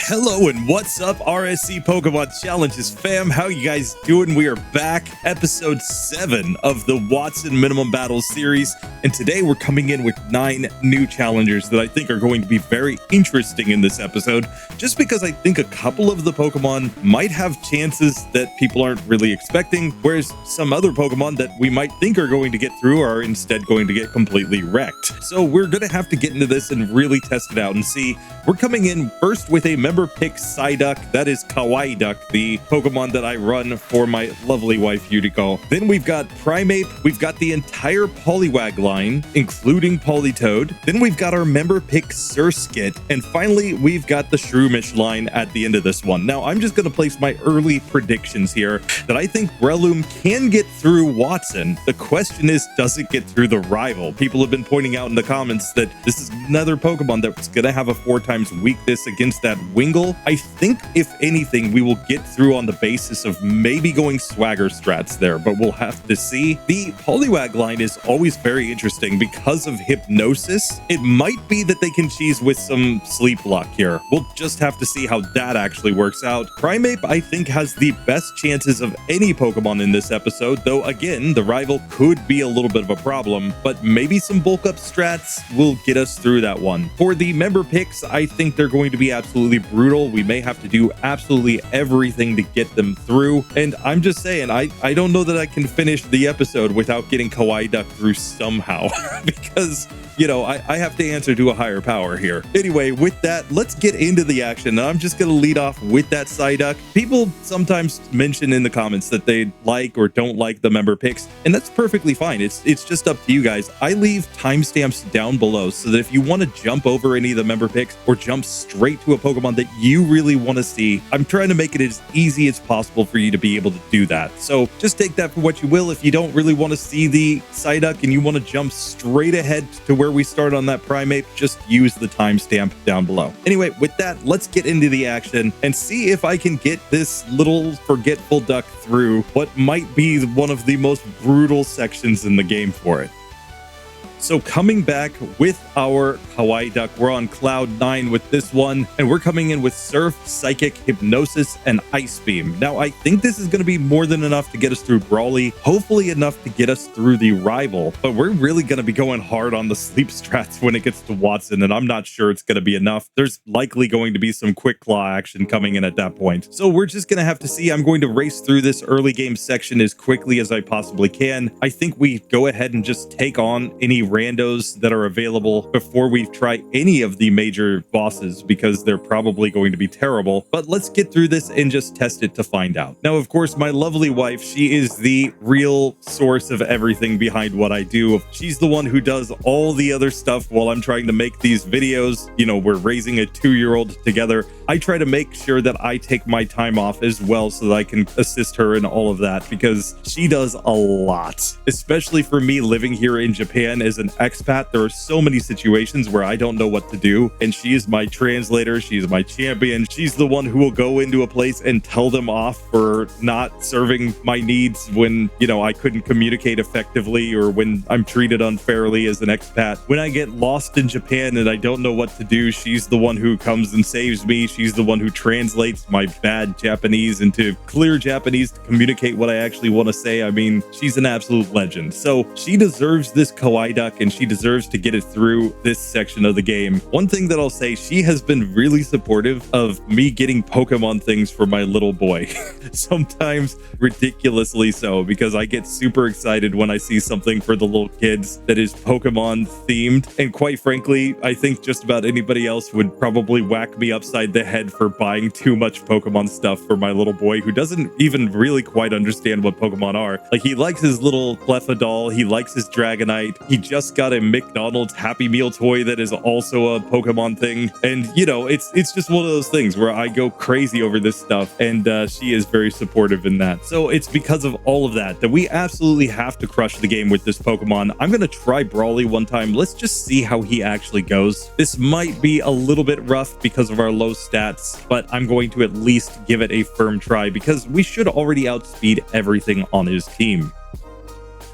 Hello and what's up, RSC Pokemon Challenges fam? How you guys doing? We are back, episode 7 of the Wattson Minimum Battles series, and today we're coming in with 9 new challengers that I think are going to be very interesting in this episode, just because I think a couple of the Pokemon might have chances that people aren't really expecting, whereas some other Pokemon that we might think are going to get through are instead going to get completely wrecked. So we're going to have to get into this and really test it out and see. We're coming in first with a member pick Psyduck, that is KawaiiDuck, the Pokemon that I run for my lovely wife Yuriko. Then we've got Primeape, we've got the entire Poliwag line, including Politoed. Then we've got our member pick Surskit, and finally we've got the Shroomish line at the end of this one. Now I'm just going to place my early predictions here that I think Breloom can get through Wattson. The question is, does it get through the rival? People have been pointing out in the comments that this is another Pokemon that's going to have a 4 times weakness against that Wingull. I think, if anything, we will get through on the basis of maybe going swagger strats there, but we'll have to see. The Poliwag line is always very interesting because of hypnosis. It might be that they can cheese with some sleep luck here. We'll just have to see how that actually works out. Primeape, I think, has the best chances of any Pokemon in this episode, though again, the rival could be a little bit of a problem, but maybe some bulk up strats will get us through that one. For the member picks, I think they're going to be absolutely brutal. We may have to do absolutely everything to get them through, and I'm just saying, I don't know that I can finish the episode without getting KawaiiDuck through somehow because, you know, I have to answer to a higher power here. Anyway, with that, let's get into the action. I'm just going to lead off with that Psyduck. People sometimes mention in the comments that they like or don't like the member picks, and that's perfectly fine. It's just up to you guys. I leave timestamps down below so that if you want to jump over any of the member picks or jump straight to a Pokemon that you really want to see, I'm trying to make it as easy as possible for you to be able to do that. So just take that for what you will. If you don't really want to see the Psyduck and you want to jump straight ahead to where we start on that Primeape, just use the timestamp down below. Anyway, with that, let's get into the action and see if I can get this little forgetful duck through what might be one of the most brutal sections in the game for it. So coming back with our KawaiiDuck, we're on cloud 9 with this one, and we're coming in with Surf, Psychic, Hypnosis, and Ice Beam. Now, I think this is going to be more than enough to get us through Brawly, hopefully enough to get us through the rival, but we're really going to be going hard on the sleep strats when it gets to Wattson, and I'm not sure it's going to be enough. There's likely going to be some quick claw action coming in at that point. So we're just going to have to see. I'm going to race through this early game section as quickly as I possibly can. I think we go ahead and just take on any randos that are available before we try any of the major bosses, because they're probably going to be terrible. But let's get through this and just test it to find out. Now, of course, my lovely wife, she is the real source of everything behind what I do. She's the one who does all the other stuff while I'm trying to make these videos. You know, we're raising a 2-year-old together. I try to make sure that I take my time off as well so that I can assist her in all of that, because she does a lot, especially for me living here in Japan as an expat. There are so many situations where I don't know what to do, and she is my translator. She's my champion. She's the one who will go into a place and tell them off for not serving my needs when, you know, I couldn't communicate effectively, or when I'm treated unfairly as an expat. When I get lost in Japan and I don't know what to do, she's the one who comes and saves me. She's the one who translates my bad Japanese into clear Japanese to communicate what I actually want to say. I mean, she's an absolute legend. So she deserves this KawaiiDuck, and she deserves to get it through this section of the game. One thing that I'll say, she has been really supportive of me getting Pokemon things for my little boy. Sometimes ridiculously so, because I get super excited when I see something for the little kids that is Pokemon themed. And quite frankly, I think just about anybody else would probably whack me upside the head for buying too much Pokemon stuff for my little boy, who doesn't even really quite understand what Pokemon are. Like, he likes his little Clefairdal, he likes his Dragonite, he just got a McDonald's Happy Meal toy that is also a Pokemon thing, and you know, it's just one of those things where I go crazy over this stuff, and she is very supportive in that. So it's because of all of that we absolutely have to crush the game with this Pokemon. I'm gonna try Brawly one time. Let's just see how he actually goes. This might be a little bit rough because of our low stats, but I'm going to at least give it a firm try, because we should already outspeed everything on his team.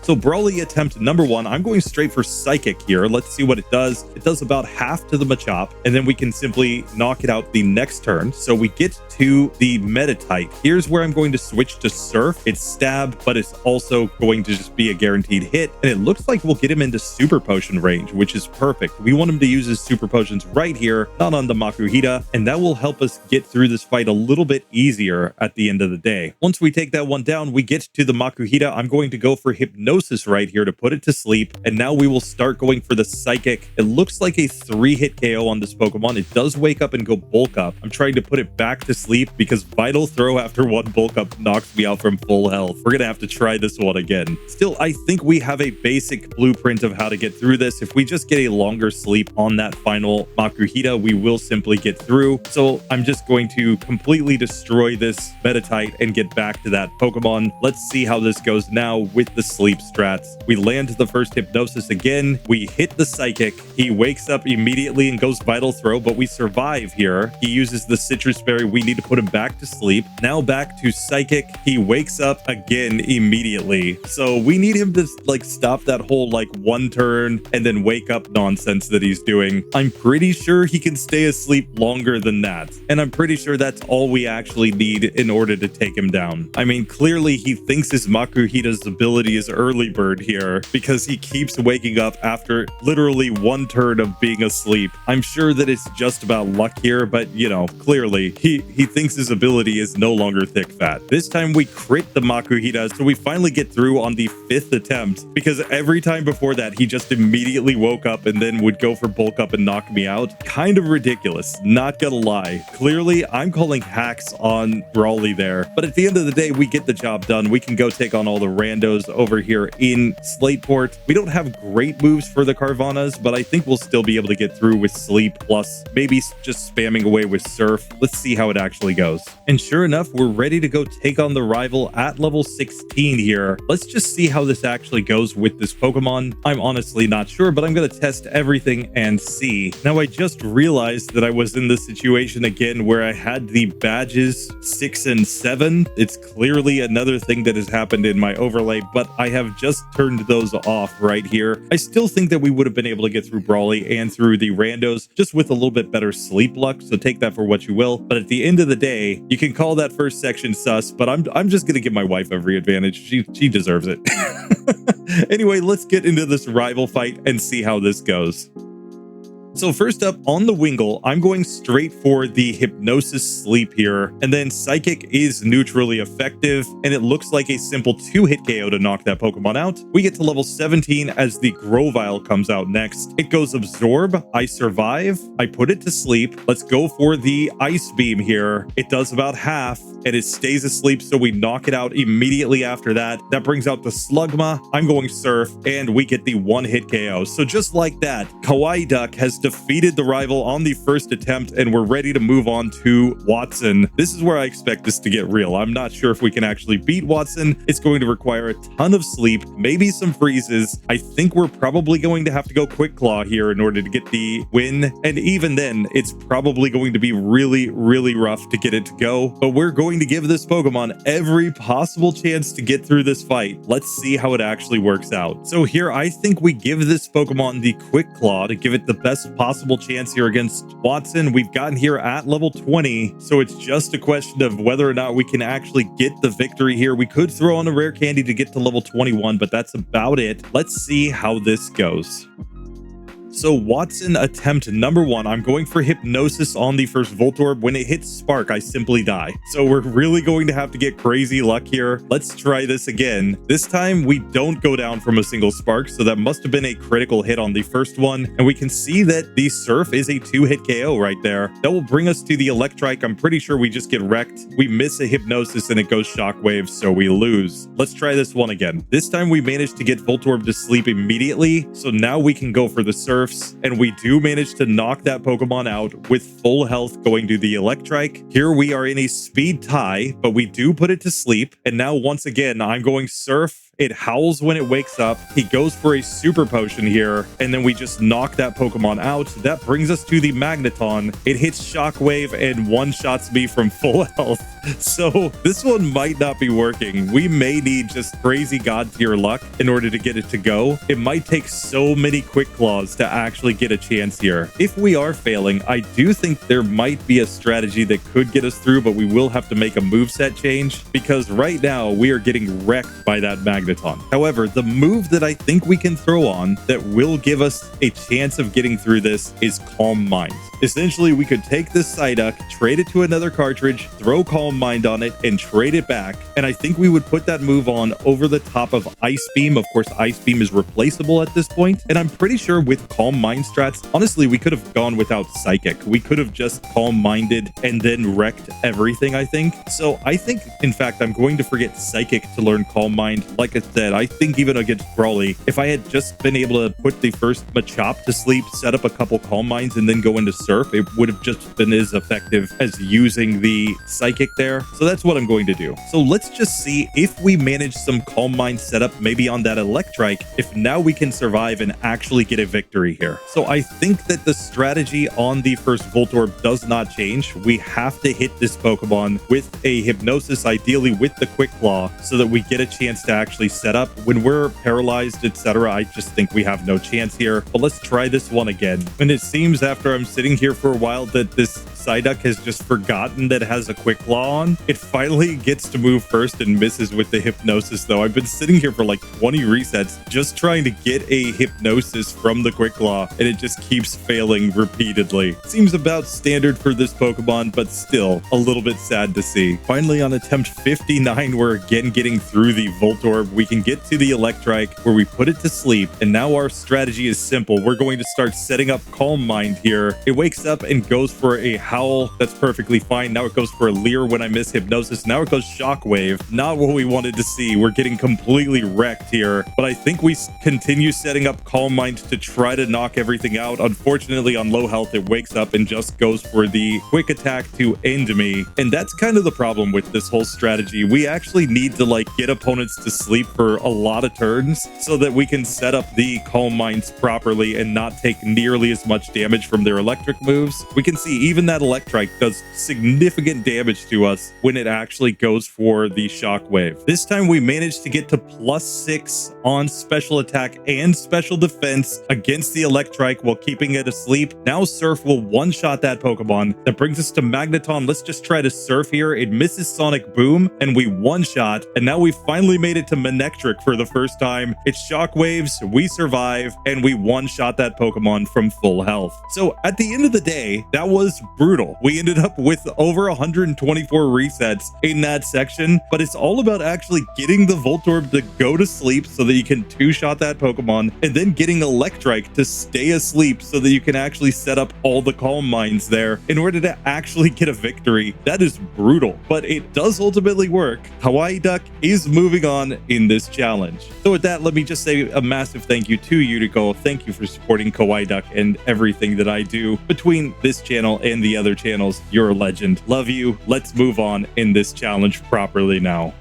So Brawly attempt number 1, I'm going straight for Psychic here. Let's see what it does. It does about half to the Machop, and then we can simply knock it out the next turn. So we get to the meta type. Here's where I'm going to switch to Surf. It's stab, but it's also going to just be a guaranteed hit. And it looks like we'll get him into Super Potion range, which is perfect. We want him to use his Super Potions right here, not on the Makuhita, and that will help us get through this fight a little bit easier at the end of the day. Once we take that one down, we get to the Makuhita. I'm going to go for Hypnosis right here to put it to sleep, and now we will start going for the Psychic. It looks like a 3-hit KO on this Pokemon. It does wake up and go Bulk Up. I'm trying to put it back to sleep because Vital Throw after one Bulk Up knocks me out from full health. We're gonna have to try this one again. Still, I think we have a basic blueprint of how to get through this. If we just get a longer sleep on that final Makuhita, we will simply get through. So I'm just going to completely destroy this Metatite and get back to that Pokemon. Let's see how this goes now with the sleep strats. We land the first Hypnosis again. We hit the Psychic. He wakes up immediately and goes Vital Throw, but we survive here. He uses the Citrus Berry. We need to put him back to sleep. Now back to Psychic. He wakes up again immediately. So we need him to like stop that whole like one turn and then wake up nonsense that he's doing. I'm pretty sure he can stay asleep longer than that. And I'm pretty sure that's all we actually need in order to take him down. I mean, clearly he thinks his Makuhita's ability is early bird here because he keeps waking up after literally one turn of being asleep. I'm sure that it's just about luck here, but you know, clearly he thinks his ability is no longer thick fat. This time we crit the Makuhita, so we finally get through on the 5th attempt because every time before that he just immediately woke up and then would go for Bulk Up and knock me out. Kind of ridiculous, not gonna lie. Clearly I'm calling hacks on Brawly there, but at the end of the day we get the job done. We can go take on all the randos over here in Slateport. We don't have great moves for the Carvanas, but I think we'll still be able to get through with Sleep plus maybe just spamming away with Surf. Let's see how it actually goes. And sure enough, we're ready to go take on the rival at level 16 here. Let's just see how this actually goes with this Pokemon. I'm honestly not sure, but I'm going to test everything and see. Now, I just realized that I was in the situation again where I had the badges 6 and 7. It's clearly another thing that has happened in my overlay, but I have just turned those off right here. I still think that we would have been able to get through Brawly and through the randos just with a little bit better sleep luck, so take that for what you will. But at the end of the day, you can call that first section sus, but I'm just gonna give my wife every advantage. She deserves it. Anyway, let's get into this rival fight and see how this goes. So first up on the Wingull, I'm going straight for the Hypnosis Sleep here, and then Psychic is neutrally effective, and it looks like a simple 2-hit KO to knock that Pokemon out. We get to level 17 as the Grovyle comes out next. It goes Absorb, I survive, I put it to sleep. Let's go for the Ice Beam here. It does about half, and it stays asleep, so we knock it out immediately after that. That brings out the Slugma. I'm going Surf, and we get the 1-hit KO. So just like that, KawaiiDuck has defeated the rival on the first attempt, and we're ready to move on to Wattson. This is where I expect this to get real. I'm not sure if we can actually beat Wattson. It's going to require a ton of sleep, maybe some freezes. I think we're probably going to have to go Quick Claw here in order to get the win, and even then, it's probably going to be really, really rough to get it to go, but we're going to give this Pokemon every possible chance to get through this fight. Let's see how it actually works out. So here, I think we give this Pokemon the Quick Claw to give it the best possible chance here against Wattson. We've gotten here at level 20, so it's just a question of whether or not we can actually get the victory here. We could throw on a rare candy to get to level 21, but that's about it. Let's see how this goes. So Wattson attempt number 1, I'm going for Hypnosis on the first Voltorb. When it hits Spark, I simply die. So we're really going to have to get crazy luck here. Let's try this again. This time we don't go down from a single Spark, so that must have been a critical hit on the first one. And we can see that the Surf is a 2-hit KO right there. That will bring us to the Electrike. I'm pretty sure we just get wrecked. We miss a Hypnosis and it goes Shockwave, so we lose. Let's try this one again. This time we managed to get Voltorb to sleep immediately, so now we can go for the Surf. And we do manage to knock that Pokemon out with full health going to the Electrike. Here we are in a speed tie, but we do put it to sleep. And now once again, I'm going Surf It howls when it wakes up. He goes for a super potion here, and then we just knock that Pokemon out. That brings us to the Magneton. It hits Shockwave and one-shots me from full health. So this one might not be working. We may need just crazy god tier luck in order to get it to go. It might take so many Quick Claws to actually get a chance here. If we are failing, I do think there might be a strategy that could get us through, but we will have to make a moveset change because right now we are getting wrecked by that Magneton. However, the move that I think we can throw on that will give us a chance of getting through this is Calm Mind. Essentially, we could take this Psyduck, trade it to another cartridge, throw Calm Mind on it, and trade it back. And I think we would put that move on over the top of Ice Beam. Of course, Ice Beam is replaceable at this point. And I'm pretty sure with Calm Mind strats, honestly, we could have gone without Psychic. We could have just Calm Minded and then wrecked everything, I think. So I think, in fact, I'm going to forget Psychic to learn Calm Mind. Like I said, I think even against Brawly, if I had just been able to put the first Machop to sleep, set up a couple Calm Minds, and then go into Surf, it would have just been as effective as using the Psychic there. So that's what I'm going to do. So let's just see if we manage some Calm Mind setup, maybe on that Electrike, if now we can survive and actually get a victory here. So I think that the strategy on the first Voltorb does not change. We have to hit this Pokemon with a Hypnosis, ideally with the Quick Claw, so that we get a chance to actually set up. When we're paralyzed, etc., I just think we have no chance here. But let's try this one again. And it seems after I'm sitting here for a while that this Psyduck has just forgotten that it has a Quick Claw on. It finally gets to move first and misses with the Hypnosis, though. I've been sitting here for like 20 resets just trying to get a Hypnosis from the Quick Claw, and it just keeps failing repeatedly. Seems about standard for this Pokemon, but still a little bit sad to see. Finally, on attempt 59, we're again getting through the Voltorb. We can get to the Electrike where we put it to sleep, and now our strategy is simple. We're going to start setting up Calm Mind here. It wakes up and goes for a Howl. That's perfectly fine. Now it goes for a Leer when I miss Hypnosis. Now it goes Shockwave. Not what we wanted to see. We're getting completely wrecked here, but I think we continue setting up Calm Mind to try to knock everything out. Unfortunately, on low health, it wakes up and just goes for the Quick Attack to end me. And that's kind of the problem with this whole strategy. We actually need to like get opponents to sleep for a lot of turns so that we can set up the Calm Minds properly and not take nearly as much damage from their electric moves. We can see even that Electrike does significant damage to us when it actually goes for the Shockwave. This time we managed to get to +6 on special attack and special defense against the Electrike while keeping it asleep. Now Surf will one-shot that Pokemon. That brings us to Magneton. Let's just try to Surf here. It misses Sonic Boom and we one-shot, and now we finally made it to Manectric for the first time. It Shockwaves, we survive, and we one-shot that Pokemon from full health. So at the end of the day, that was brutal. We ended up with over 124 resets in that section, but it's all about actually getting the Voltorb to go to sleep so that you can two-shot that Pokemon, and then getting Electrike to stay asleep so that you can actually set up all the Calm Minds there in order to actually get a victory. That is brutal, but it does ultimately work. KawaiiDuck is moving on in this challenge. So with that, let me just say a massive thank you to Yuriko. Thank you for supporting KawaiiDuck and everything that I do between this channel and the other channels. You're a legend. Love you. Let's move on in this challenge properly now.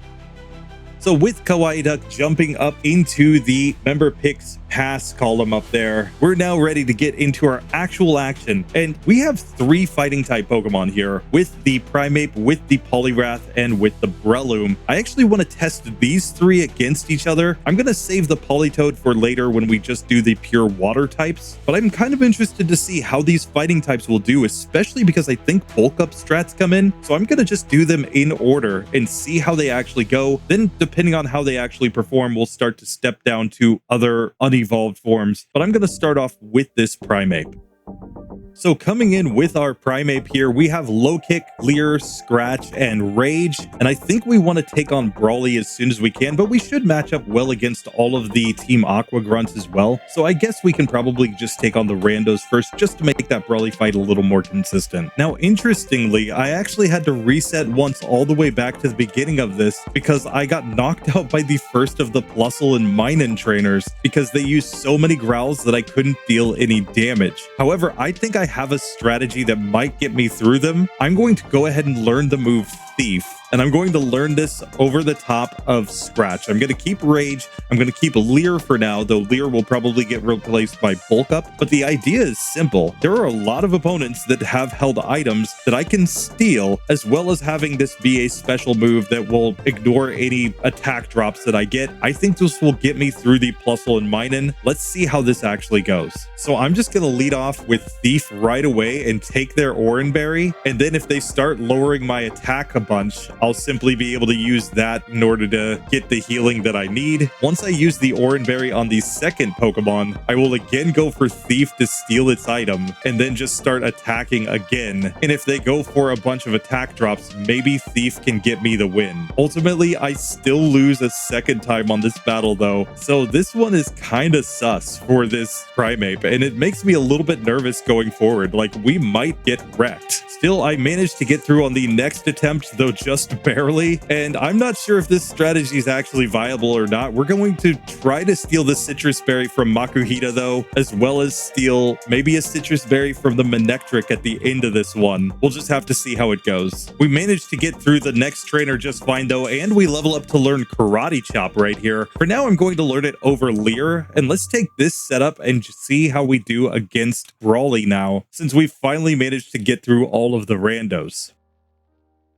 So with KawaiiDuck jumping up into the member picks pass column up there, we're now ready to get into our actual action. And we have 3 fighting type Pokemon here with the Primeape, with the Poliwrath, and with the Breloom. I actually want to test these 3 against each other. I'm going to save the Politoed for later when we just do the pure water types, but I'm kind of interested to see how these fighting types will do, especially because I think bulk up strats come in. So I'm going to just do them in order and see how they actually go. Then depending on how they actually perform, we'll start to step down to other unevolved forms. But I'm going to start off with this Primeape. So coming in with our Primeape here, we have Low Kick, Leer, Scratch, and Rage. And I think we want to take on Brawly as soon as we can, but we should match up well against all of the Team Aqua Grunts as well. So I guess we can probably just take on the randos first, just to make that Brawly fight a little more consistent. Now, interestingly, I actually had to reset once all the way back to the beginning of this because I got knocked out by the first of the Plusle and Minen trainers because they used so many growls that I couldn't deal any damage. However, I think I have a strategy that might get me through them. I'm going to go ahead and learn the move Thief. and I'm going to learn this over the top of Scratch. I'm going to keep Rage. I'm going to keep Leer for now, though Leer will probably get replaced by Bulk Up. But the idea is simple. There are a lot of opponents that have held items that I can steal, as well as having this be a special move that will ignore any attack drops that I get. I think this will get me through the Plusle and Minun. Let's see how this actually goes. So I'm just going to lead off with Thief right away and take their Oranberry. And then if they start lowering my attack a bunch, I'll simply be able to use that in order to get the healing that I need. Once I use the Oranberry on the second Pokemon, I will again go for Thief to steal its item and then just start attacking again. And if they go for a bunch of attack drops, maybe Thief can get me the win. Ultimately, I still lose a second time on this battle though. So this one is kind of sus for this Primeape, and it makes me a little bit nervous going forward. Like, we might get wrecked. Still, I managed to get through on the next attempt, though just barely. And I'm not sure if this strategy is actually viable or not. We're going to try to steal the Citrus Berry from Makuhita though, as well as steal maybe a Citrus Berry from the Manectric at the end of this one. We'll just have to see how it goes. We managed to get through the next trainer just fine though, and we level up to learn Karate Chop right here. For now, I'm going to learn it over Leer, and let's take this setup and see how we do against Brawly now, since we finally managed to get through all of the randos.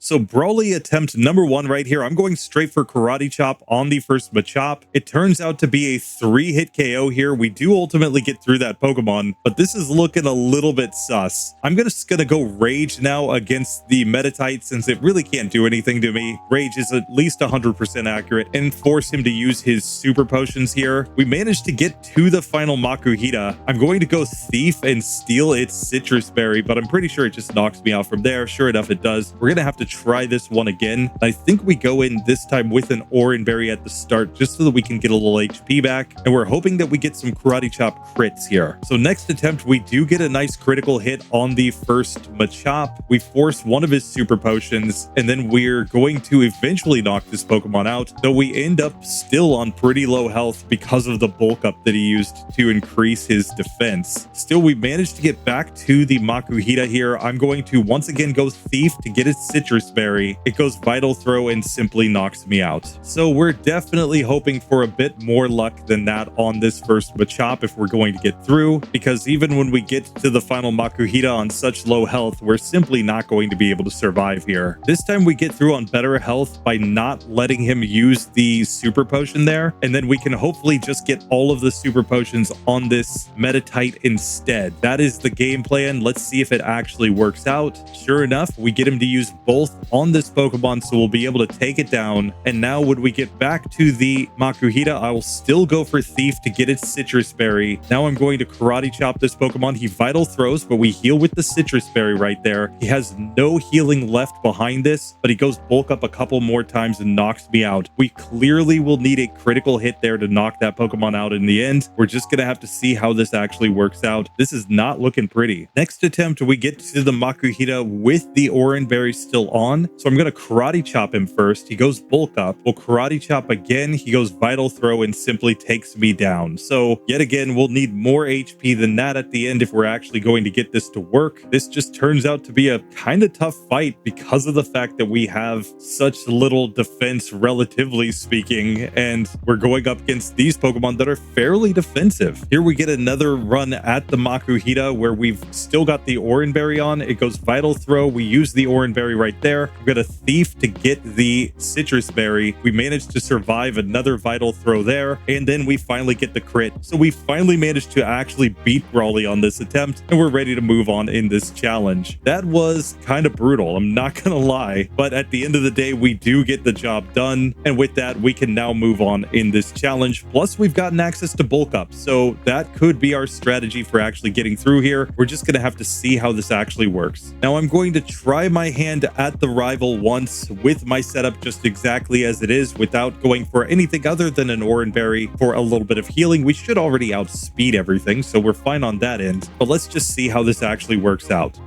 So Brawly attempt number 1 right here. I'm going straight for Karate Chop on the first Machop. It turns out to be a 3-hit KO here. We do ultimately get through that Pokemon, but this is looking a little bit sus. I'm just gonna go Rage now against the Meditite since it really can't do anything to me. Rage is at least 100% accurate and force him to use his super potions here. We managed to get to the final Makuhita. I'm going to go Thief and steal its Citrus Berry, but I'm pretty sure it just knocks me out from there. Sure enough, it does. We're gonna have to try this one again. I think we go in this time with an Oranberry at the start just so that we can get a little HP back, and we're hoping that we get some Karate Chop crits here. So next attempt, we do get a nice critical hit on the first Machop. We force one of his super potions, and then we're going to eventually knock this Pokemon out, though we end up still on pretty low health because of the bulk up that he used to increase his defense. Still, we managed to get back to the Makuhita here. I'm going to once again go Thief to get his Citrus Berry. It goes Vital Throw and simply knocks me out. So we're definitely hoping for a bit more luck than that on this first Machop if we're going to get through, because even when we get to the final Makuhita on such low health, we're simply not going to be able to survive here. This time we get through on better health by not letting him use the super potion there, and then we can hopefully just get all of the super potions on this Meditite instead. That is the game plan. Let's see if it actually works out. Sure enough, we get him to use both on this Pokemon, so we'll be able to take it down. And now when we get back to the Makuhita, I will still go for Thief to get its Citrus Berry. Now I'm going to Karate Chop this Pokemon. He Vital Throws, but we heal with the Citrus Berry right there. He has no healing left behind this, but he goes Bulk Up a couple more times and knocks me out. We clearly will need a critical hit there to knock that Pokemon out in the end. We're just gonna have to see how this actually works out. This is not looking pretty. Next attempt, we get to the Makuhita with the Oranberry still on. So I'm going to Karate Chop him first. He goes Bulk Up. We'll Karate Chop again. He goes Vital Throw and simply takes me down. So yet again, we'll need more HP than that at the end if we're actually going to get this to work. This just turns out to be a kind of tough fight because of the fact that we have such little defense, relatively speaking, and we're going up against these Pokemon that are fairly defensive. Here we get another run at the Makuhita where we've still got the Oranberry on. It goes Vital Throw. We use the Oranberry right there. We've got a Thief to get the Citrus Berry. We managed to survive another Vital Throw there, and then we finally get the crit. So we finally managed to actually beat Brawly on this attempt, and we're ready to move on in this challenge. That was kind of brutal, I'm not gonna lie, but at the end of the day, we do get the job done, and with that, we can now move on in this challenge. Plus, we've gotten access to Bulk Up, so that could be our strategy for actually getting through here. We're just gonna have to see how this actually works. Now, I'm going to try my hand at the rival once with my setup just exactly as it is without going for anything other than an Oranberry for a little bit of healing. We should already outspeed everything, so we're fine on that end, but let's just see how this actually works out.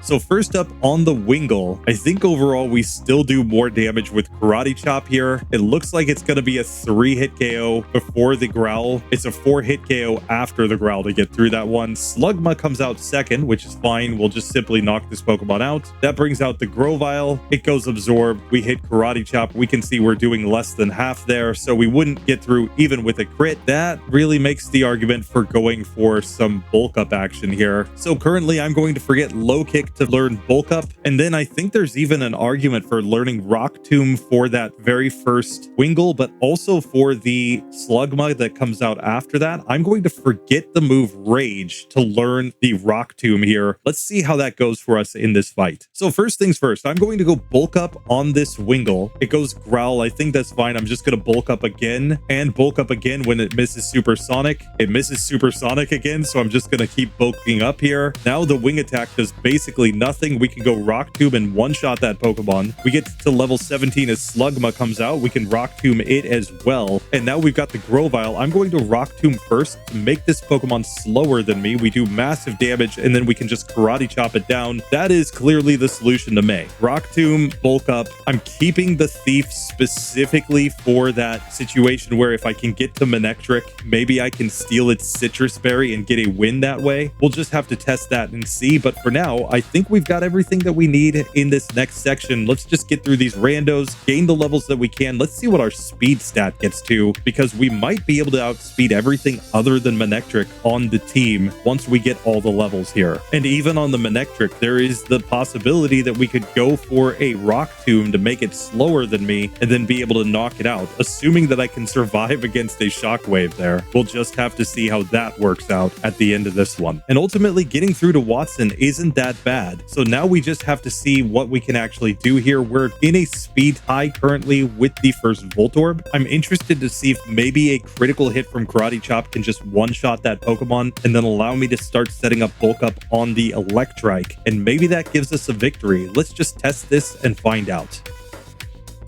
So first up on the Wingull, I think overall we still do more damage with Karate Chop here. It looks like it's going to be a 3-hit KO before the Growl. It's a 4-hit KO after the Growl to get through that one. Slugma comes out second, which is fine. We'll just simply knock this Pokemon out. That brings out the Grovyle. It goes Absorb. We hit Karate Chop. We can see we're doing less than half there, so we wouldn't get through even with a crit. That really makes the argument for going for some bulk up action here. So currently I'm going to forget Low Kick to learn bulk up, and then I think there's even an argument for learning Rock Tomb for that very first Wingull, but also for the Slugma that comes out after that. I'm going to forget the move Rage to learn the Rock Tomb here. Let's see how that goes for us in this fight. So first things first, I'm going to go bulk up on this Wingull. It goes Growl. I think that's fine. I'm just going to bulk up again and bulk up again when it misses Supersonic. It misses Supersonic again, so I'm just going to keep bulking up here. Now the Wing Attack does basically nothing. We can go Rock Tomb and one-shot that Pokemon. We get to level 17 as Slugma comes out. We can Rock Tomb it as well. And now we've got the Grovyle. I'm going to Rock Tomb first to make this Pokemon slower than me. We do massive damage, and then we can just Karate Chop it down. That is clearly the solution to May. Rock Tomb, bulk up. I'm keeping the Thief specifically for that situation where if I can get to Manectric, maybe I can steal its Citrus Berry and get a win that way. We'll just have to test that and see. But for now, I think we've got everything that we need in this next section. Let's just get through these randos, gain the levels that we can. Let's see what our speed stat gets to, because we might be able to outspeed everything other than Manectric on the team once we get all the levels here. And even on the Manectric, there is the possibility that we could go for a Rock Tomb to make it slower than me and then be able to knock it out, assuming that I can survive against a Shockwave there. We'll just have to see how that works out at the end of this one. And ultimately, getting through to Wattson isn't that bad. So now we just have to see what we can actually do here. We're in a speed tie currently with the first Voltorb. I'm interested to see if maybe a critical hit from Karate Chop can just one-shot that Pokemon and then allow me to start setting up bulk up on the Electrike. And maybe that gives us a victory. Let's just test this and find out.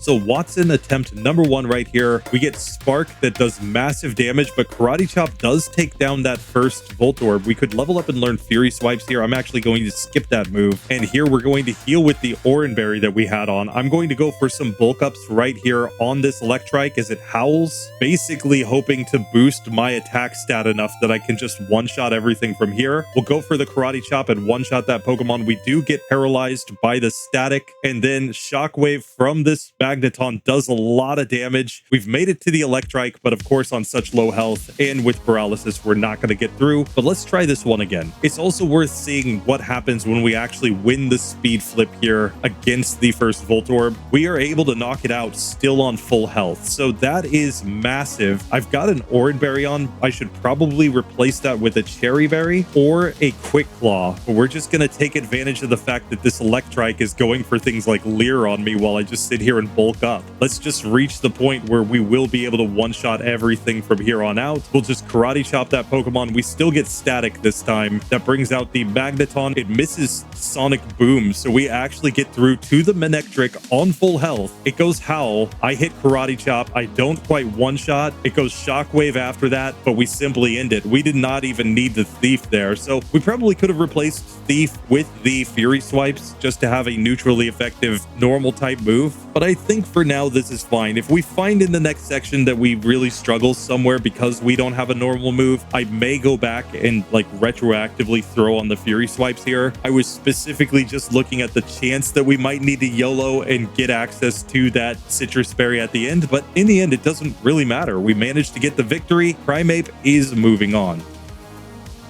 So Wattson attempt number 1 right here. We get Spark that does massive damage, but Karate Chop does take down that first Voltorb. We could level up and learn Fury Swipes here. I'm actually going to skip that move. And here we're going to heal with the Oran Berry that we had on. I'm going to go for some bulk ups right here on this Electrike as it howls, basically hoping to boost my attack stat enough that I can just one-shot everything from here. We'll go for the Karate Chop and one-shot that Pokemon. We do get paralyzed by the static, and then Shockwave from this Magneton does a lot of damage. We've made it to the Electrike, but of course on such low health and with paralysis, we're not going to get through. But let's try this one again. It's also worth seeing what happens when we actually win the speed flip here against the first Voltorb. We are able to knock it out still on full health. So that is massive. I've got an Oran Berry on. I should probably replace that with a Cherry Berry or a Quick Claw. But we're just going to take advantage of the fact that this Electrike is going for things like Leer on me while I just sit here and bulk up. Let's just reach the point where we will be able to one-shot everything from here on out. We'll just Karate Chop that Pokemon. We still get static this time. That brings out the Magneton. It misses Sonic Boom, so we actually get through to the Manectric on full health. It goes Howl. I hit Karate Chop. I don't quite one-shot. It goes Shockwave after that, but we simply end it. We did not even need the Thief there, so we probably could have replaced Thief with the Fury Swipes just to have a neutrally effective normal type move. But I think for now this is fine. If we find in the next section that we really struggle somewhere because we don't have a normal move, I may go back and like retroactively throw on the Fury Swipes here. I was specifically just looking at the chance that we might need to YOLO and get access to that Citrus Berry at the end, but in the end it doesn't really matter. We managed to get the victory. Primeape is moving on.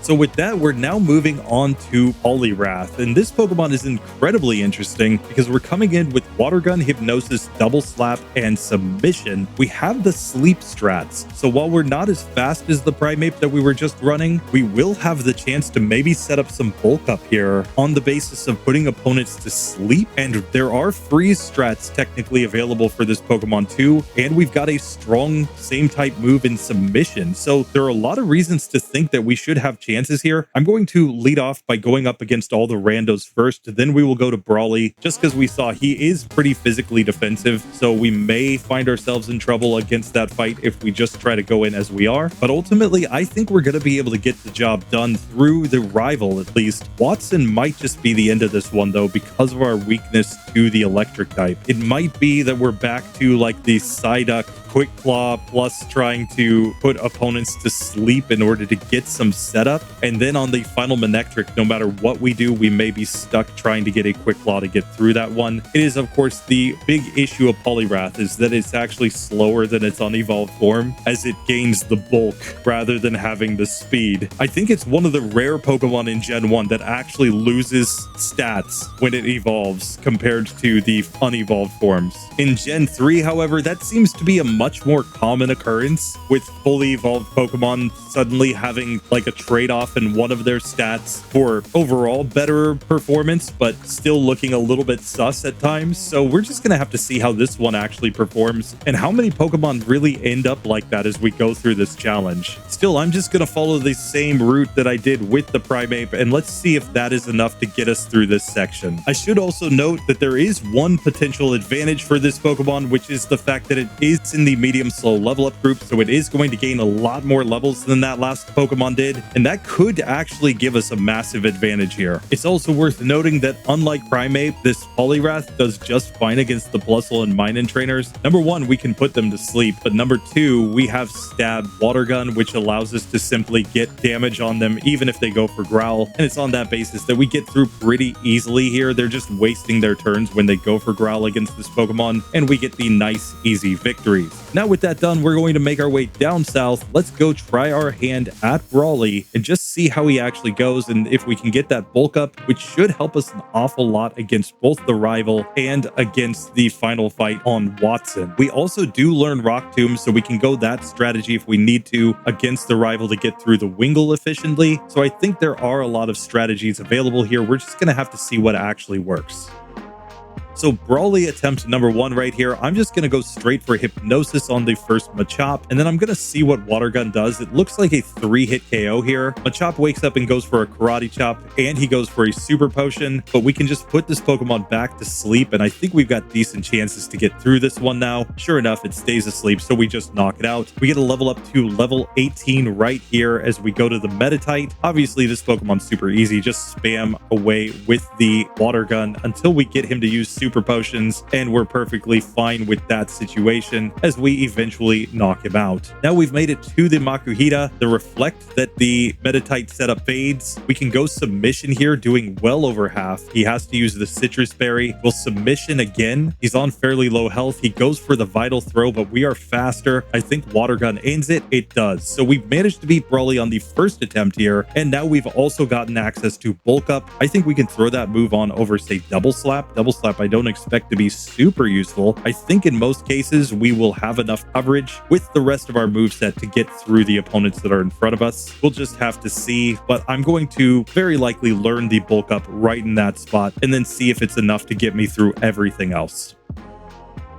So with that, we're now moving on to Poliwrath, and this Pokemon is incredibly interesting because we're coming in with Water Gun, Hypnosis, Double Slap, and Submission. We have the Sleep strats, so while we're not as fast as the Primeape that we were just running, we will have the chance to maybe set up some bulk up here on the basis of putting opponents to sleep, and there are freeze strats technically available for this Pokemon too, and we've got a strong same type move in Submission, so there are a lot of reasons to think that we should have chances chances here. I'm going to lead off by going up against all the randos first, then we will go to Brawly, just because we saw he is pretty physically defensive, so we may find ourselves in trouble against that fight if we just try to go in as we are. But ultimately, I think we're going to be able to get the job done through the rival at least. Wattson might just be the end of this one though, because of our weakness to the electric type. It might be that we're back to like the Psyduck Quick Claw plus trying to put opponents to sleep in order to get some setup. And then on the final Manectric, no matter what we do, we may be stuck trying to get a Quick Claw to get through that one. It is, of course, the big issue of Poliwrath is that it's actually slower than its unevolved form as it gains the bulk rather than having the speed. I think it's one of the rare Pokemon in Gen 1 that actually loses stats when it evolves compared to the unevolved forms. In Gen 3, however, that seems to be a much more common occurrence, with fully evolved Pokemon suddenly having like a trade-off in one of their stats for overall better performance, but still looking a little bit sus at times. So we're just gonna have to see how this one actually performs and how many Pokemon really end up like that as we go through this challenge. Still, I'm just gonna follow the same route that I did with the Primeape, and let's see if that is enough to get us through this section. I should also note that there is one potential advantage for this Pokemon, which is the fact that it is in the medium slow level up group, so it is going to gain a lot more levels than that last Pokemon did, and that could actually give us a massive advantage here. It's also worth noting that unlike Primeape, this Poliwrath does just fine against the Plusle and Micans trainers. Number one, we can put them to sleep, but number two, we have Stab Water Gun, which allows us to simply get damage on them even if they go for Growl, and it's on that basis that we get through pretty easily here. They're just wasting their turns when they go for Growl against this Pokemon, and we get the nice easy victories. Now with that done, we're going to make our way down south. Let's go try our hand at Brawly and just see how he actually goes, and if we can get that bulk up, which should help us an awful lot against both the rival and against the final fight on Wattson. We also do learn Rock Tomb, so we can go that strategy if we need to against the rival to get through the Wingull efficiently. So I think there are a lot of strategies available here. We're just going to have to see what actually works. So Brawly attempt number one right here. I'm just going to go straight for Hypnosis on the first Machop, and then I'm going to see what Water Gun does. It looks like a 3-hit KO here. Machop wakes up and goes for a Karate Chop, and he goes for a Super Potion, but we can just put this Pokemon back to sleep, and I think we've got decent chances to get through this one now. Sure enough, it stays asleep, so we just knock it out. We get a level up to level 18 right here as we go to the Meditite. Obviously, this Pokemon's super easy. Just spam away with the Water Gun until we get him to use Super Potions, and we're perfectly fine with that situation as we eventually knock him out. Now we've made it to the Makuhita. The Reflect that the Meditite setup fades. We can go Submission here, doing well over half. He has to use the Citrus Berry. We'll Submission again. He's on fairly low health. He goes for the Vital Throw, but we are faster. I think Water Gun ends it. It does. So we've managed to beat Brawly on the first attempt here, and now we've also gotten access to Bulk Up. I think we can throw that move on over, say, Double Slap. Double Slap I don't expect to be super useful. I think in most cases we will have enough coverage with the rest of our moveset to get through the opponents that are in front of us. We'll just have to see, but I'm going to very likely learn the Bulk Up right in that spot and then see if it's enough to get me through everything else.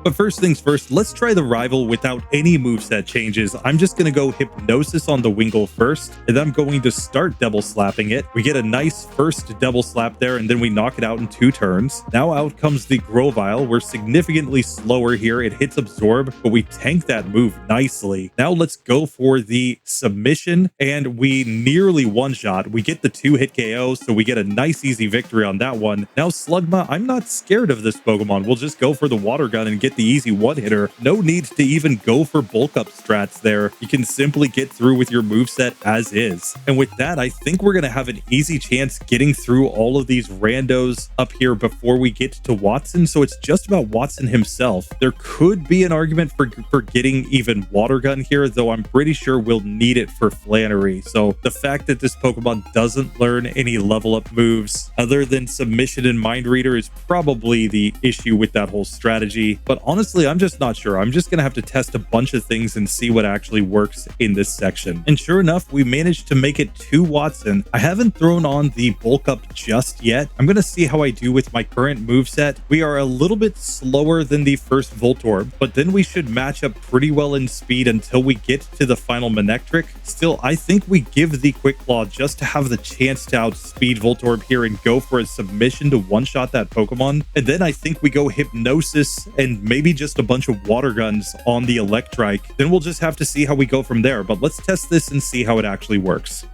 But first things first, let's try the rival without any moveset changes. I'm just going to go Hypnosis on the Wingull first, and then I'm going to start double slapping it. We get a nice first double slap there, and then we knock it out in 2 turns. Now out comes the Grovyle. We're significantly slower here. It hits Absorb, but we tank that move nicely. Now let's go for the Submission, and we nearly one-shot. We get the 2-hit KO, so we get a nice easy victory on that one. Now Slugma, I'm not scared of this Pokemon. We'll just go for the Water Gun and get the easy one-hitter. No need to even go for bulk up strats there. You can simply get through with your moveset as is. And with that, I think we're going to have an easy chance getting through all of these randos up here before we get to Wattson. So it's just about Wattson himself. There could be an argument for getting even Water Gun here, though I'm pretty sure we'll need it for Flannery. So the fact that this Pokemon doesn't learn any level up moves other than Submission and Mind Reader is probably the issue with that whole strategy. But honestly, I'm just not sure. I'm just gonna have to test a bunch of things and see what actually works in this section. And sure enough, we managed to make it to Wattson. I haven't thrown on the bulk up just yet. I'm gonna see how I do with my current moveset. We are a little bit slower than the first Voltorb, but then we should match up pretty well in speed until we get to the final Manectric. Still, I think we give the Quick Claw just to have the chance to outspeed Voltorb here and go for a submission to one-shot that Pokemon. And then I think we go Hypnosis and maybe just a bunch of Water Guns on the Electrike. Then we'll just have to see how we go from there. But let's test this and see how it actually works.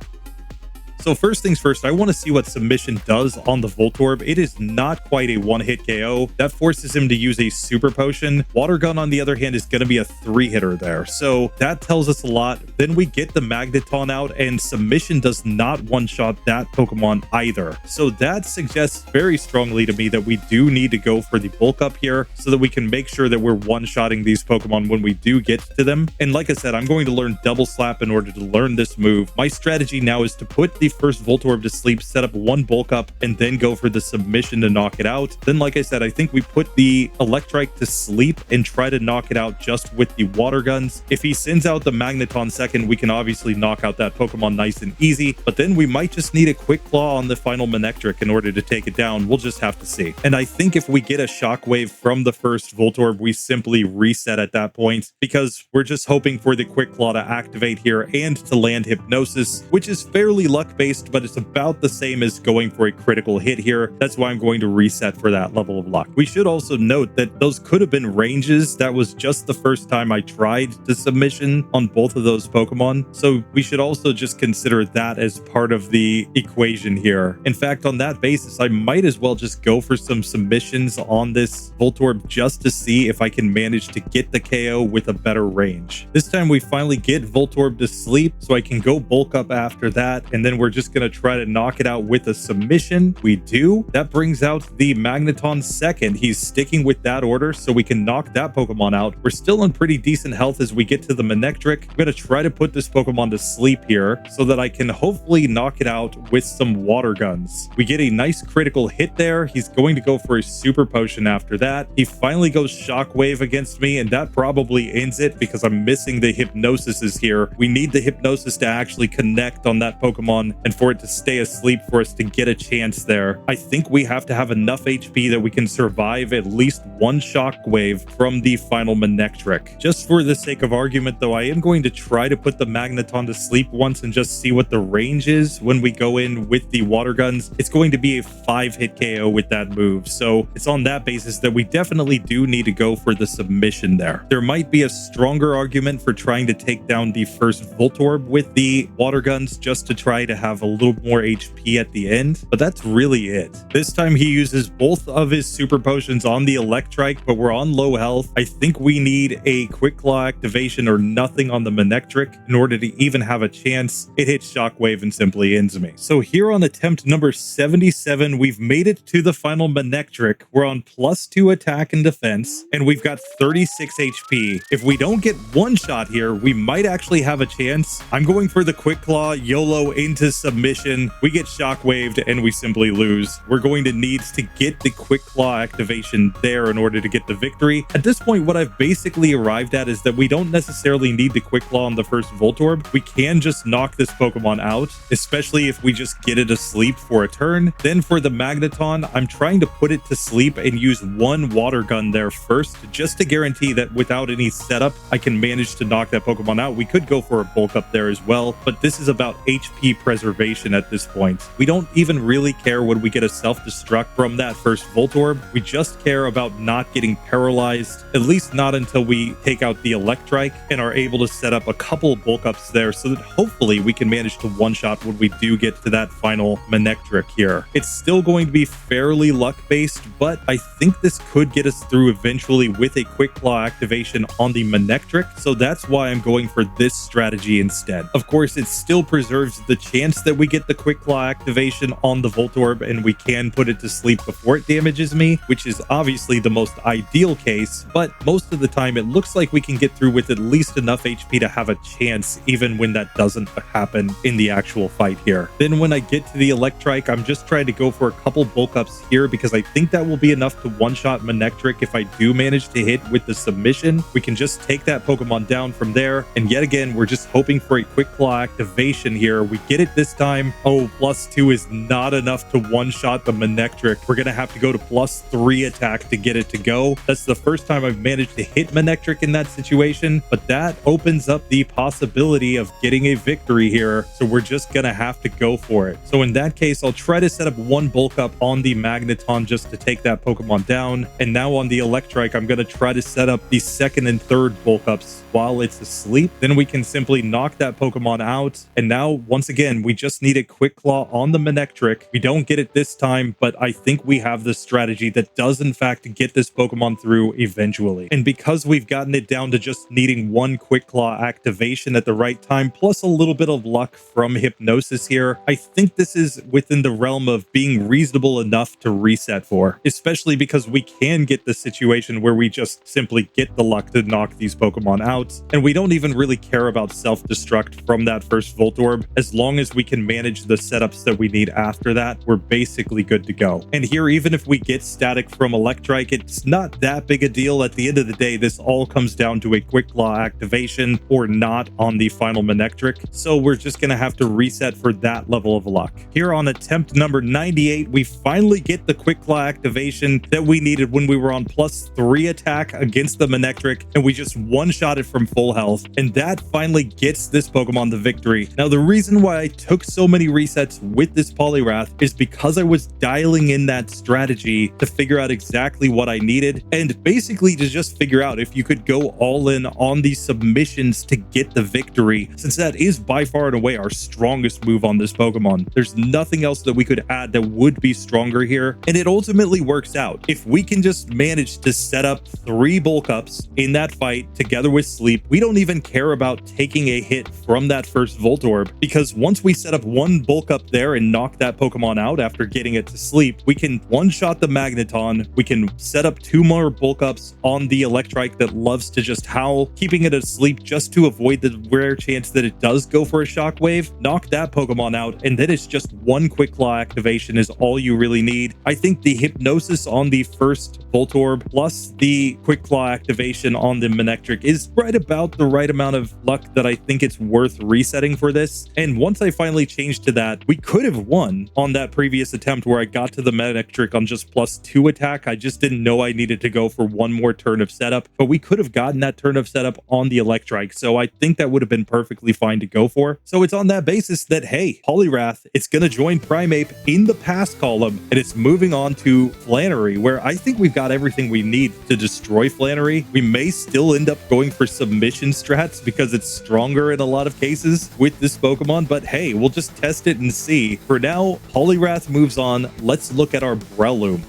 So first things first, I want to see what Submission does on the Voltorb. It is not quite a one-hit KO. That forces him to use a Super Potion. Water Gun, on the other hand, is going to be a 3-hitter there. So that tells us a lot. Then we get the Magneton out, and Submission does not one-shot that Pokemon either. So that suggests very strongly to me that we do need to go for the bulk up here so that we can make sure that we're one-shotting these Pokemon when we do get to them. And like I said, I'm going to learn Double Slap in order to learn this move. My strategy now is to put the first Voltorb to sleep, set up one bulk up, and then go for the submission to knock it out. Then, like I said, I think we put the Electrike to sleep and try to knock it out just with the Water Guns. If he sends out the Magneton second, we can obviously knock out that Pokemon nice and easy, but then we might just need a Quick Claw on the final Manectric in order to take it down. We'll just have to see. And I think if we get a Shockwave from the first Voltorb, we simply reset at that point because we're just hoping for the Quick Claw to activate here and to land Hypnosis, which is fairly luck-based, but it's about the same as going for a critical hit here. That's why I'm going to reset for that level of luck. We should also note that those could have been ranges. That was just the first time I tried the submission on both of those Pokemon. So we should also just consider that as part of the equation here. In fact, on that basis, I might as well just go for some submissions on this Voltorb just to see if I can manage to get the KO with a better range. This time we finally get Voltorb to sleep, so I can go bulk up after that, and then we're just going to try to knock it out with a submission. We do. That brings out the Magneton second. He's sticking with that order, so we can knock that Pokemon out. We're still in pretty decent health as we get to the Manectric. I'm going to try to put this Pokemon to sleep here so that I can hopefully knock it out with some Water Guns. We get a nice critical hit there. He's going to go for a Super Potion after that. He finally goes Shockwave against me, and that probably ends it because I'm missing the Hypnosises here. We need the Hypnosis to actually connect on that Pokemon and for it to stay asleep for us to get a chance there. I think we have to have enough HP that we can survive at least one Shockwave from the final Manectric. Just for the sake of argument, though, I am going to try to put the Magneton to sleep once and just see what the range is when we go in with the Water Guns. It's going to be a 5-hit KO with that move, so it's on that basis that we definitely do need to go for the submission there. There might be a stronger argument for trying to take down the first Voltorb with the Water Guns just to try to have a little more HP at the end, but that's really it. This time he uses both of his Super Potions on the Electrike, but we're on low health. I think we need a Quick Claw activation or nothing on the Manectric in order to even have a chance. It hits Shockwave and simply ends me. So here on attempt number 77, we've made it to the final Manectric. We're on +2 attack and defense, and we've got 36 HP. If we don't get one shot here, we might actually have a chance. I'm going for the Quick Claw, YOLO into submission. We get Shockwaved and we simply lose. We're going to need to get the Quick Claw activation there in order to get the victory. At this point, what I've basically arrived at is that we don't necessarily need the Quick Claw on the first Voltorb. We can just knock this Pokemon out, especially if we just get it asleep for a turn. Then for the Magneton, I'm trying to put it to sleep and use one Water Gun there first, just to guarantee that without any setup, I can manage to knock that Pokemon out. We could go for a bulk up there as well, but this is about HP preservation at this point. We don't even really care when we get a self-destruct from that first Voltorb. We just care about not getting paralyzed, at least not until we take out the Electrike and are able to set up a couple bulk ups there so that hopefully we can manage to one-shot when we do get to that final Manectric here. It's still going to be fairly luck-based, but I think this could get us through eventually with a Quick Claw activation on the Manectric, so that's why I'm going for this strategy instead. Of course, it still preserves the chance chance that we get the Quick Claw activation on the Voltorb and we can put it to sleep before it damages me, which is obviously the most ideal case, but most of the time it looks like we can get through with at least enough HP to have a chance even when that doesn't happen in the actual fight here. Then when I get to the Electrike, I'm just trying to go for a couple bulk ups here because I think that will be enough to one-shot Manectric. If I do manage to hit with the submission, we can just take that Pokemon down from there. And yet again, we're just hoping for a Quick Claw activation here. We get it this time. Oh, +2 is not enough to one-shot the Manectric. We're going to have to go to +3 attack to get it to go. That's the first time I've managed to hit Manectric in that situation, but that opens up the possibility of getting a victory here. So we're just going to have to go for it. So in that case, I'll try to set up one bulk up on the Magneton just to take that Pokemon down. And now on the Electrike, I'm going to try to set up the second and third bulk ups while it's asleep. Then we can simply knock that Pokemon out. And now, once again, we just need a Quick Claw on the Manectric. We don't get it this time, but I think we have the strategy that does in fact get this Pokemon through eventually. And because we've gotten it down to just needing one Quick Claw activation at the right time, plus a little bit of luck from Hypnosis here, I think this is within the realm of being reasonable enough to reset for, especially because we can get the situation where we just simply get the luck to knock these Pokemon out, and we don't even really care about self-destruct from that first Voltorb. As long as we can manage the setups that we need after that, we're basically good to go. And here, even if we get static from Electrike, it's not that big a deal. At the end of the day, this all comes down to a Quick Claw activation or not on the final Manectric. So we're just going to have to reset for that level of luck. Here on attempt number 98, we finally get the Quick Claw activation that we needed when we were on +3 attack against the Manectric, and we just one-shot it from full health. And that finally gets this Pokemon the victory. Now, the reason why I took so many resets with this Poliwrath is because I was dialing in that strategy to figure out exactly what I needed, and basically to just figure out if you could go all in on these submissions to get the victory, since that is by far and away our strongest move on this Pokemon. There's nothing else that we could add that would be stronger here, and it ultimately works out. If we can just manage to set up 3 bulk ups in that fight together with sleep, we don't even care about taking a hit from that first Voltorb, because once we set up 1 bulk up there and knock that Pokemon out after getting it to sleep, we can one-shot the Magneton, we can set up 2 more bulk ups on the Electrike that loves to just howl, keeping it asleep just to avoid the rare chance that it does go for a Shockwave, knock that Pokemon out, and then it's just 1 Quick Claw activation is all you really need. I think the Hypnosis on the first Voltorb plus the Quick Claw activation on the Manectric is right about the right amount of luck that I think it's worth resetting for this. And once I finally changed to that, we could have won on that previous attempt where I got to the Manectric on just +2 attack. I just didn't know I needed to go for 1 more turn of setup, but we could have gotten that turn of setup on the Electrike. So I think that would have been perfectly fine to go for. So it's on that basis that, hey, Poliwrath, it's going to join Primeape in the pass column, and it's moving on to Flannery, where I think we've got everything we need to destroy Flannery. We may still end up going for submission strats because it's stronger in a lot of cases with this Pokemon, but hey, we'll just test it and see. For now, Poliwrath moves on. Let's look at our Breloom.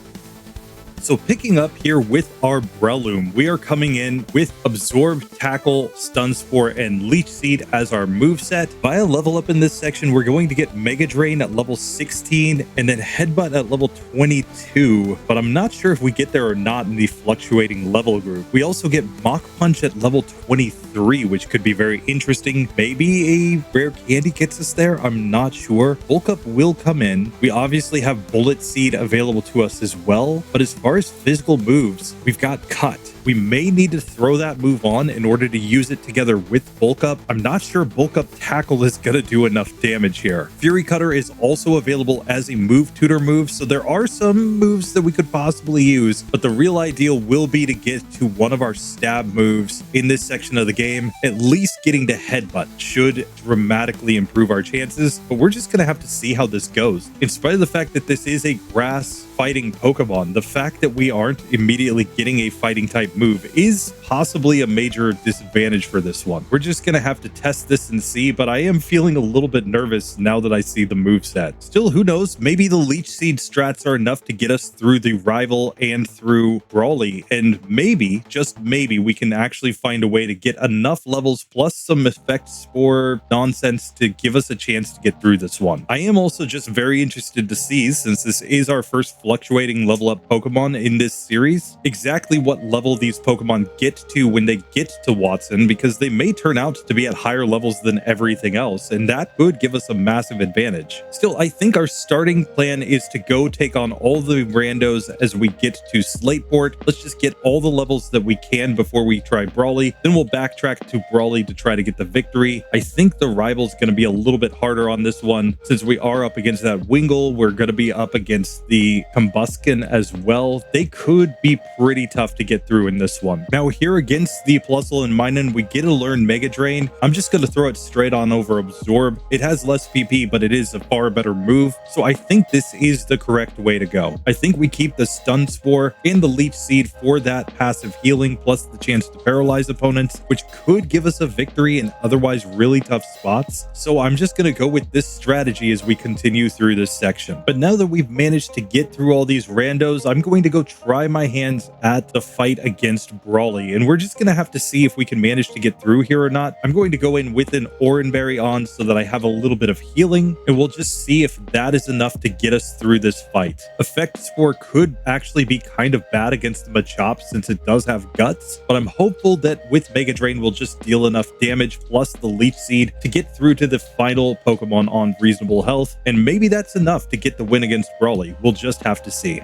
So picking up here with our Breloom, we are coming in with Absorb, Tackle, Stun Spore, and Leech Seed as our moveset. Via level up in this section, we're going to get Mega Drain at level 16 and then Headbutt at level 22, but I'm not sure if we get there or not in the fluctuating level group. We also get Mach Punch at level 23, which could be very interesting. Maybe a rare candy gets us there, I'm not sure. Bulk Up will come in. We obviously have Bullet Seed available to us as well, but as far as physical moves, we've got Cut. We may need to throw that move on in order to use it together with Bulk Up. I'm not sure Bulk Up Tackle is going to do enough damage here. Fury Cutter is also available as a move tutor move, so there are some moves that we could possibly use, but the real ideal will be to get to one of our stab moves in this section of the game. At least getting to Headbutt should dramatically improve our chances, but we're just going to have to see how this goes. In spite of the fact that this is a grass fighting Pokemon, the fact that we aren't immediately getting a fighting type type move is possibly a major disadvantage for this one. We're just going to have to test this and see, but I am feeling a little bit nervous now that I see the moveset. Still, who knows? Maybe the Leech Seed strats are enough to get us through the rival and through Brawly, and maybe, just maybe, we can actually find a way to get enough levels plus some effect spore nonsense to give us a chance to get through this one. I am also just very interested to see, since this is our first fluctuating level up Pokemon in this series, exactly what level these Pokemon get to when they get to Wattson, because they may turn out to be at higher levels than everything else, and that could give us a massive advantage. Still, I think our starting plan is to go take on all the randos as we get to Slateport. Let's just get all the levels that we can before we try Brawly, then we'll backtrack to Brawly to try to get the victory. I think the rival's going to be a little bit harder on this one, since we are up against that Wingull. We're going to be up against the Combusken as well. They could be pretty tough to get through in this one. Now here against the Plusle and Minun, we get to learn Mega Drain. I'm just going to throw it straight on over Absorb. It has less PP, but it is a far better move, so I think this is the correct way to go. I think we keep the Stun Spore and the Leech Seed for that passive healing, plus the chance to paralyze opponents, which could give us a victory in otherwise really tough spots. So I'm just going to go with this strategy as we continue through this section. But now that we've managed to get through all these randos, I'm going to go try my hands at the fight against Brawly, and we're just going to have to see if we can manage to get through here or not. I'm going to go in with an Oranberry on so that I have a little bit of healing, and we'll just see if that is enough to get us through this fight. Effect Spore could actually be kind of bad against the Machop since it does have guts, but I'm hopeful that with Mega Drain we'll just deal enough damage plus the Leech Seed to get through to the final Pokemon on reasonable health, and maybe that's enough to get the win against Brawly. We'll just have to see.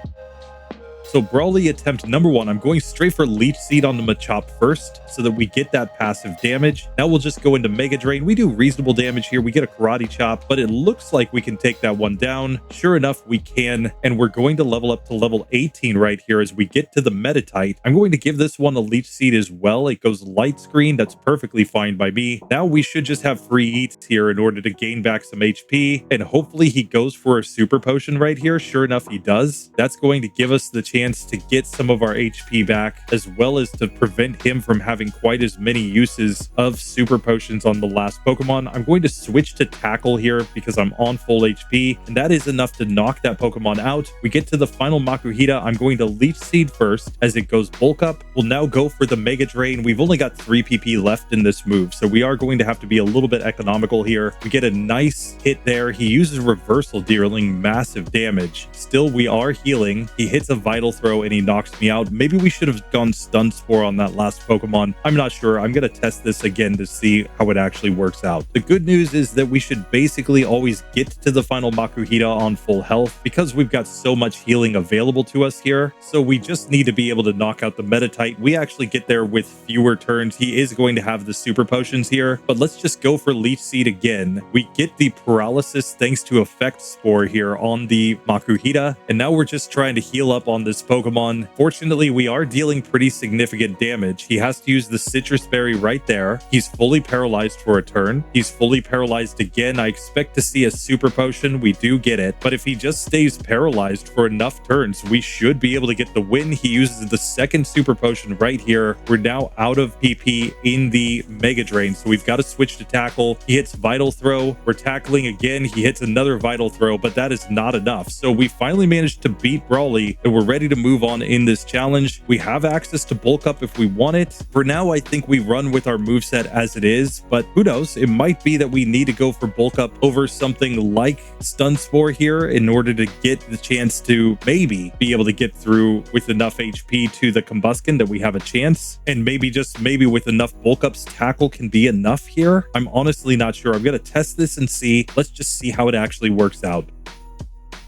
So Brawly attempt number one, I'm going straight for Leech Seed on the Machop first so that we get that passive damage. Now we'll just go into Mega Drain. We do reasonable damage here. We get a Karate Chop, but it looks like we can take that one down. Sure enough, we can, and we're going to level up to level 18 right here as we get to the Meditite. I'm going to give this one a Leech Seed as well. It goes Light Screen. That's perfectly fine by me. Now we should just have free eats here in order to gain back some HP, and hopefully he goes for a Super Potion right here. Sure enough, he does. That's going to give us the chance to get some of our HP back, as well as to prevent him from having quite as many uses of Super Potions on the last Pokemon. I'm going to switch to Tackle here because I'm on full HP, and that is enough to knock that Pokemon out. We get to the final Makuhita. I'm going to Leech Seed first as it goes Bulk Up. We'll now go for the Mega Drain. We've only got 3 PP left in this move, so we are going to have to be a little bit economical here. We get a nice hit there. He uses Reversal, dealing massive damage. Still, we are healing. He hits a Vital Throw and he knocks me out. Maybe we should have gone Stun Spore on that last Pokemon. I'm not sure. I'm going to test this again to see how it actually works out. The good news is that we should basically always get to the final Makuhita on full health because we've got so much healing available to us here. So we just need to be able to knock out the Meditite. We actually get there with fewer turns. He is going to have the Super Potions here, but let's just go for Leech Seed again. We get the Paralysis thanks to Effect Spore here on the Makuhita, and now we're just trying to heal up on this Pokemon. Fortunately, we are dealing pretty significant damage. He has to use the Citrus Berry right there. He's fully paralyzed for a turn. He's fully paralyzed again. I expect to see a Super Potion. We do get it, but if he just stays paralyzed for enough turns, we should be able to get the win. He uses the second Super Potion right here. We're now out of PP in the Mega Drain, so we've got to switch to Tackle. He hits Vital Throw. We're tackling again. He hits another Vital Throw, but that is not enough. So we finally managed to beat Brawly, and we're ready to move on in this challenge. We have access to Bulk Up if we want it. For now, I think we run with our moveset as it is, but who knows? It might be that we need to go for Bulk Up over something like Stun Spore here in order to get the chance to maybe be able to get through with enough HP to the Combusken that we have a chance, and maybe just maybe with enough Bulk Ups, Tackle can be enough here. I'm honestly not sure. I'm going to test this and see. Let's just see how it actually works out.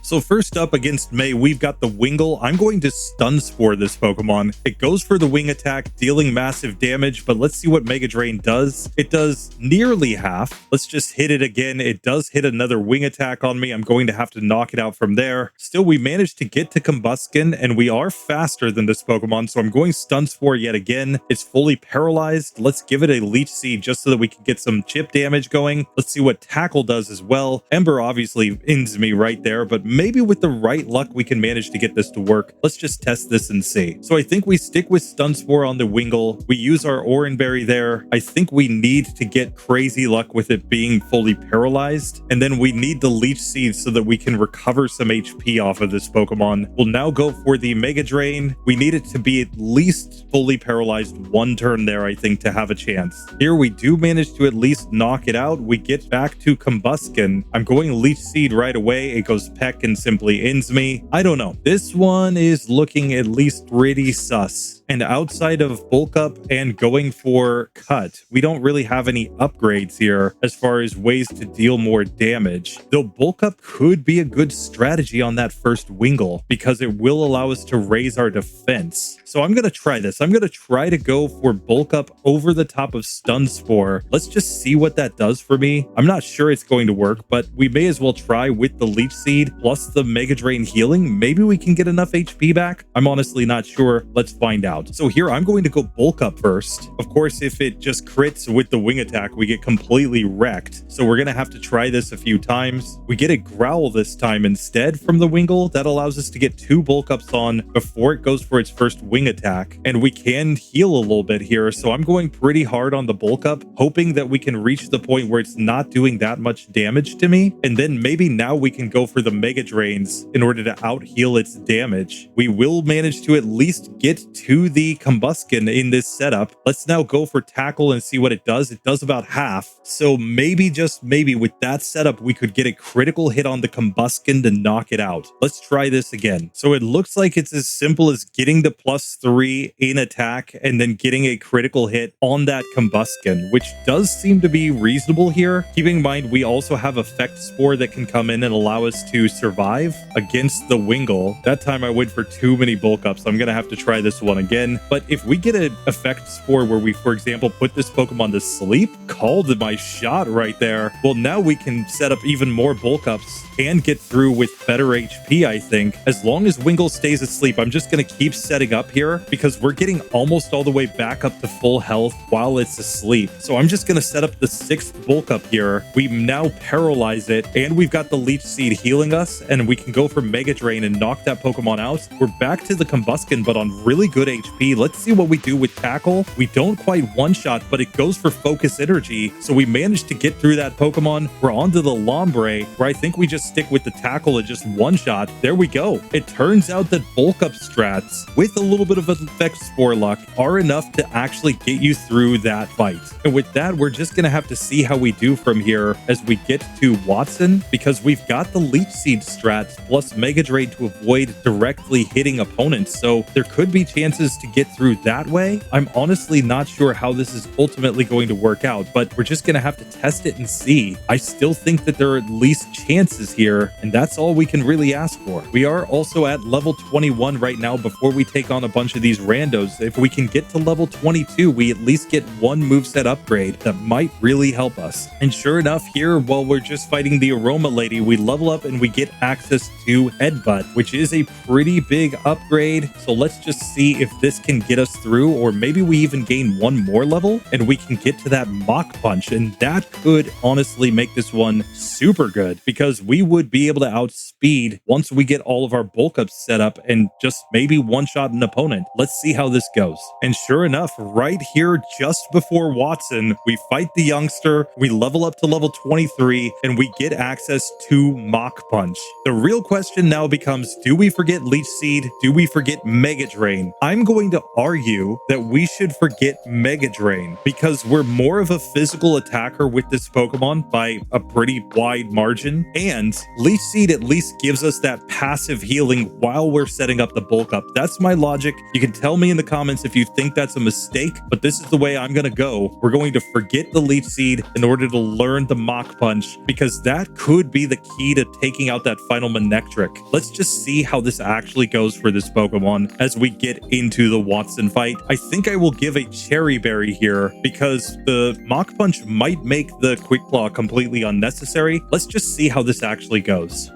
So first up against May, we've got the Wingull. I'm going to Stun Spore this Pokemon. It goes for the wing attack, dealing massive damage, but let's see what Mega Drain does. It does nearly half. Let's just hit it again. It does hit another wing attack on me. I'm going to have to knock it out from there. Still, we managed to get to Combusken, and we are faster than this Pokemon, so I'm going Stun Spore yet again. It's fully paralyzed. Let's give it a Leech Seed just so that we can get some chip damage going. Let's see what Tackle does as well. Ember obviously ends me right there, but maybe with the right luck, we can manage to get this to work. Let's just test this and see. So I think we stick with Stun Spore on the Wingull. We use our Oranberry there. I think we need to get crazy luck with it being fully paralyzed. And then we need the Leech Seed so that we can recover some HP off of this Pokemon. We'll now go for the Mega Drain. We need it to be at least fully paralyzed one turn there, I think, to have a chance. Here we do manage to at least knock it out. We get back to Combuskin. I'm going Leech Seed right away. It goes Peck and simply ends me. I don't know. This one is looking at least pretty sus. And outside of Bulk Up and going for Cut, we don't really have any upgrades here as far as ways to deal more damage. Though Bulk Up could be a good strategy on that first Wingull because it will allow us to raise our defense. So I'm going to try this. I'm going to try to go for Bulk Up over the top of Stun Spore. Let's just see what that does for me. I'm not sure it's going to work, but we may as well try with the Leech Seed plus the Mega Drain healing. Maybe we can get enough HP back. I'm honestly not sure. Let's find out. So here I'm going to go Bulk Up first. Of course, if it just crits with the Wing Attack, we get completely wrecked. So we're going to have to try this a few times. We get a Growl this time instead from the Wingull. That allows us to get 2 Bulk Ups on before it goes for its first Wing Attack. And we can heal a little bit here. So I'm going pretty hard on the Bulk Up, hoping that we can reach the point where it's not doing that much damage to me. And then maybe now we can go for the Mega Drains in order to out heal its damage. We will manage to at least get to the Combuskin in this setup. Let's now go for Tackle and see what it does. It does about half. So maybe, just maybe, with that setup, we could get a critical hit on the Combuskin to knock it out. Let's try this again. So it looks like it's as simple as getting the +3 in attack and then getting a critical hit on that Combuskin, which does seem to be reasonable here. Keeping in mind, we also have Effect Spore that can come in and allow us to survive against the Wingull. That time I went for too many Bulk Ups. I'm going to have to try this one again. But if we get an Effect Spore where we, for example, put this Pokemon to sleep, called my shot right there. Well, now we can set up even more Bulk Ups and get through with better HP, I think. As long as Wingull stays asleep, I'm just going to keep setting up here because we're getting almost all the way back up to full health while it's asleep. So I'm just going to set up the 6th Bulk Up here. We now paralyze it, and we've got the Leech Seed healing us, and we can go for Mega Drain and knock that Pokemon out. We're back to the Combuskin, but on really good HP. Let's see what we do with Tackle. We don't quite one-shot, but it goes for Focus Energy, so we managed to get through that Pokemon. We're onto the Lombre, where I think we just stick with the Tackle and just one-shot. There we go. It turns out that Bulk Up strats, with a little bit of Effect Spore luck, are enough to actually get you through that fight. And with that, we're just going to have to see how we do from here as we get to Wattson, because we've got the Leech Seed strats plus Mega Drain to avoid directly hitting opponents, so there could be chances to get through that way. I'm honestly not sure how this is ultimately going to work out, but we're just going to have to test it and see. I still think that there are at least chances here, and that's all we can really ask for. We are also at level 21 right now before we take on a bunch of these randos. If we can get to level 22, we at least get one moveset upgrade that might really help us. And sure enough, here, while we're just fighting the Aroma Lady, we level up and we get access to Headbutt, which is a pretty big upgrade. So let's just see if this can get us through, or maybe we even gain one more level and we can get to that Mach Punch, and that could honestly make this one super good because we would be able to outspeed once we get all of our Bulk Ups set up and just maybe one-shot an opponent. Let's see how this goes. And sure enough, right here just before Wattson, we fight the youngster, we level up to level 23, and we get access to Mach Punch. The real question now becomes, do we forget Leech Seed? Do we forget Mega Drain? I'm going to argue that we should forget Mega Drain because we're more of a physical attacker with this Pokemon by a pretty wide margin, and Leech Seed at least gives us that passive healing while we're setting up the Bulk Up. That's my logic. You can tell me in the comments if you think that's a mistake, but this is the way I'm going to go. We're going to forget the Leech Seed in order to learn the Mach Punch because that could be the key to taking out that final Manectric. Let's just see how this actually goes for this Pokemon as we get into the Wattson fight. I think I will give a Cherry Berry here because the Mach Punch might make the Quick Claw completely unnecessary. Let's just see how this actually goes.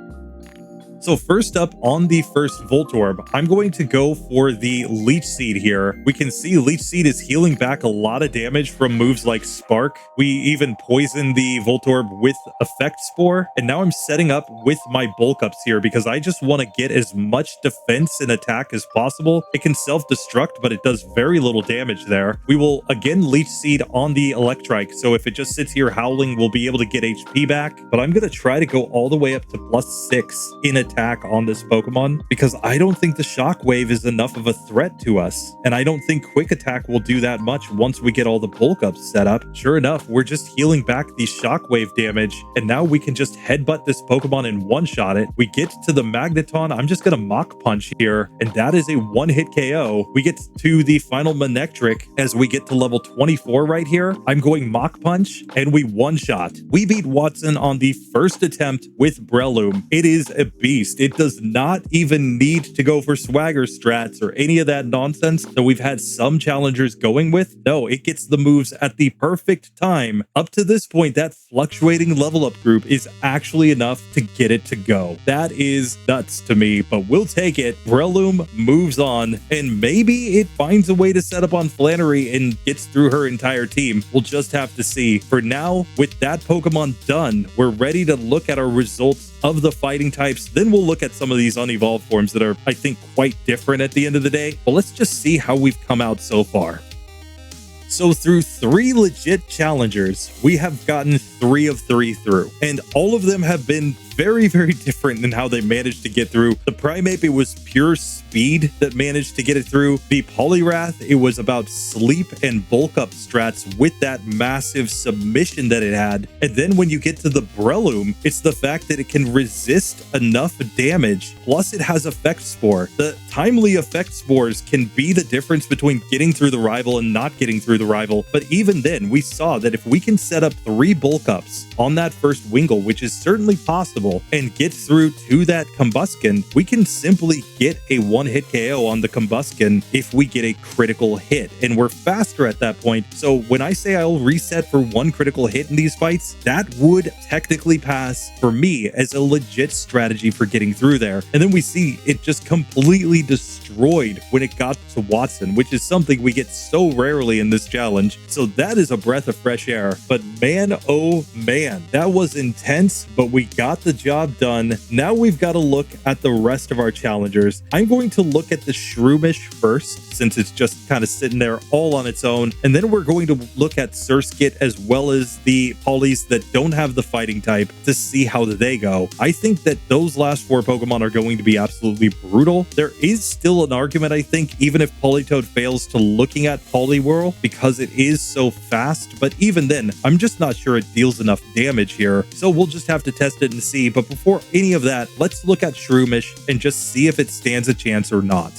So first up on the first Voltorb, I'm going to go for the Leech Seed here. We can see Leech Seed is healing back a lot of damage from moves like Spark. We even poisoned the Voltorb with Effect Spore, and now I'm setting up with my bulk ups here because I just want to get as much defense and attack as possible. It can self-destruct, but it does very little damage there. We will again Leech Seed on the Electrike, so if it just sits here howling, we'll be able to get HP back, but I'm going to try to go all the way up to +6 in attack on this Pokemon because I don't think the Shockwave is enough of a threat to us, and I don't think Quick Attack will do that much once we get all the bulk ups set up. Sure enough, we're just healing back the Shockwave damage, and now we can just headbutt this Pokemon and one-shot it. We get to the Magneton. I'm just going to Mach Punch here, and that is a one-hit KO. We get to the final Manectric as we get to level 24 right here. I'm going Mach Punch, and we one-shot. We beat Wattson on the first attempt with Breloom. It is a beast. It does not even need to go for swagger strats or any of that nonsense that we've had some challengers going with. No, it gets the moves at the perfect time. Up to this point, that fluctuating level up group is actually enough to get it to go. That is nuts to me, but we'll take it. Breloom moves on, and maybe it finds a way to set up on Flannery and gets through her entire team. We'll just have to see. For now, with that Pokemon done, we're ready to look at our results of the fighting types. Then we'll look at some of these unevolved forms that are, I think, quite different at the end of the day. But let's just see how we've come out so far. So through 3 legit challengers, we have gotten 3 of 3 through, and all of them have been very, very different in how they managed to get through. The Primeape, it was pure speed that managed to get it through. The Poliwrath, it was about sleep and bulk up strats with that massive submission that it had. And then when you get to the Breloom, it's the fact that it can resist enough damage, plus it has Effect Spore. The timely Effect Spores can be the difference between getting through the rival and not getting through the rival. But even then, we saw that if we can set up 3 bulk ups on that first Wingull, which is certainly possible, and get through to that Combuskin, we can simply get a one-hit KO on the Combuskin if we get a critical hit, and we're faster at that point. So when I say I'll reset for 1 critical hit in these fights, that would technically pass for me as a legit strategy for getting through there. And then we see it just completely destroyed when it got to Wattson, which is something we get so rarely in this challenge. So that is a breath of fresh air. But man, oh man, that was intense, but we got the job done. Now we've got to look at the rest of our challengers. I'm going to look at the Shroomish first, since it's just kind of sitting there all on its own. And then we're going to look at Surskit as well as the Polys that don't have the fighting type to see how they go. I think that those last 4 Pokemon are going to be absolutely brutal. There is still an argument, I think, even if Politoed fails, to looking at Poliwhirl because it is so fast. But even then, I'm just not sure it deals enough damage here. So we'll just have to test it and see. But before any of that, let's look at Shroomish and just see if it stands a chance or not.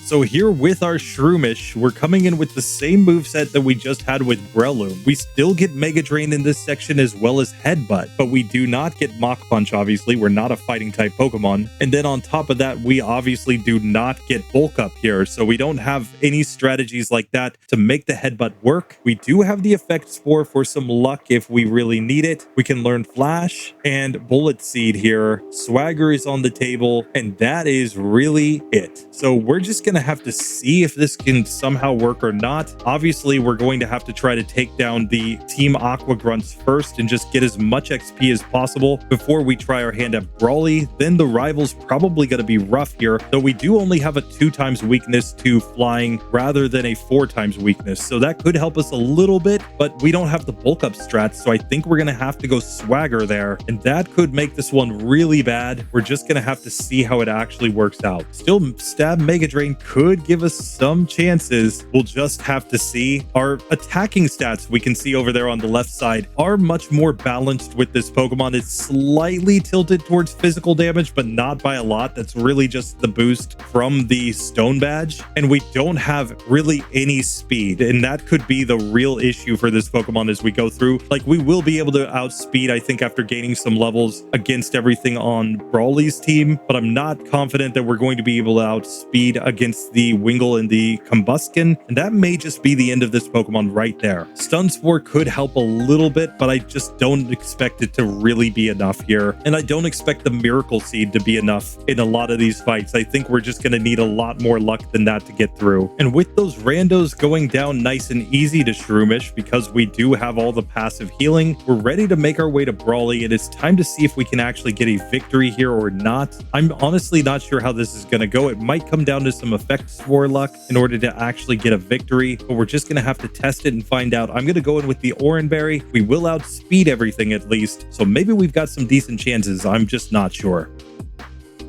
So here with our Shroomish, we're coming in with the same moveset that we just had with Breloom. We still get Mega Drain in this section as well as Headbutt, but we do not get Mach Punch, obviously. We're not a fighting type Pokemon. And then on top of that, we obviously do not get Bulk Up here, so we don't have any strategies like that to make the Headbutt work. We do have the Effect Spore for some luck if we really need it. We can learn Flash and Bullet Seed here. Swagger is on the table, and that is really it. So we're just going to have to see if this can somehow work or not. Obviously, we're going to have to try to take down the Team Aqua Grunts first and just get as much XP as possible before we try our hand at Brawly. Then the rival's probably going to be rough here, though we do only have a 2x weakness to flying rather than a 4x weakness. So that could help us a little bit, but we don't have the bulk up strats. So I think we're going to have to go Swagger there, and that could make this one really bad. We're just going to have to see how it actually works out. Still, Stab Mega Drain could give us some chances. We'll just have to see. Our attacking stats we can see over there on the left side are much more balanced with this Pokemon. It's slightly tilted towards physical damage, but not by a lot. That's really just the boost from the Stone Badge. And we don't have really any speed, and that could be the real issue for this Pokemon as we go through. Like, we will be able to outspeed, I think, after gaining some levels against everything on Brawly's team, but I'm not confident that we're going to be able to outspeed against against the Wingull and the Combusken, and that may just be the end of this Pokemon right there. Stun Spore could help a little bit, but I just don't expect it to really be enough here, and I don't expect the Miracle Seed to be enough in a lot of these fights. I think we're just going to need a lot more luck than that to get through. And with those randos going down nice and easy to Shroomish, because we do have all the passive healing, we're ready to make our way to Brawly, and it's time to see if we can actually get a victory here or not. I'm honestly not sure how this is going to go. It might come down to some Effect Spore luck in order to actually get a victory, but we're just going to have to test it and find out. I'm going to go in with the Oranberry. We will outspeed everything at least, so maybe we've got some decent chances. I'm just not sure.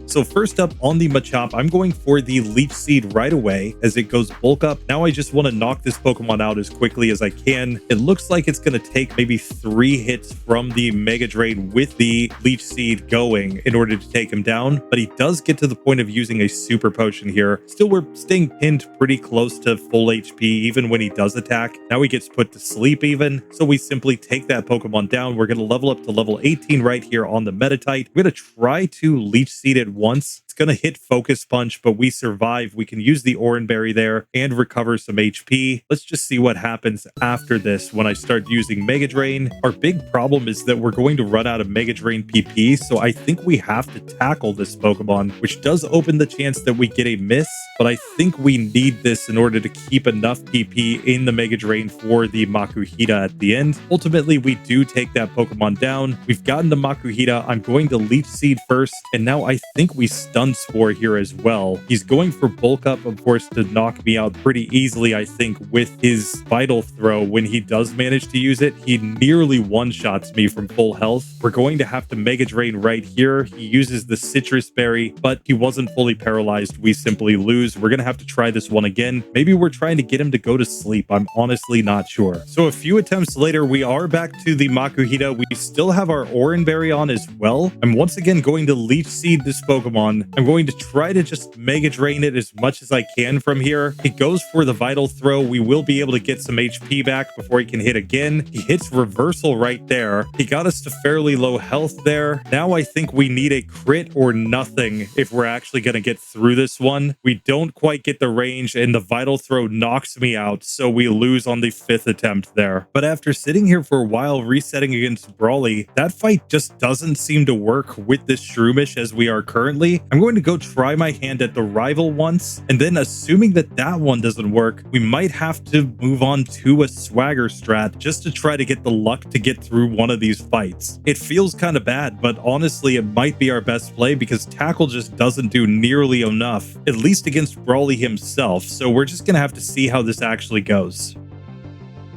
So first up on the Machop, I'm going for the Leech Seed right away as it goes bulk up. Now I just want to knock this Pokemon out as quickly as I can. It looks like it's going to take maybe 3 hits from the Mega Drain with the Leech Seed going in order to take him down, but he does get to the point of using a Super Potion here. Still, we're staying pinned pretty close to full HP even when he does attack. Now he gets put to sleep even, so we simply take that Pokemon down. We're going to level up to level 18 right here on the Meditite. We're going to try to Leech Seed it once. It's going to hit Focus Punch, but we survive. We can use the Oranberry there and recover some HP. Let's just see what happens after this when I start using Mega Drain. Our big problem is that we're going to run out of Mega Drain PP, so I think we have to tackle this Pokemon, which does open the chance that we get a miss, but I think we need this in order to keep enough PP in the Mega Drain for the Makuhita at the end. Ultimately, we do take that Pokemon down. We've gotten the Makuhita. I'm going to Leech Seed first, and now I think we Stun Spore here as well. He's going for bulk up, of course, to knock me out pretty easily, I think, with his Vital Throw. When he does manage to use it, he nearly one-shots me from full health. We're going to have to Mega Drain right here. He uses the Citrus Berry, but he wasn't fully paralyzed. We simply lose. We're going to have to try this one again. Maybe we're trying to get him to go to sleep. I'm honestly not sure. So a few attempts later, we are back to the Makuhita. We still have our Oranberry on as well. I'm once again going to Leech Seed this Pokemon. I'm going to try to just Mega Drain it as much as I can from here. He goes for the Vital Throw. We will be able to get some HP back before he can hit again. He hits Reversal right there. He got us to fairly low health there. Now I think we need a crit or nothing if we're actually going to get through this one. We don't quite get the range, and the Vital Throw knocks me out, so we lose on the 5th attempt there. But after sitting here for a while resetting against Brawly, that fight just doesn't seem to work with this Shroomish as we are currently. I'm going to go try my hand at the rival once, and then assuming that that one doesn't work, we might have to move on to a Swagger strat just to try to get the luck to get through one of these fights. It feels kind of bad, but honestly, it might be our best play because Tackle just doesn't do nearly enough, at least against Brawly himself, so we're just going to have to see how this actually goes.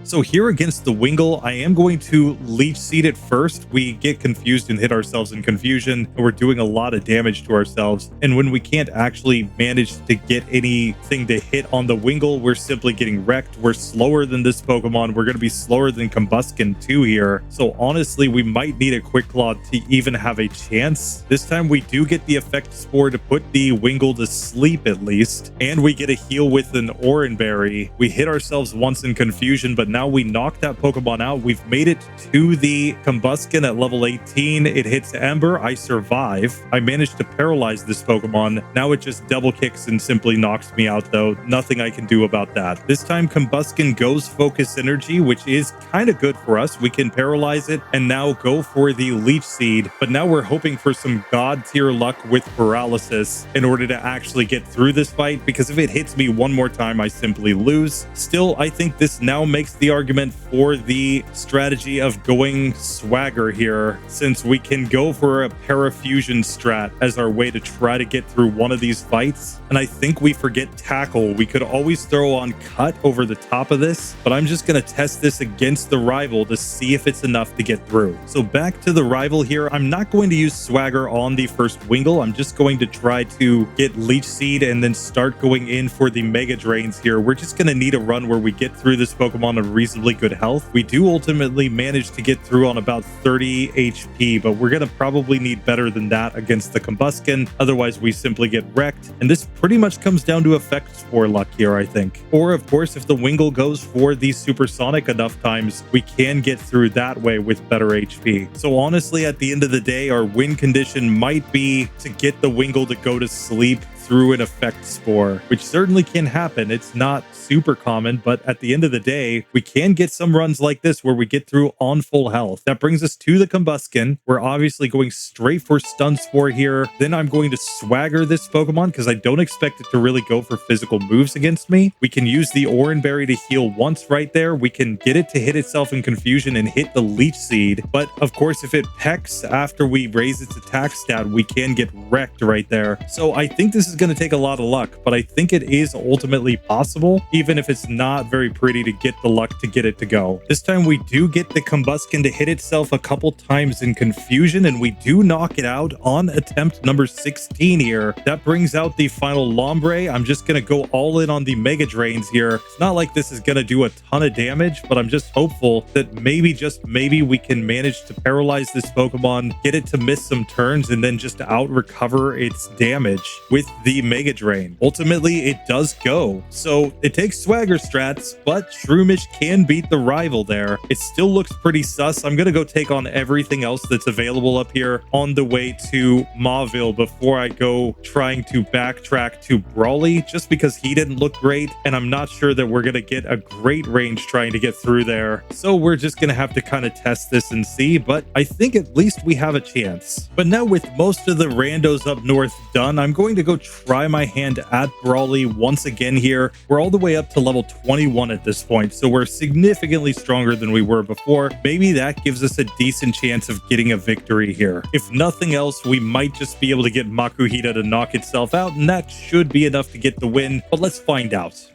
So here against the Wingull, I am going to Leech Seed it first. We get confused and hit ourselves in confusion, and we're doing a lot of damage to ourselves. And when we can't actually manage to get anything to hit on the Wingull, we're simply getting wrecked. We're slower than this Pokemon. We're going to be slower than Combusken too here. So honestly, we might need a Quick Claw to even have a chance. This time we do get the Effect Spore to put the Wingull to sleep at least, and we get a heal with an Oranberry. We hit ourselves once in confusion, but now we knock that Pokemon out. We've made it to the Combusken at level 18. It hits Ember. I survive. I managed to paralyze this Pokemon. Now it just double kicks and simply knocks me out though. Nothing I can do about that. This time Combusken goes Focus Energy, which is kind of good for us. We can paralyze it and now go for the Leech Seed. But now we're hoping for some God tier luck with Paralysis in order to actually get through this fight, because if it hits me one more time, I simply lose. Still, I think this now makes the argument for the strategy of going Swagger here, since we can go for a Parafusion strat as our way to try to get through one of these fights. And I think we forget Tackle. We could always throw on Cut over the top of this, but I'm just going to test this against the rival to see if it's enough to get through. So back to the rival here. I'm not going to use Swagger on the first Wingull. I'm just going to try to get Leech Seed and then start going in for the Mega Drains here. We're just going to need a run where we get through this Pokemon on reasonably good health. We do ultimately manage to get through on about 30 HP, but we're going to probably need better than that against the Combusken. Otherwise, we simply get wrecked. And this pretty much comes down to Effect Spore luck here, I think. Or, of course, if the Wingull goes for the Supersonic enough times, we can get through that way with better HP. So honestly, at the end of the day, our win condition might be to get the Wingull to go to sleep through an effect spore, which certainly can happen. It's not super common, but at the end of the day, we can get some runs like this where we get through on full health. That brings us to the Combusken. We're obviously going straight for Stun Spore here. Then I'm going to Swagger this Pokemon because I don't expect it to really go for physical moves against me. We can use the Oran Berry to heal once right there. We can get it to hit itself in confusion and hit the Leech Seed. But of course, if it pecks after we raise its attack stat, we can get wrecked right there. So I think this is going to take a lot of luck, but I think it is ultimately possible, even if it's not very pretty to get the luck to get it to go. This time we do get the Combusken to hit itself a couple times in confusion, and we do knock it out on attempt number 16 here. That brings out the final Lombre. I'm just going to go all in on the Mega Drains here. It's not like this is going to do a ton of damage, but I'm just hopeful that maybe, just maybe, we can manage to paralyze this Pokemon, get it to miss some turns, and then just out recover its damage with the Mega Drain. Ultimately, it does go. So it takes Swagger strats, but Shroomish can beat the rival there. It still looks pretty sus. I'm going to go take on everything else that's available up here on the way to Mauville before I go trying to backtrack to Brawly, just because he didn't look great, and I'm not sure that we're going to get a great range trying to get through there. So we're just going to have to kind of test this and see, but I think at least we have a chance. But now with most of the randos up north done, I'm going to go try my hand at Brawly once again here. We're all the way up to level 21 at this point, so we're significantly stronger than we were before. Maybe that gives us a decent chance of getting a victory here. If nothing else, we might just be able to get Makuhita to knock itself out, and that should be enough to get the win, but let's find out.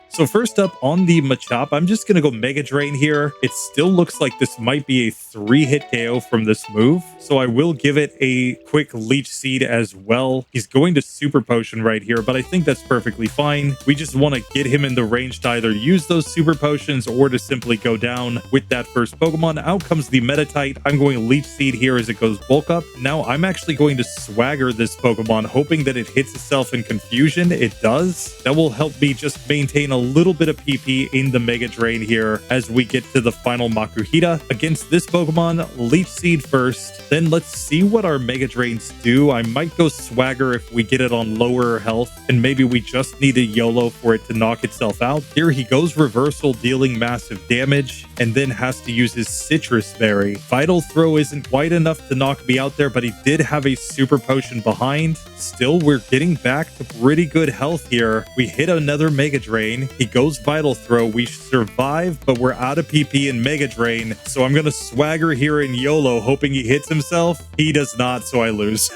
So first up on the Machop, I'm just going to go Mega Drain here. It still looks like this might be a 3-hit KO from this move, so I will give it a quick Leech Seed as well. He's going to Super Potion right here, but I think that's perfectly fine. We just want to get him in the range to either use those Super Potions or to simply go down with that first Pokemon. Out comes the Meditite. I'm going Leech Seed here as it goes Bulk Up. Now I'm actually going to Swagger this Pokemon, hoping that it hits itself in confusion. It does. That will help me just maintain a little bit of PP in the Mega Drain here as we get to the final Makuhita. Against this Pokemon, Leech Seed first, then let's see what our Mega Drains do. I might go Swagger if we get it on lower health, and maybe we just need a YOLO for it to knock itself out. Here he goes Reversal, dealing massive damage, and then has to use his Citrus Berry. Vital Throw isn't quite enough to knock me out there, but he did have a Super Potion behind. Still, we're getting back to pretty good health here. We hit another Mega Drain. He goes Vital Throw. We survive, but we're out of PP and Mega Drain, so I'm gonna Swagger here in YOLO, hoping he hits himself. He does not, so I lose.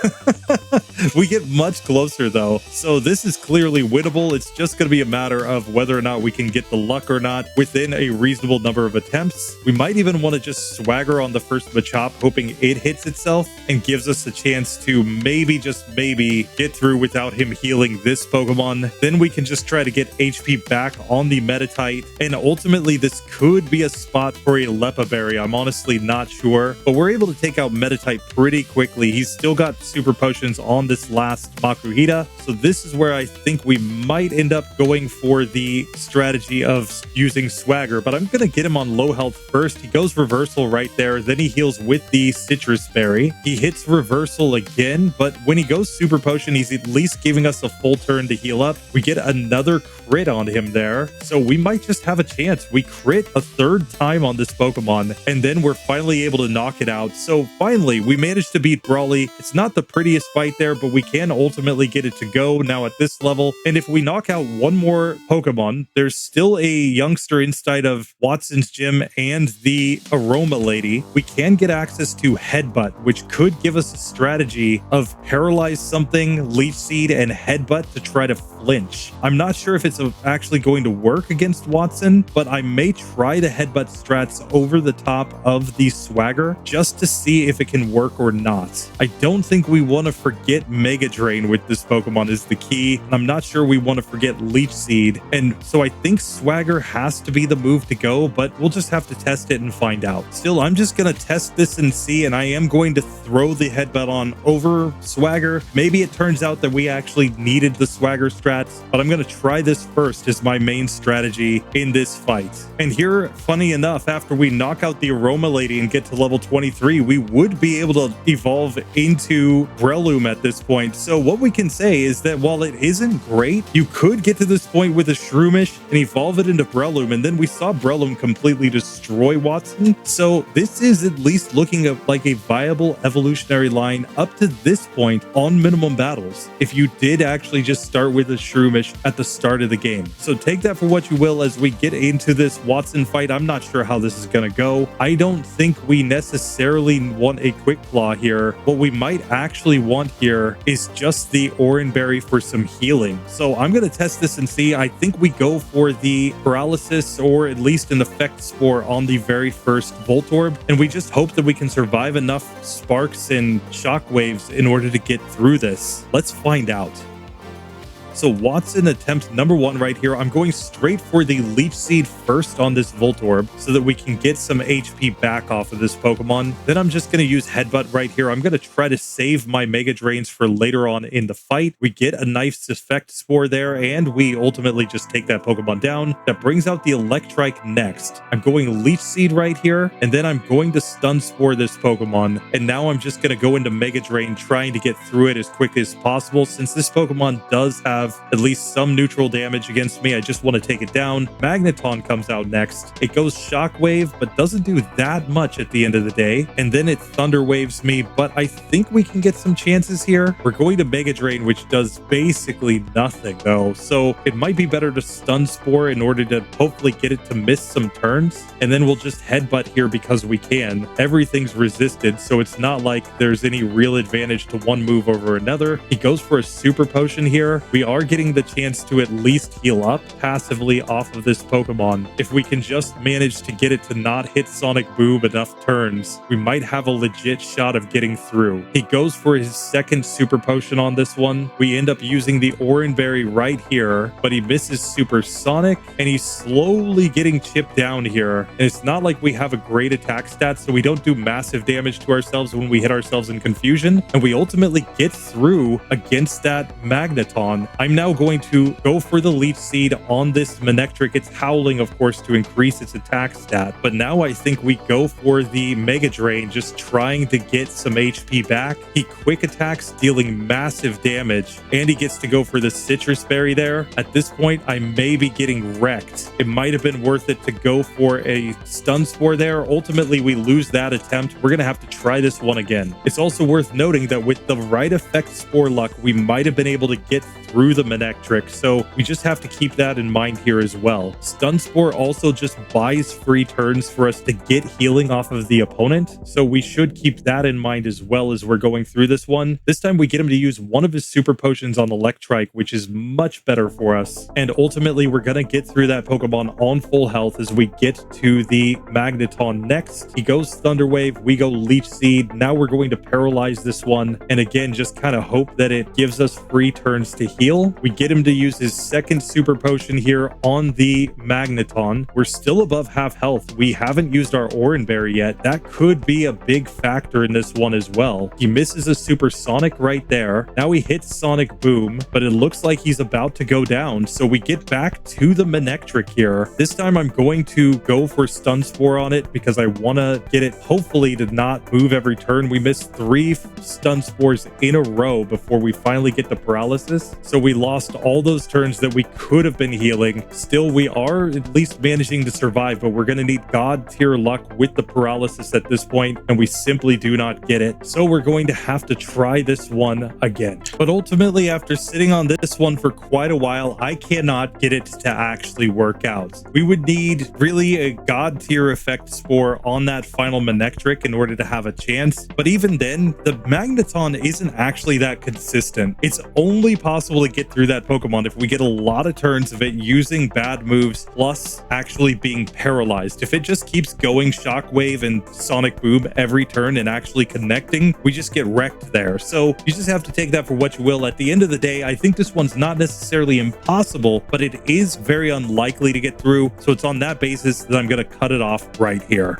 We get much closer though, so this is clearly winnable. It's just going to be a matter of whether or not we can get the luck or not within a reasonable number of attempts. We might even want to just Swagger on the first Machop, hoping it hits itself and gives us a chance to maybe, just maybe, get through without him healing this Pokemon. Then we can just try to get HP back on the Meditite, and ultimately this could be a spot for a Lepa Berry. I'm honestly not sure, but we're able to take out Meditite pretty quickly. He's still got Super Potions on this last Makuhita, so this is where I think we might end up going for the strategy of using Swagger, but I'm going to get him on low health first. He goes Reversal right there, then he heals with the Citrus Berry. He hits Reversal again, but when he goes Super Potion, he's at least giving us a full turn to heal up. We get another crit on him there, so we might just have a chance. We crit a third time on this Pokemon, and then we're finally able to knock it out. So finally, we managed to beat Brawly. It's not the prettiest fight there, but we can ultimately get it to go now at this level. And if we knock out one more Pokemon, there's still a youngster inside of Wattson's gym and the Aroma Lady. We can get access to Headbutt, which could give us a strategy of Paralyze something, Leech Seed, and Headbutt to try to flinch. I'm not sure if it's actually going to work against Wattson, but I may try the Headbutt strats over the top of the Swagger just to see if it can work or not. I don't think we want to forget Mega Drain with this Pokemon is the key. I'm not sure we want to forget Leech Seed, and so I think Swagger has to be the move to go, but we'll just have to test it and find out. Still, I'm just going to test this and see, and I am going to throw the Headbutt on over Swagger. Maybe it turns out that we actually needed the Swagger strats, but I'm going to try this first as my my main strategy in this fight. And here, funny enough, after we knock out the Aroma Lady and get to level 23, we would be able to evolve into Breloom at this point. So what we can say is that while it isn't great, you could get to this point with a Shroomish and evolve it into Breloom, and then we saw Breloom completely destroy Wattson. So this is at least looking like a viable evolutionary line up to this point on minimum battles, if you did actually just start with a Shroomish at the start of the game. So take that for what you will as we get into this Wattson fight. I'm not sure how this is going to go. I don't think we necessarily want a Quick Claw here. What we might actually want here is just the Oranberry for some healing. So I'm going to test this and see. I think we go for the paralysis, or at least an effect spore on the very first Voltorb, and we just hope that we can survive enough sparks and shockwaves in order to get through this. Let's find out. So Wattson attempt number 1 right here. I'm going straight for the Leech Seed first on this Voltorb so that we can get some HP back off of this Pokemon. Then I'm just going to use Headbutt right here. I'm going to try to save my Mega Drains for later on in the fight. We get a nice Effect Spore there, and we ultimately just take that Pokemon down. That brings out the Electrike next. I'm going Leech Seed right here, and then I'm going to Stun Spore this Pokemon. And now I'm just going to go into Mega Drain, trying to get through it as quick as possible. Since this Pokemon does have at least some neutral damage against me, I just want to take it down. Magneton comes out next. It goes Shockwave, but doesn't do that much at the end of the day. And then it Thunder Waves me, but I think we can get some chances here. We're going to Mega Drain, which does basically nothing though. So it might be better to Stun Spore in order to hopefully get it to miss some turns. And then we'll just Headbutt here because we can. Everything's resisted, so it's not like there's any real advantage to one move over another. He goes for a Super Potion here. We are getting the chance to at least heal up passively off of this Pokemon. If we can just manage to get it to not hit Sonic Boom enough turns, we might have a legit shot of getting through. He goes for his second Super Potion on this one. We end up using the Oranberry right here, but he misses Supersonic, and he's slowly getting chipped down here. And it's not like we have a great attack stat, so we don't do massive damage to ourselves when we hit ourselves in confusion, and we ultimately get through against that Magneton. I'm now going to go for the Leech Seed on this Manectric. It's howling, of course, to increase its attack stat, but now I think we go for the Mega Drain, just trying to get some HP back. He quick attacks, dealing massive damage, and he gets to go for the Citrus Berry there. At this point, I may be getting wrecked. It might have been worth it to go for a Stun Spore there. Ultimately, we lose that attempt. We're going to have to try this one again. It's also worth noting that with the right Effect Spore luck, we might have been able to get through the Manectric, so we just have to keep that in mind here as well. Stun Spore also just buys free turns for us to get healing off of the opponent, so we should keep that in mind as well as we're going through this one. This time we get him to use one of his Super Potions on Electrike, which is much better for us, and ultimately we're going to get through that Pokemon on full health as we get to the Magneton next. He goes Thunder Wave, we go Leech Seed. Now we're going to paralyze this one, and again just kind of hope that it gives us free turns to heal. We get him to use his second Super Potion here on the Magneton. We're still above half health. We haven't used our Oranberry yet. That could be a big factor in this one as well. He misses a Supersonic right there. Now he hits Sonic Boom, but it looks like he's about to go down. So we get back to the Manectric here. This time I'm going to go for Stun Spore on it because I want to get it hopefully to not move every turn. We missed 3 Stun Spores in a row before we finally get the paralysis. So we lost all those turns that we could have been healing. Still, we are at least managing to survive, but we're going to need God tier luck with the paralysis at this point, and we simply do not get it. So we're going to have to try this one again. But ultimately, after sitting on this one for quite a while, I cannot get it to actually work out. We would need really a God tier effect spore on that final Manectric in order to have a chance. But even then, the Magneton isn't actually that consistent. It's only possible to get through that Pokemon if we get a lot of turns of it using bad moves plus actually being paralyzed. If it just keeps going Shockwave and Sonic Boom every turn and actually connecting, we just get wrecked there. So you just have to take that for what you will. At the end of the day, I think this one's not necessarily impossible, but it is very unlikely to get through. So it's on that basis that I'm going to cut it off right here.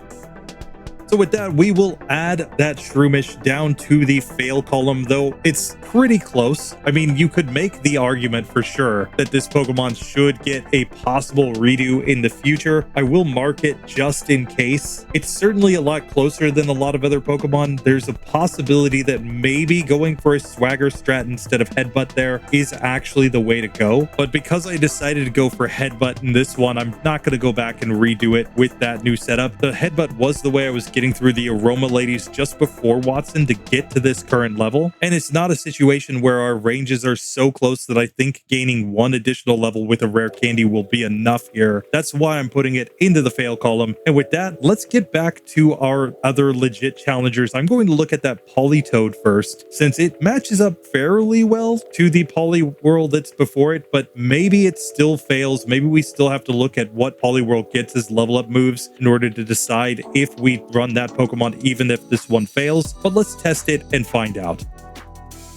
So with that, we will add that Shroomish down to the fail column, though it's pretty close. I mean, you could make the argument for sure that this Pokemon should get a possible redo in the future. I will mark it just in case. It's certainly a lot closer than a lot of other Pokemon. There's a possibility that maybe going for a Swagger strat instead of Headbutt there is actually the way to go. But because I decided to go for Headbutt in this one, I'm not going to go back and redo it with that new setup. The Headbutt was the way I was getting through the Aroma Ladies just before Wattson to get to this current level. And it's not a situation where our ranges are so close that I think gaining one additional level with a rare candy will be enough here. That's why I'm putting it into the fail column. And with that, let's get back to our other legit challengers. I'm going to look at that Politoed first, since it matches up fairly well to the Poliwhirl that's before it, but maybe it still fails. Maybe we still have to look at what Poliwhirl gets as level up moves in order to decide if we run that Pokemon, even if this one fails. But let's test it and find out.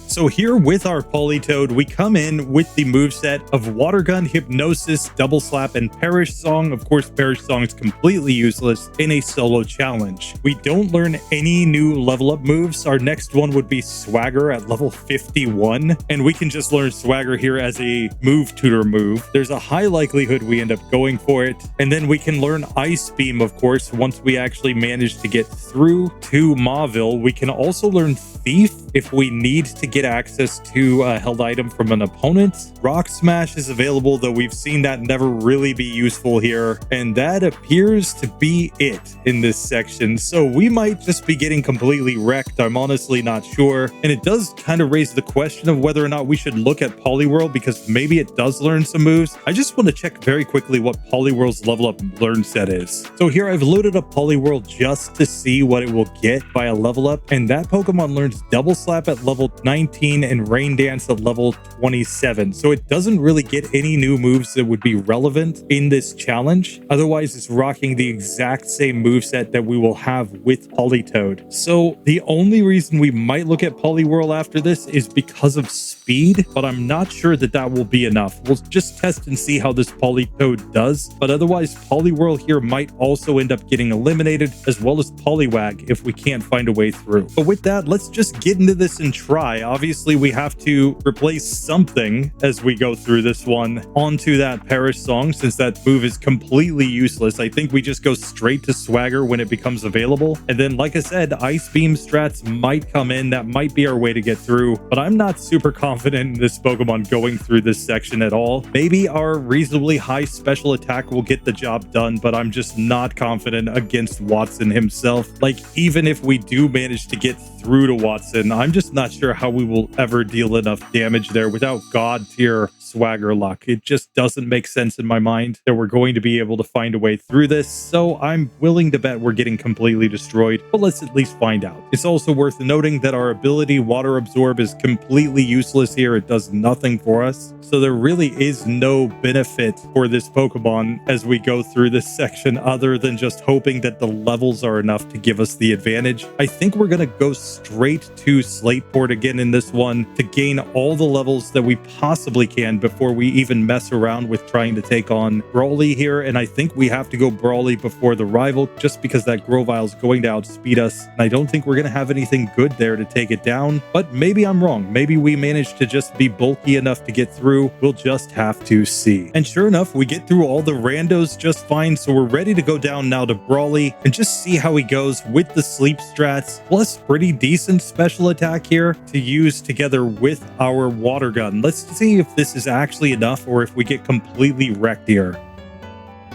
So here with our Politoed, we come in with the moveset of Water Gun, Hypnosis, Double Slap, and Perish Song. Of course, Perish Song is completely useless in a solo challenge. We don't learn any new level up moves. Our next one would be Swagger at level 51, and we can just learn Swagger here as a move tutor move. There's a high likelihood we end up going for it, and then we can learn Ice Beam, of course, once we actually manage to get through to Mauville. We can also learn Thief if we need to get access to a held item from an opponent. Rock Smash is available, though we've seen that never really be useful here, and that appears to be it in this section. So we might just be getting completely wrecked. I'm honestly not sure, and it does kind of raise the question of whether or not we should look at Poliwhirl, because maybe it does learn some moves. I just want to check very quickly what Poliwhirl's level up learn set is. So here I've loaded up Poliwhirl just to see what it will get by a level up, and that Pokemon learns Double Slap at level 19 and Rain Dance at level 27. So it doesn't really get any new moves that would be relevant in this challenge. Otherwise, it's rocking the exact same moveset that we will have with Politoed. So the only reason we might look at Poliwhirl after this is because of speed, but I'm not sure that that will be enough. We'll just test and see how this Politoed does. But otherwise, Poliwhirl here might also end up getting eliminated, as well as Poliwag if we can't find a way through. But with that, let's just get into this and try. Obviously, we have to replace something as we go through this one onto that Perish Song, since that move is completely useless. I think we just go straight to Swagger when it becomes available. And then, like I said, Ice Beam strats might come in. That might be our way to get through, but I'm not super confident in this Pokemon going through this section at all. Maybe our reasonably high special attack will get the job done, but I'm just not confident against Wattson himself. Like, even if we do manage to get through to Wattson, I'm just not sure how we will ever deal enough damage there without God tier Swagger luck. It just doesn't make sense in my mind that we're going to be able to find a way through this, so I'm willing to bet we're getting completely destroyed, but let's at least find out. It's also worth noting that our ability Water Absorb is completely useless here. It does nothing for us, so there really is no benefit for this Pokemon as we go through this section other than just hoping that the levels are enough to give us the advantage. I think we're going to go straight to Slateport again in this one to gain all the levels that we possibly can before we even mess around with trying to take on Brawly here. And I think we have to go Brawly before the rival, just because that Grovyle is going to outspeed us. And I don't think we're going to have anything good there to take it down, but maybe I'm wrong. Maybe we managed to just be bulky enough to get through. We'll just have to see. And sure enough, we get through all the randos just fine. So we're ready to go down now to Brawly and just see how he goes with the sleep strats, plus pretty decent special attack here to use together with our Water Gun. Let's see if this is actually enough or if we get completely wrecked here.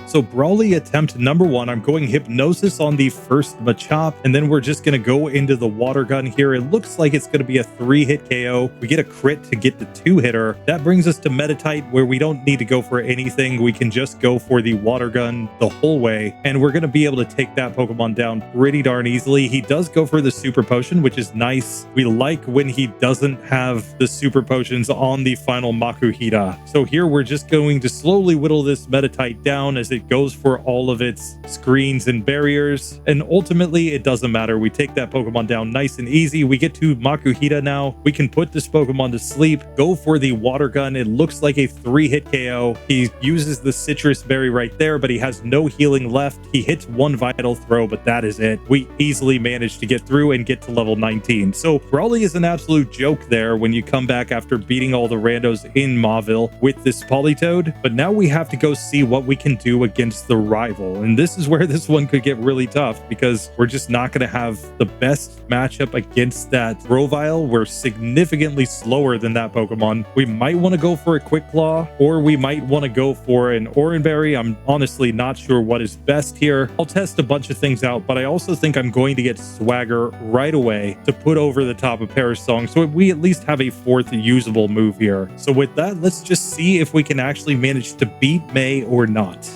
So Brawly attempt number one, I'm going Hypnosis on the first Machop, and then we're just going to go into the Water Gun here. It looks like it's going to be a 3-hit KO. We get a crit to get the 2-hitter. That brings us to Meditite, where we don't need to go for anything. We can just go for the Water Gun the whole way, and we're going to be able to take that Pokemon down pretty darn easily. He does go for the Super Potion, which is nice. We like when he doesn't have the Super Potions on the final Makuhita. So here we're just going to slowly whittle this Meditite down as it It goes for all of its screens and barriers, and ultimately it doesn't matter. We take that Pokemon down nice and easy. We get to Makuhita now. We can put this Pokemon to sleep, go for the water gun. It looks like a 3-hit KO. He uses the citrus berry right there, but he has no healing left. He hits one vital throw, but that is it. We easily managed to get through and get to level 19. So Brawly is an absolute joke there when you come back after beating all the randos in Mauville with this Politoed. But now we have to go see what we can do against the rival. And this is where this one could get really tough, because we're just not going to have the best matchup against that Grovyle. We're significantly slower than that Pokemon. We might want to go for a Quick Claw, or we might want to go for an Oranberry. I'm honestly not sure what is best here. I'll test a bunch of things out, but I also think I'm going to get Swagger right away to put over the top of Parasong, so we at least have a 4th usable move here. So with that, let's just see if we can actually manage to beat May or not.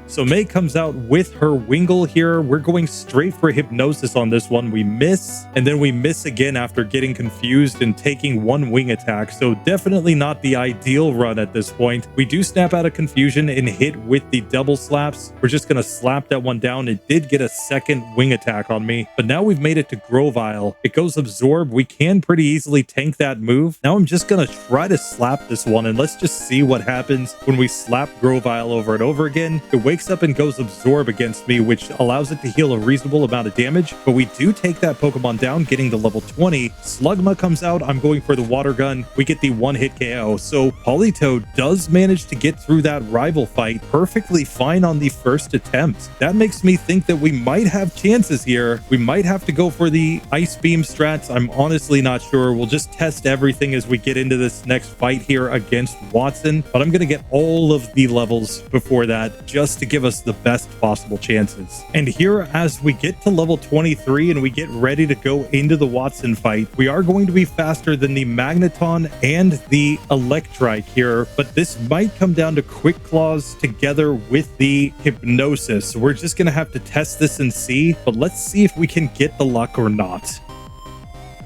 So May comes out with her Wingull here. We're going straight for Hypnosis on this one. We miss, and then we miss again after getting confused and taking one wing attack. So definitely not the ideal run at this point. We do snap out of confusion and hit with the double slaps. We're just going to slap that one down. It did get a second wing attack on me, but now we've made it to Grovyle. It goes Absorb. We can pretty easily tank that move. Now I'm just going to try to slap this one, and let's just see what happens when we slap Grovyle over and over again. It wakes up and goes Absorb against me, which allows it to heal a reasonable amount of damage, but we do take that Pokemon down, getting to level 20. Slugma comes out. I'm going for the water gun. We get the 1-hit KO. So Politoed does manage to get through that rival fight perfectly fine on the first attempt. That makes me think that we might have chances here. We might have to go for the Ice Beam strats. I'm honestly not sure. We'll just test everything as we get into this next fight here against Wattson, but I'm going to get all of the levels before that just to give us the best possible chances. And here, as we get to level 23 and we get ready to go into the Wattson fight, we are going to be faster than the Magneton and the Electrike here, but this might come down to Quick Claws together with the Hypnosis. So we're just going to have to test this and see, but let's see if we can get the luck or not.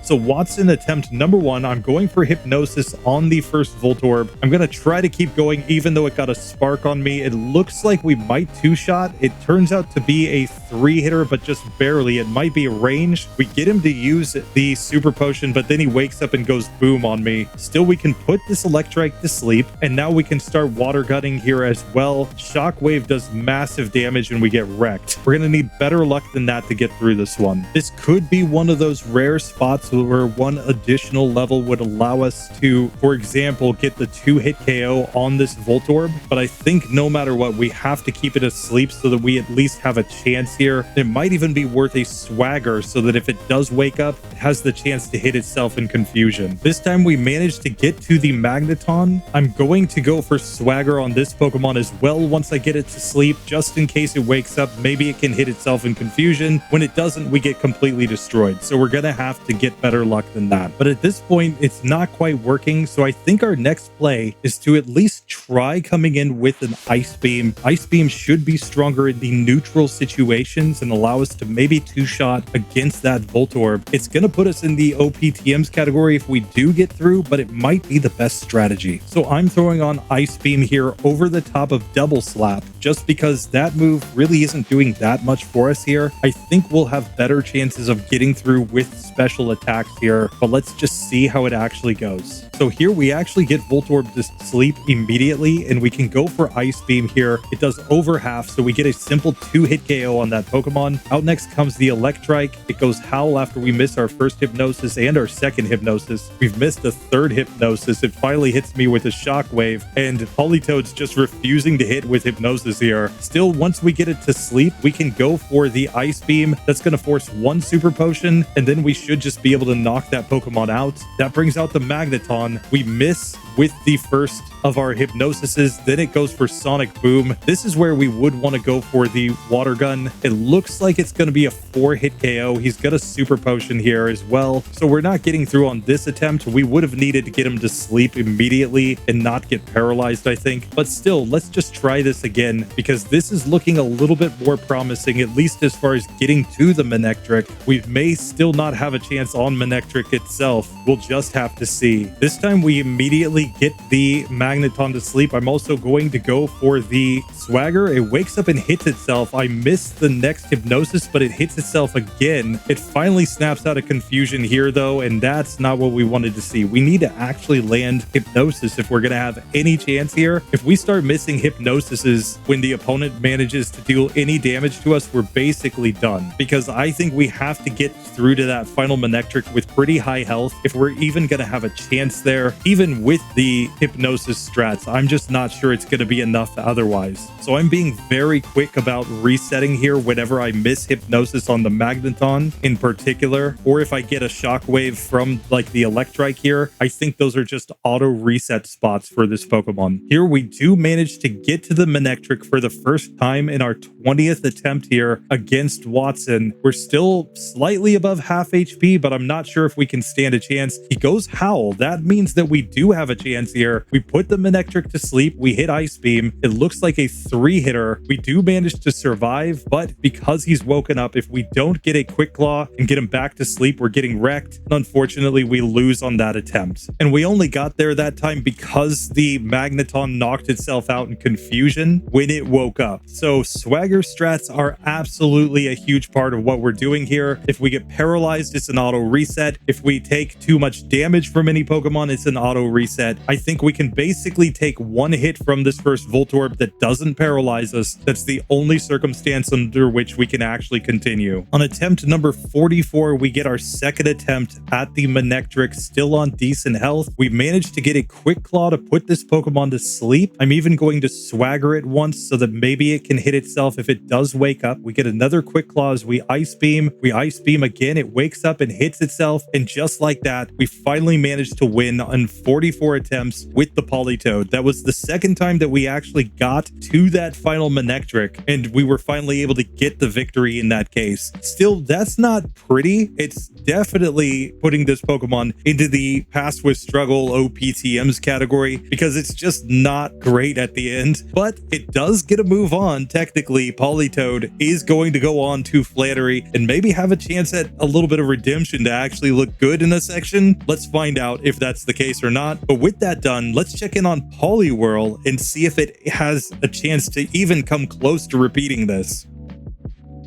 So Wattson attempt number 1, I'm going for Hypnosis on the first Voltorb. I'm going to try to keep going even though it got a Spark on me. It looks like we might 2-shot. It turns out to be a 3-hitter, but just barely. It might be a range. We get him to use the Super Potion, but then he wakes up and goes boom on me. Still, we can put this Electrike to sleep, and now we can start Water Gunning here as well. Shockwave does massive damage and we get wrecked. We're going to need better luck than that to get through this one. This could be one of those rare spots where one additional level would allow us to, for example, get the 2-hit KO on this Voltorb. But I think no matter what, we have to keep it asleep so that we at least have a chance here. It might even be worth a Swagger so that if it does wake up, it has the chance to hit itself in confusion. This time we managed to get to the Magneton. I'm going to go for Swagger on this Pokemon as well once I get it to sleep, just in case it wakes up. Maybe it can hit itself in confusion. When it doesn't, we get completely destroyed. So we're going to have to get better luck than that. But at this point, it's not quite working. So I think our next play is to at least try coming in with an Ice Beam. Ice Beam should be stronger in the neutral situations and allow us to maybe 2-shot against that Voltorb. It's going to put us in the OPTMs category if we do get through, but it might be the best strategy. So I'm throwing on Ice Beam here over the top of Double Slap, just because that move really isn't doing that much for us here. I think we'll have better chances of getting through with special attacks here, but let's just see how it actually goes. So here we actually get Voltorb to sleep immediately, and we can go for Ice Beam here. It does over half, so we get a simple 2-hit KO on that Pokemon. Out next comes the Electrike. It goes Howl after we miss our first Hypnosis and our second Hypnosis. We've missed a third Hypnosis. It finally hits me with a Shockwave, and Politoed's just refusing to hit with Hypnosis here. Still, once we get it to sleep, we can go for the Ice Beam. That's going to force one Super Potion, and then we should just be able to knock that Pokemon out. That brings out the Magneton. We miss with the first of our Hypnosises. Then it goes for Sonic Boom. This is where we would want to go for the Water Gun. It looks like it's going to be a 4-hit KO. He's got a Super Potion here as well. So we're not getting through on this attempt. We would have needed to get him to sleep immediately and not get paralyzed, I think. But still, let's just try this again, because this is looking a little bit more promising, at least as far as getting to the Manectric. We may still not have a chance on Manectric itself. We'll just have to see. This time we immediately get the Magneton Magneton to sleep, I'm also going to go for the Swagger. It wakes up and hits itself. I missed the next Hypnosis, but it hits itself again. It finally snaps out of confusion here though, and that's not what we wanted to see. We need to actually land Hypnosis if we're going to have any chance here. If we start missing Hypnosises when the opponent manages to deal any damage to us, we're basically done, because I think we have to get through to that final Manectric with pretty high health if we're even going to have a chance there, even with the Hypnosis strats. I'm just not sure it's going to be enough otherwise. So I'm being very quick about resetting here whenever I miss Hypnosis on the Magneton in particular, or if I get a Shockwave from like the Electrike here. I think those are just auto reset spots for this Pokemon. Here we do manage to get to the Manectric for the first time in our 20th attempt here against Wattson. We're still slightly above half HP, but I'm not sure if we can stand a chance. He goes Howl. That means that we do have a chance here. We put the Manectric to sleep. We hit Ice Beam. It looks like a 3-hitter. We do manage to survive, but because he's woken up, if we don't get a Quick Claw and get him back to sleep, we're getting wrecked. Unfortunately, we lose on that attempt. And we only got there that time because the Magneton knocked itself out in confusion when it woke up. So Swagger strats are absolutely a huge part of what we're doing here. If we get paralyzed, it's an auto reset. If we take too much damage from any Pokemon, it's an auto reset. I think we can basically take one hit from this first Voltorb that doesn't paralyze us. That's the only circumstance under which we can actually continue. On attempt number 44, we get our second attempt at the Manectric, still on decent health. We managed to get a Quick Claw to put this Pokemon to sleep. I'm even going to Swagger it once so that maybe it can hit itself if it does wake up. We get another Quick Claw as we Ice Beam. We Ice Beam again. It wakes up and hits itself. And just like that, we finally managed to win on 44 attempts with the Politoed. That was the second time that we actually got to that final Manectric, and we were finally able to get the victory in that case. Still, that's not pretty. It's definitely putting this Pokemon into the Pass with Struggle OPTMs category because it's just not great at the end, but it does get a move on. Technically, Politoed is going to go on to Flattery and maybe have a chance at a little bit of redemption to actually look good in a section. Let's find out if that's the case or not. But with that done, let's check in on Poliwhirl and see if it has a chance to even come close to repeating this.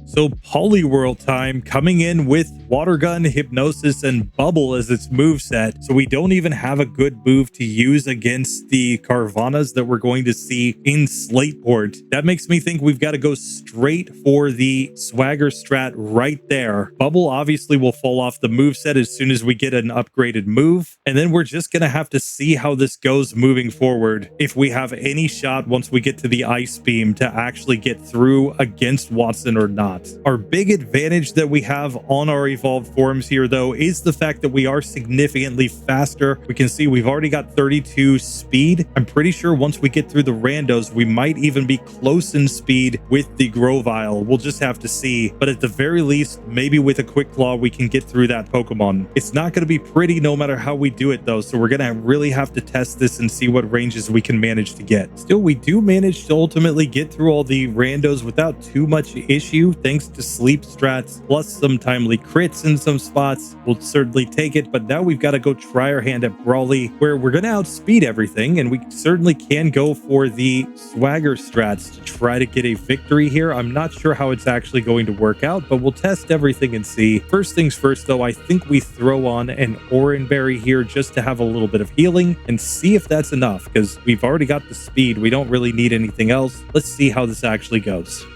So Poliwhirl time, coming in with Water Gun, Hypnosis, and Bubble as its moveset. So we don't even have a good move to use against the Carvanas that we're going to see in Slateport. That makes me think we've got to go straight for the Swagger strat right there. Bubble obviously will fall off the moveset as soon as we get an upgraded move. And then we're just going to have to see how this goes moving forward. If we have any shot once we get to the Ice Beam to actually get through against Wattson or not. Our big advantage that we have on our evolved forms here, though, is the fact that we are significantly faster. We can see we've already got 32 speed. I'm pretty sure once we get through the randos, we might even be close in speed with the Grovyle. We'll just have to see. But at the very least, maybe with a Quick Claw, we can get through that Pokemon. It's not going to be pretty no matter how we do it, though. So we're going to really have to test this and see what ranges we can manage to get. Still, we do manage to ultimately get through all the randos without too much issue, thanks to sleep strats, plus some timely crits in some spots. We'll certainly take it, but now we've got to go try our hand at Brawly, where we're going to outspeed everything, and we certainly can go for the Swagger strats to try to get a victory here. I'm not sure how it's actually going to work out, but we'll test everything and see. First things first, though, I think we throw on an Oranberry here just to have a little bit of healing and see if that's enough, because we've already got the speed. We don't really need anything else. Let's see how this actually goes.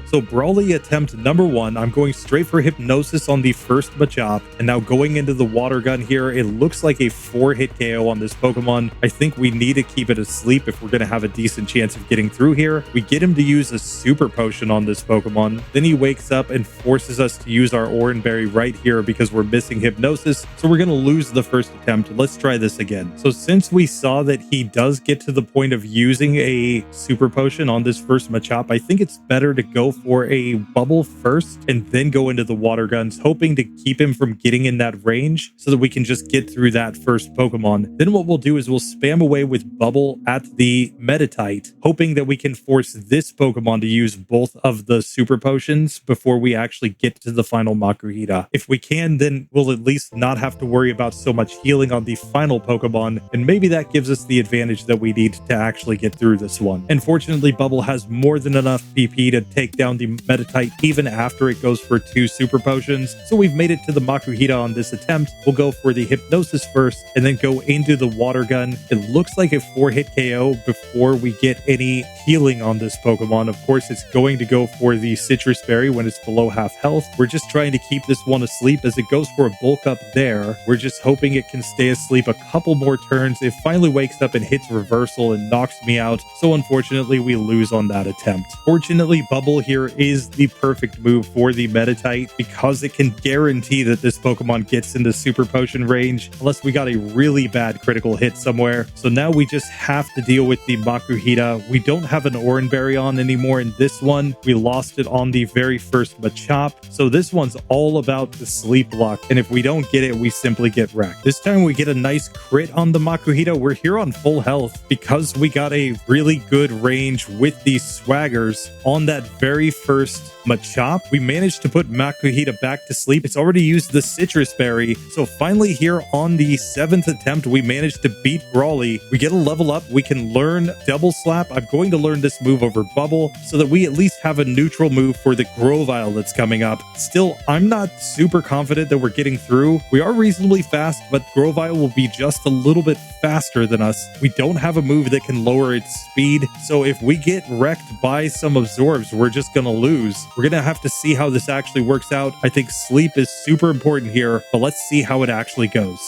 So Brawly attempt number 1, I'm going straight for Hypnosis on the first Machop, and now going into the Water Gun here, it looks like a 4-hit KO on this Pokemon. I think we need to keep it asleep if we're going to have a decent chance of getting through here. We get him to use a Super Potion on this Pokemon, then he wakes up and forces us to use our Oranberry right here because we're missing Hypnosis, so we're going to lose the first attempt. Let's try this again. So since we saw that he does get to the point of using a Super Potion on this first Machop, I think it's better to go for a bubble first and then go into the water guns, hoping to keep him from getting in that range so that we can just get through that first Pokemon. Then what we'll do is we'll spam away with bubble at the Meditite, hoping that we can force this Pokemon to use both of the super potions before we actually get to the final Makuhita. If we can, then we'll at least not have to worry about so much healing on the final Pokemon, and maybe that gives us the advantage that we need to actually get through this one. Unfortunately, Bubble has more than enough PP to take down the Meditite even after it goes for 2 super potions, so we've made it to the Makuhita on this attempt. We'll go for the Hypnosis first and then go into the Water Gun. It looks like a 4-hit KO before we get any healing on this Pokemon. Of course, it's going to go for the Citrus Berry when it's below half health. We're just trying to keep this one asleep as it goes for a bulk up there. We're just hoping it can stay asleep a couple more turns. It finally wakes up and hits reversal and knocks me out. So unfortunately, we lose on that attempt. Fortunately, Bubble here is the perfect move for the Meditite because it can guarantee that this Pokemon gets into Super Potion range unless we got a really bad critical hit somewhere. So now we just have to deal with the Makuhita. We don't have an Oranberry on anymore in this one. We lost it on the very first Machop. So this one's all about the sleep block. And if we don't get it, we simply get wrecked. This time we get a nice crit on the Makuhita. We're here on full health because we got a really good range with these swaggers on that very first Machop. We managed to put Makuhita back to sleep. It's already used the Citrus Berry. So finally here on the 7th attempt, we managed to beat Brawly. We get a level up. We can learn Double Slap. I'm going to learn this move over Bubble so that we at least have a neutral move for the Grovyle that's coming up. Still, I'm not super confident that we're getting through. We are reasonably fast, but Grovyle will be just a little bit faster than us. We don't have a move that can lower its speed. So if we get wrecked by some Absorbs, we're just going to lose. We're going to have to see how this actually works out. I think sleep is super important here, but let's see how it actually goes.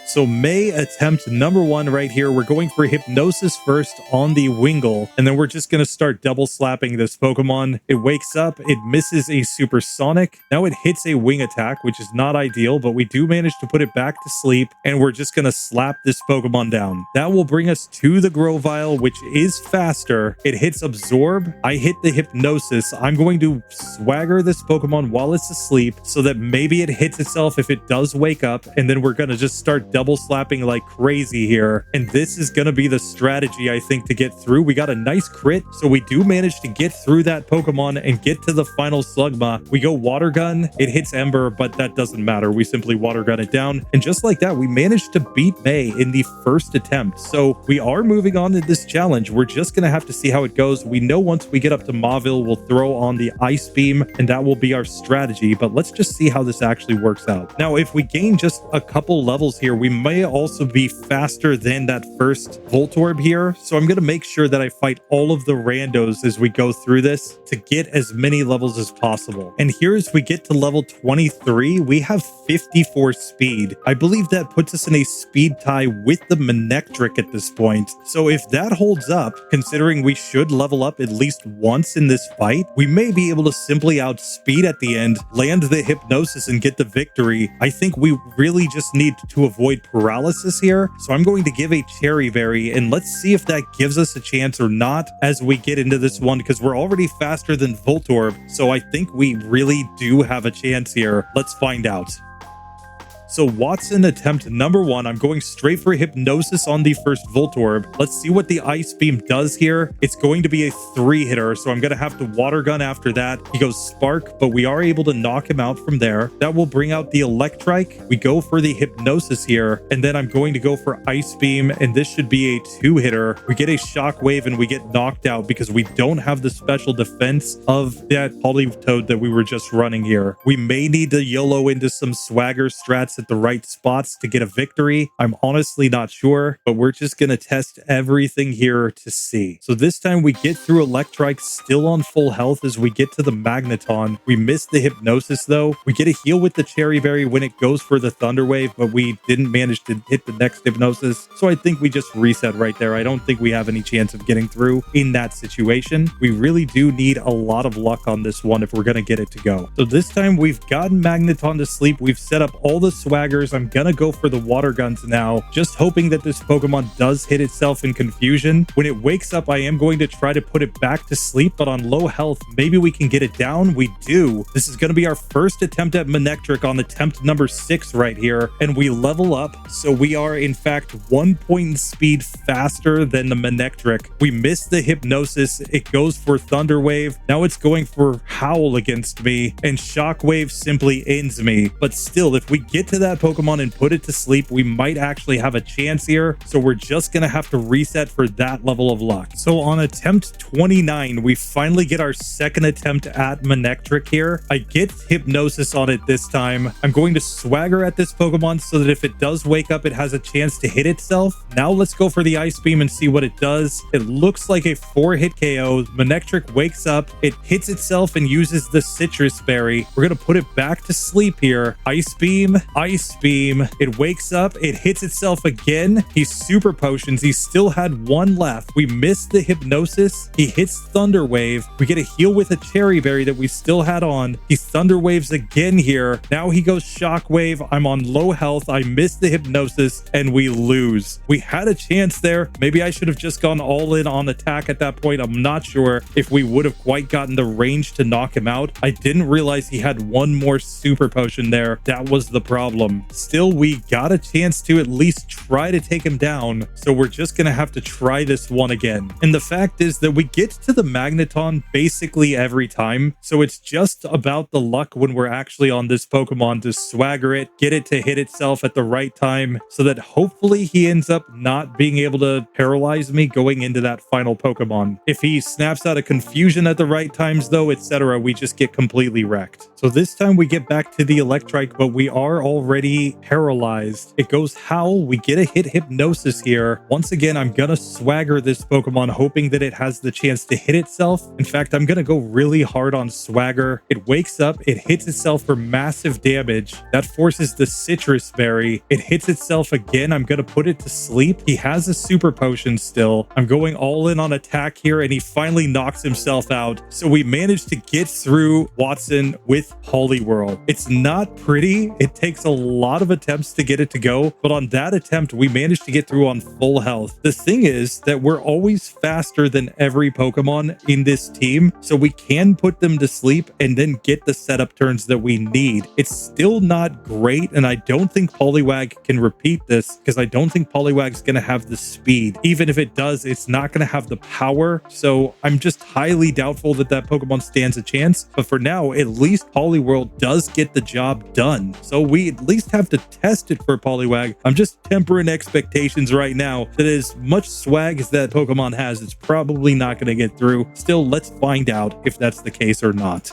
So May attempt number 1 right here. We're going for Hypnosis first on the Wingull, and then we're just going to start double slapping this Pokemon. It wakes up, it misses a Supersonic. Now it hits a Wing Attack, which is not ideal, but we do manage to put it back to sleep, and we're just going to slap this Pokemon down. That will bring us to the Grovyle, which is faster. It hits Absorb. I hit the Hypnosis. I'm going to swagger this Pokemon while it's asleep so that maybe it hits itself if it does wake up, and then we're going to just start double slapping like crazy here. And this is going to be the strategy, I think, to get through. We got a nice crit, so we do manage to get through that Pokemon and get to the final Slugma. We go Water Gun. It hits Ember, but that doesn't matter. We simply Water Gun it down. And just like that, we managed to beat May in the first attempt. So we are moving on to this challenge. We're just going to have to see how it goes. We know once we get up to Mauville, we'll throw on the Ice Beam, and that will be our strategy. But let's just see how this actually works out. Now, if we gain just a couple levels here, we may also be faster than that first Voltorb here. So I'm going to make sure that I fight all of the randos as we go through this to get as many levels as possible. And here as we get to level 23, we have 54 speed. I believe that puts us in a speed tie with the Manectric at this point. So if that holds up, considering we should level up at least once in this fight, we may be able to simply outspeed at the end, land the Hypnosis, and get the victory. I think we really just need to avoid paralysis here. So I'm going to give a Cherry Berry, and let's see if that gives us a chance or not as we get into this one, because we're already faster than Voltorb. So I think we really do have a chance here. Let's find out. So Wattson attempt number 1, I'm going straight for Hypnosis on the first Voltorb. Let's see what the Ice Beam does here. It's going to be a 3-hitter, so I'm going to have to Water Gun after that. He goes Spark, but we are able to knock him out from there. That will bring out the Electrike. We go for the Hypnosis here, and then I'm going to go for Ice Beam, and this should be a 2-hitter. We get a Shockwave, and we get knocked out because we don't have the special defense of that Politoed that we were just running here. We may need to YOLO into some swagger strats at the right spots to get a victory. I'm honestly not sure, but we're just going to test everything here to see. So this time we get through Electrike still on full health as we get to the Magneton. We missed the Hypnosis though. We get a heal with the Cherry Berry when it goes for the Thunder Wave, but we didn't manage to hit the next Hypnosis. So I think we just reset right there. I don't think we have any chance of getting through in that situation. We really do need a lot of luck on this one if we're going to get it to go. So this time we've gotten Magneton to sleep. We've set up all the swaggers. I'm gonna go for the water guns now, just hoping that this Pokemon does hit itself in confusion. When it wakes up, I am going to try to put it back to sleep, but on low health, maybe we can get it down. We do. This is gonna be our first attempt at Manectric on attempt number 6 right here, and we level up. So we are in fact 1 point in speed faster than the Manectric. We missed the Hypnosis. It goes for Thunder Wave. Now it's going for Howl against me, and Shockwave simply ends me. But still, if we get to that Pokemon and put it to sleep, we might actually have a chance here. So we're just gonna have to reset for that level of luck. So on attempt 29, we finally get our second attempt at Manectric here. I get Hypnosis on it this time. I'm going to Swagger at this Pokemon so that if it does wake up, it has a chance to hit itself. Now let's go for the Ice Beam and see what it does. It looks like a 4-hit KO. Manectric wakes up, it hits itself and uses the Citrus Berry. We're gonna put it back to sleep here. Ice Beam, Ice Beam. It wakes up, it hits itself again. He Super Potions. He still had 1 left. We missed the Hypnosis. He hits Thunder Wave. We get a heal with a Cherry Berry that we still had on. He Thunder Waves again here. Now he goes Shockwave. I'm on low health. I missed the Hypnosis and we lose. We had a chance there. Maybe I should have just gone all in on attack at that point. I'm not sure if we would have quite gotten the range to knock him out. I didn't realize he had 1 more Super Potion there. That was the problem. Still, we got a chance to at least try to take him down. So we're just gonna have to try this one again. And the fact is that we get to the Magneton basically every time. So it's just about the luck when we're actually on this Pokemon to Swagger it, get it to hit itself at the right time so that hopefully he ends up not being able to paralyze me going into that final Pokemon. If he snaps out of confusion at the right times though, etc., we just get completely wrecked. So this time we get back to the Electrike, but we are already paralyzed. It goes Howl. We get a hit Hypnosis here. Once again, I'm gonna Swagger this Pokemon, hoping that it has the chance to hit itself. In fact, I'm gonna go really hard on Swagger. It wakes up, it hits itself for massive damage. That forces the Citrus Berry. It hits itself again. I'm gonna put it to sleep. He has a Super Potion still. I'm going all in on attack here, and he finally knocks himself out. So we managed to get through Wattson with Poliwhirl. It's not pretty. It takes a lot of attempts to get it to go, but on that attempt, we managed to get through on full health. The thing is that we're always faster than every Pokemon in this team, so we can put them to sleep and then get the setup turns that we need. It's still not great, and I don't think Poliwag can repeat this because I don't think Poliwag's going to have the speed. Even if it does, it's not going to have the power, so I'm just highly doubtful that that Pokemon stands a chance. But for now, at least Poliwhirl does get the job done, so we at least have to test it for Poliwag. I'm just tempering expectations right now that as much swag as that Pokemon has, it's probably not going to get through. Still, let's find out if that's the case or not.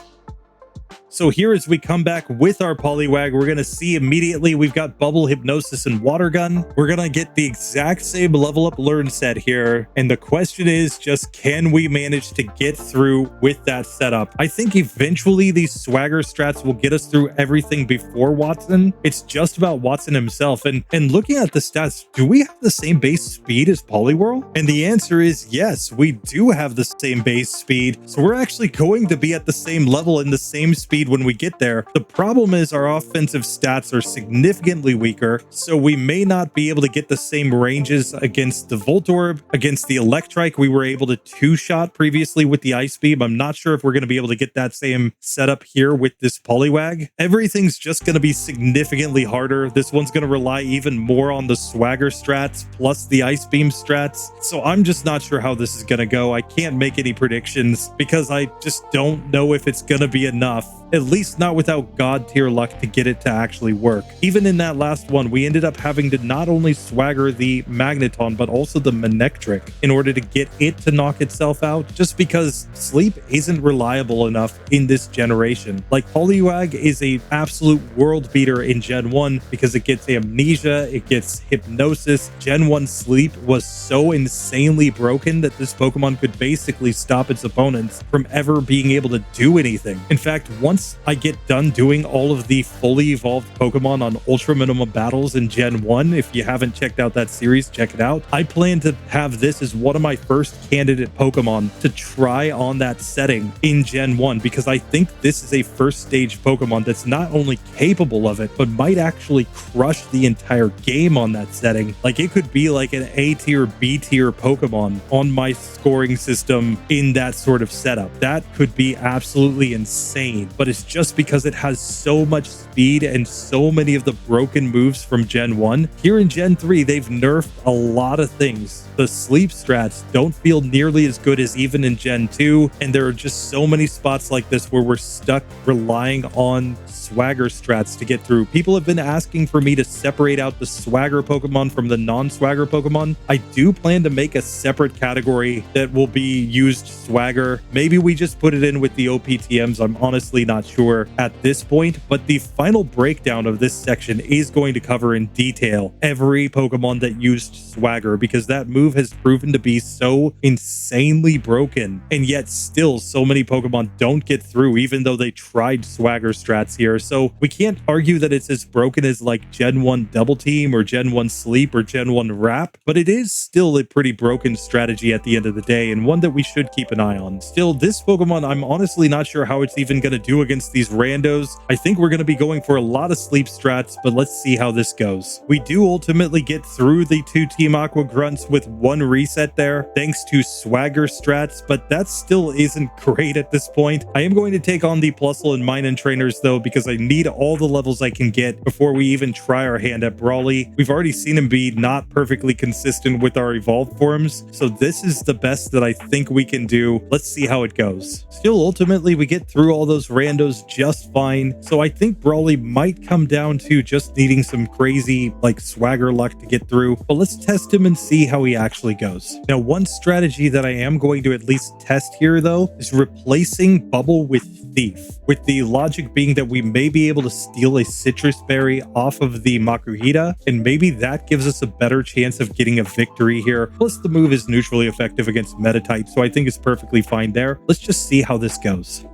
So here as we come back with our Poliwag, we're going to see immediately we've got Bubble, Hypnosis, and Water Gun. We're going to get the exact same level up learn set here. And the question is just, can we manage to get through with that setup? I think eventually these swagger strats will get us through everything before Wattson. It's just about Wattson himself. And looking at the stats, do we have the same base speed as Poliwhirl? And the answer is yes, we do have the same base speed. So we're actually going to be at the same level and the same speed when we get there. The problem is our offensive stats are significantly weaker, so we may not be able to get the same ranges against the Voltorb. Against the Electrike, we were able to 2-shot previously with the Ice Beam. I'm not sure if we're going to be able to get that same setup here with this Poliwag. Everything's just going to be significantly harder. This one's going to rely even more on the swagger strats plus the Ice Beam strats, so I'm just not sure how this is going to go. I can't make any predictions because I just don't know if it's going to be enough. At least not without god tier luck to get it to actually work. Even in that last one, we ended up having to not only swagger the Magneton, but also the Manectric in order to get it to knock itself out, just because sleep isn't reliable enough in this generation. Like, Poliwag is a absolute world beater in Gen 1 because it gets Amnesia, it gets Hypnosis. Gen 1 sleep was so insanely broken that this Pokemon could basically stop its opponents from ever being able to do anything. In fact, once once I get done doing all of the fully evolved Pokemon on Ultra Minimum Battles in Gen 1, if you haven't checked out that series, check it out. I plan to have this as one of my first candidate Pokemon to try on that setting in Gen 1, because I think this is a first stage Pokemon that's not only capable of it, but might actually crush the entire game on that setting. Like, it could be like an A tier, B tier Pokemon on my scoring system in that sort of setup. That could be absolutely insane, but it's just because it has so much speed and so many of the broken moves from Gen 1. Here in Gen 3, they've nerfed a lot of things. The sleep strats don't feel nearly as good as even in Gen 2, and there are just so many spots like this where we're stuck relying on swagger strats to get through. People have been asking for me to separate out the swagger Pokemon from the non-swagger Pokemon. I do plan to make a separate category that will be used swagger. Maybe we just put it in with the OPTMs. I'm honestly not sure at this point, but the final breakdown of this section is going to cover in detail every Pokemon that used swagger, because that move has proven to be so insanely broken, and yet still so many Pokemon don't get through even though they tried swagger strats here. So we can't argue that it's as broken as like Gen 1 Double Team or Gen 1 Sleep or Gen 1 Wrap, but it is still a pretty broken strategy at the end of the day, and one that we should keep an eye on. Still, this Pokemon, I'm honestly not sure how it's even going to do against these randos. I think we're going to be going for a lot of sleep strats, but let's see how this goes. We do ultimately get through the 2 Team Aqua Grunts with 1 reset there, thanks to swagger strats, but that still isn't great at this point. I am going to take on the Plusle and Minun trainers though, because I need all the levels I can get before we even try our hand at Brawly. We've already seen him be not perfectly consistent with our evolved forms, so this is the best that I think we can do. Let's see how it goes. Still, ultimately, we get through all those randos just fine, so I think Brawly might come down to just needing some crazy, like, swagger luck to get through, but let's test him and see how he actually goes. Now, one strategy that I am going to at least test here, though, is replacing Bubble with Thief, with the logic being that we may be able to steal a citrus berry off of the Makuhita, and maybe that gives us a better chance of getting a victory here. Plus, the move is neutrally effective against Meta-type, so I think it's perfectly fine there. Let's just see how this goes.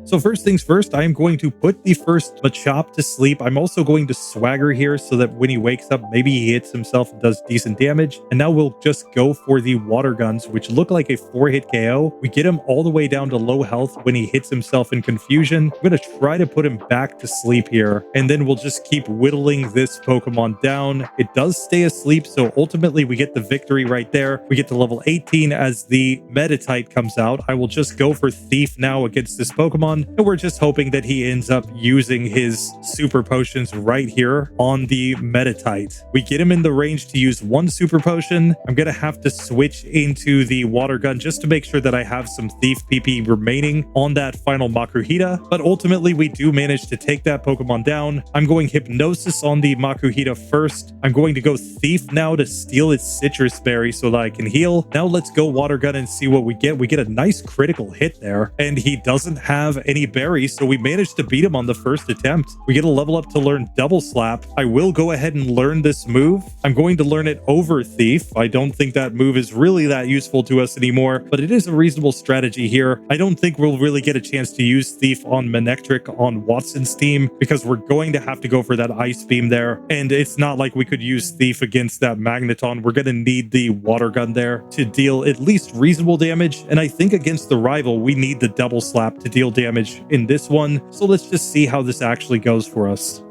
So first things first, I am going to put the first Machop to sleep. I'm also going to swagger here so that when he wakes up, maybe he hits himself and does decent damage. And now we'll just go for the water guns, which look like a 4-hit KO. We get him all the way down to low health when he hits himself in confusion. I'm going to try to put him back to sleep here, and then we'll just keep whittling this Pokemon down. It does stay asleep, so ultimately we get the victory right there. We get to level 18 as the Meta-type comes out. I will just go for Thief now against this Pokemon, and we're just hoping that he ends up using his super potions right here on the Meta-type. We get him in the range to use 1 super potion. I'm gonna have to switch into the water gun just to make sure that I have some Thief PP remaining on that final Makuhita, but ultimately we do manage to take that Pokemon down. I'm going Hypnosis on the Makuhita first. I'm going to go Thief now to steal its citrus berry so that I can heal. Now let's go water gun and see what we get. We get a nice critical hit there, and he doesn't have any berries, so we managed to beat him on the first attempt. We get a level up to learn Double Slap. I will go ahead and learn this move. I'm going to learn it over Thief. I don't think that move is really that useful to us anymore, but it is a reasonable strategy here. I don't think we'll really get a chance to use Thief on Manectric on Wattson's team, because we're going to have to go for that Ice Beam there, and it's not like we could use Thief against that Magneton. We're going to need the water gun there to deal at least reasonable damage, and I think against the rival, we need the Double Slap to deal damage in this one. So let's just see how this actually goes for us.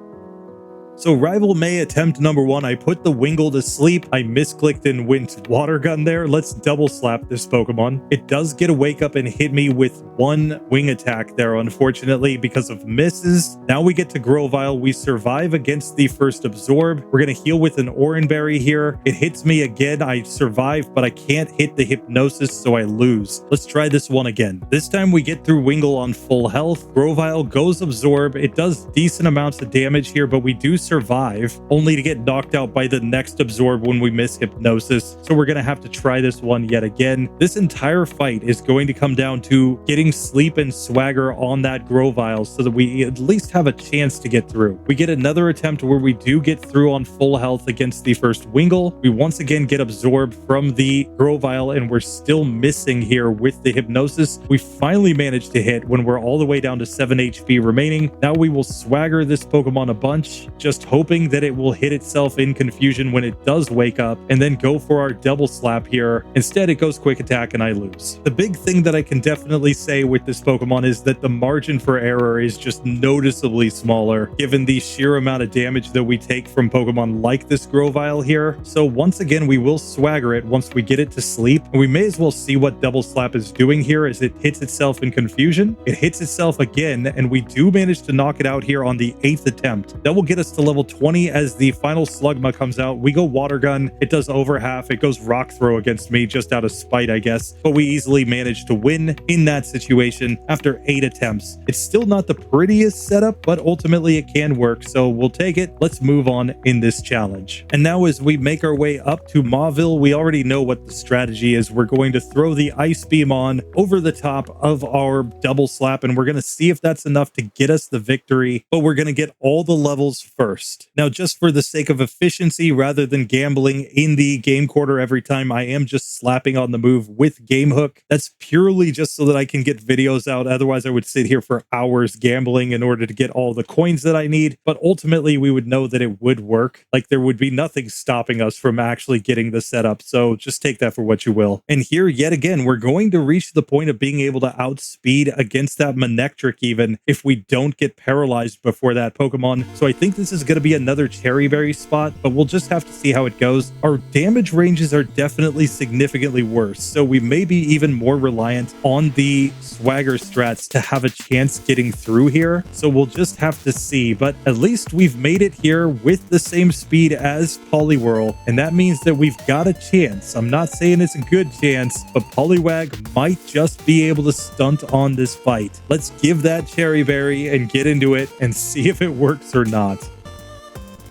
So Rival May attempt number 1, I put the Wingull to sleep. I misclicked and went water gun there. Let's double slap this Pokemon. It does get a wake up and hit me with 1 wing attack there, unfortunately, because of misses. Now we get to Grovyle. We survive against the first Absorb. We're going to heal with an Oran Berry here. It hits me again. I survive, but I can't hit the Hypnosis, so I lose. Let's try this one again. This time we get through Wingull on full health. Grovyle goes Absorb. It does decent amounts of damage here, but we do survive survive, only to get knocked out by the next absorb when we miss hypnosis. So we're going to have to try this one yet again. This entire fight is going to come down to getting sleep and swagger on that Grovyle so that we at least have a chance to get through. We get another attempt where we do get through on full health against the first Wingull. We once again get absorbed from the Grovyle, and we're still missing here with the hypnosis. We finally managed to hit when we're all the way down to 7 HP remaining. Now we will swagger this Pokemon a bunch, just hoping that it will hit itself in confusion when it does wake up, and then go for our double slap here. Instead, it goes quick attack and I lose. The big thing that I can definitely say with this Pokemon is that the margin for error is just noticeably smaller, given the sheer amount of damage that we take from Pokemon like this Grovyle here. So once again, we will swagger it once we get it to sleep. And we may as well see what double slap is doing here as it hits itself in confusion. It hits itself again, and we do manage to knock it out here on the 8th attempt. That will get us to level 20 as the final Slugma comes out. We go Water Gun. It does over half. It goes Rock Throw against me just out of spite, I guess. But we easily managed to win in that situation after 8 attempts. It's still not the prettiest setup, but ultimately it can work. So we'll take it. Let's move on in this challenge. And now as we make our way up to Mauville, we already know what the strategy is. We're going to throw the Ice Beam on over the top of our double slap, and we're going to see if that's enough to get us the victory, but we're going to get all the levels first. Now, just for the sake of efficiency, rather than gambling in the game quarter every time, I am just slapping on the move with Game Hook. That's purely just so that I can get videos out. Otherwise, I would sit here for hours gambling in order to get all the coins that I need, but ultimately we would know that it would work. Like, there would be nothing stopping us from actually getting the setup, so just take that for what you will. And here, yet again, we're going to reach the point of being able to outspeed against that Manectric even if we don't get paralyzed before that Pokemon. So I think this is going to be another Cherry Berry spot, but we'll just have to see how it goes. Our damage ranges are definitely significantly worse, so we may be even more reliant on the swagger strats to have a chance getting through here. So we'll just have to see, but at least we've made it here with the same speed as Poliwhirl, and that means that we've got a chance. I'm not saying it's a good chance, but Poliwag might just be able to stunt on this fight. Let's give that Cherry Berry and get into it and see if it works or not.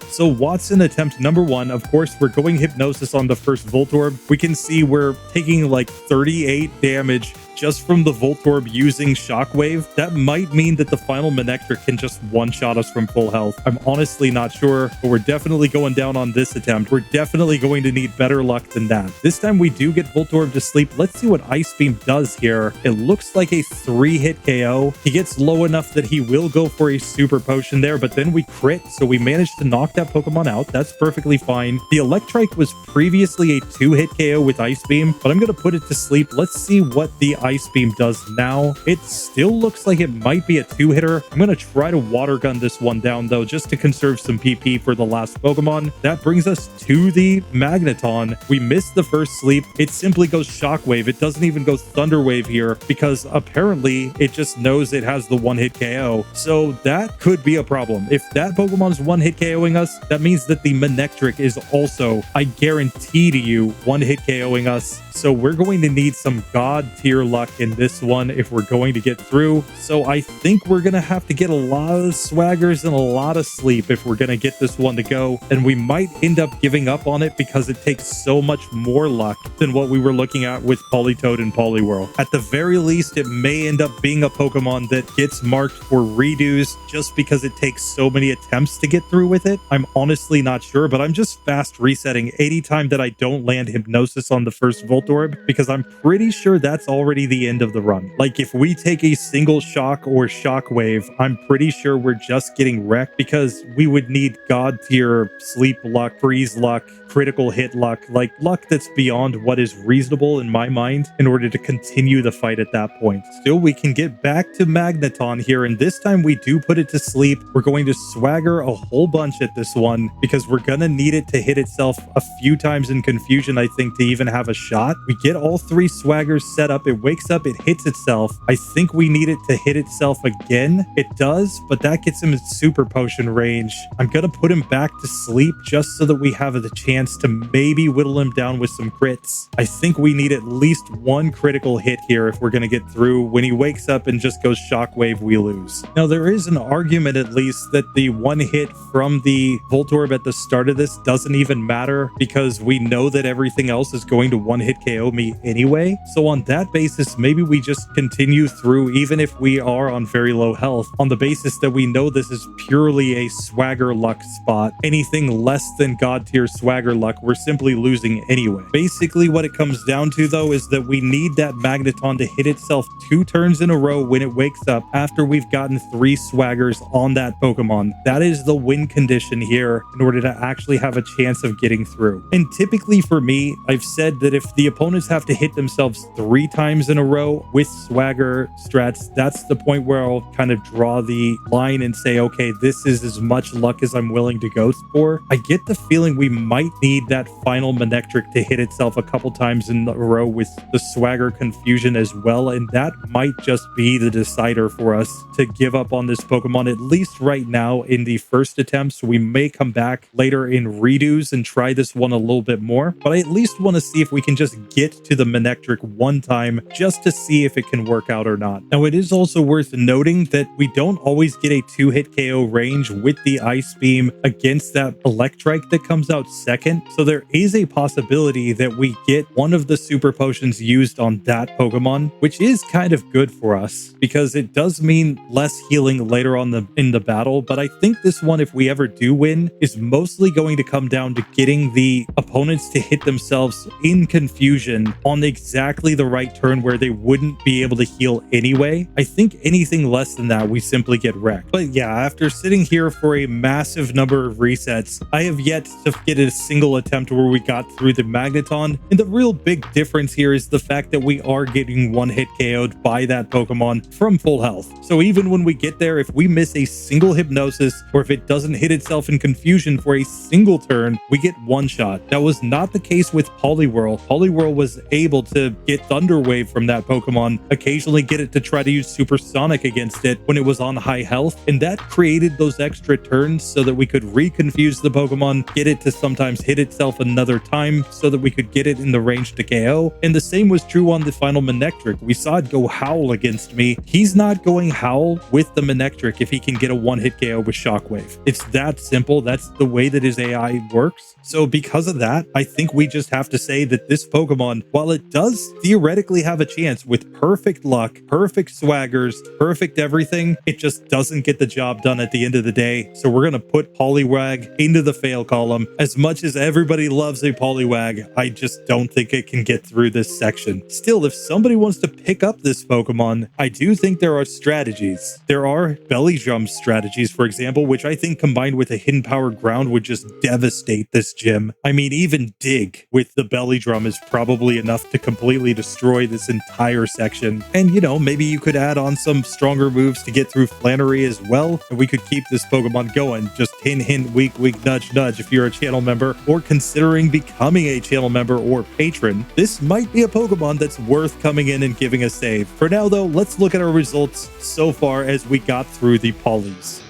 So Wattson attempt number 1, of course, we're going Hypnosis on the first Voltorb. We can see we're taking like 38 damage just from the Voltorb using Shockwave. That might mean that the final Manectric can just one-shot us from full health. I'm honestly not sure, but we're definitely going down on this attempt. We're definitely going to need better luck than that. This time we do get Voltorb to sleep. Let's see what Ice Beam does here. It looks like a 3-hit KO. He gets low enough that he will go for a Super Potion there, but then we crit, so we managed to knock that Pokemon out. That's perfectly fine. The Electrike was previously a 2-hit KO with Ice Beam, but I'm going to put it to sleep. Let's see what the Ice Beam does now. It still looks like it might be a 2-hitter. I'm going to try to Water Gun this one down, though, just to conserve some PP for the last Pokemon. That brings us to the Magneton. We missed the first sleep. It simply goes Shockwave. It doesn't even go Thunder Wave here because apparently it just knows it has the 1-hit KO. So that could be a problem. If that Pokemon's 1-hit KOing us, that means that the Manectric is also, I guarantee to you, 1-hit KOing us. So we're going to need some God tier luck in this one if we're going to get through. So I think we're going to have to get a lot of swaggers and a lot of sleep if we're going to get this one to go. And we might end up giving up on it because it takes so much more luck than what we were looking at with Politoed and Poliwhirl. At the very least, it may end up being a Pokemon that gets marked for redos just because it takes so many attempts to get through with it. I'm honestly not sure, but I'm just fast resetting any time that I don't land Hypnosis on the first Voltorb because I'm pretty sure that's already the end of the run. Like, if we take a single shock or Shockwave, I'm pretty sure we're just getting wrecked because we would need God tier sleep luck, freeze luck, critical hit luck, like luck that's beyond what is reasonable in my mind in order to continue the fight at that point. Still, we can get back to Magneton here, and this time we do put it to sleep. We're going to swagger a whole bunch at this one because we're gonna need it to hit itself a few times in confusion, I think, to even have a shot. We get all 3 swaggers set up. It wakes up, it hits itself. I think we need it to hit itself again. It does, but that gets him in Super Potion range. I'm gonna put him back to sleep just so that we have the chance chance to maybe whittle him down with some crits. I think we need at least one critical hit here if we're going to get through. When he wakes up and just goes Shockwave, we lose. Now, there is an argument at least that the one hit from the Voltorb at the start of this doesn't even matter because we know that everything else is going to one-hit KO me anyway. So on that basis, maybe we just continue through even if we are on very low health on the basis that we know this is purely a swagger luck spot. Anything less than god tier swagger luck, we're simply losing anyway. Basically what it comes down to though is that we need that Magneton to hit itself 2 turns in a row when it wakes up after we've gotten 3 swaggers on that Pokemon. That is the win condition here in order to actually have a chance of getting through. And typically for me, I've said that if the opponents have to hit themselves 3 times in a row with swagger strats, that's the point where I'll kind of draw the line and say, okay, this is as much luck as I'm willing to go for. I get the feeling we might need that final Manectric to hit itself a couple times in a row with the swagger confusion as well, and that might just be the decider for us to give up on this Pokemon, at least right now in the first attempts. We may come back later in redos and try this one a little bit more, but I at least want to see if we can just get to the Manectric one time just to see if it can work out or not. Now, it is also worth noting that we don't always get a 2-hit KO range with the Ice Beam against that Electrike that comes out second, so there is a possibility that we get one of the super potions used on that Pokemon, which is kind of good for us because it does mean less healing later on in the battle. But I think this one, if we ever do win, is mostly going to come down to getting the opponents to hit themselves in confusion on exactly the right turn where they wouldn't be able to heal anyway. I think anything less than that, we simply get wrecked. But yeah, after sitting here for a massive number of resets, I have yet to get a single attempt where we got through the Magneton. And the real big difference here is the fact that we are getting one-hit KO'd by that Pokemon from full health. So even when we get there, if we miss a single Hypnosis or if it doesn't hit itself in confusion for a single turn, we get one shot. That was not the case with Poliwhirl. Poliwhirl was able to get Thunder Wave from that Pokemon, occasionally get it to try to use Supersonic against it when it was on high health, and that created those extra turns so that we could reconfuse the Pokemon, get it to sometimes hit itself another time so that we could get it in the range to KO. And the same was true on the final Manectric. We saw it go Howl against me. He's not going Howl with the Manectric if he can get a one-hit KO with Shockwave. It's that simple. That's the way that his AI works. So because of that, I think we just have to say that this Pokemon, while it does theoretically have a chance with perfect luck, perfect swaggers, perfect everything, it just doesn't get the job done at the end of the day. So we're going to put Poliwag into the fail column. As much as everybody loves a Poliwag, I just don't think it can get through this section. Still, if somebody wants to pick up this Pokemon, I do think there are strategies. There are belly drum strategies, for example, which I think combined with a hidden power ground would just devastate this gym. I mean, even Dig with the belly drum is probably enough to completely destroy this entire section. And you know, maybe you could add on some stronger moves to get through Flannery as well, and we could keep this Pokemon going. Just hint, hint, wink, wink, nudge, nudge. If you're a channel member or considering becoming a channel member or patron, this might be a Pokemon that's worth coming in and giving a save. For now though, let's look at our results so far as we got through the Polys.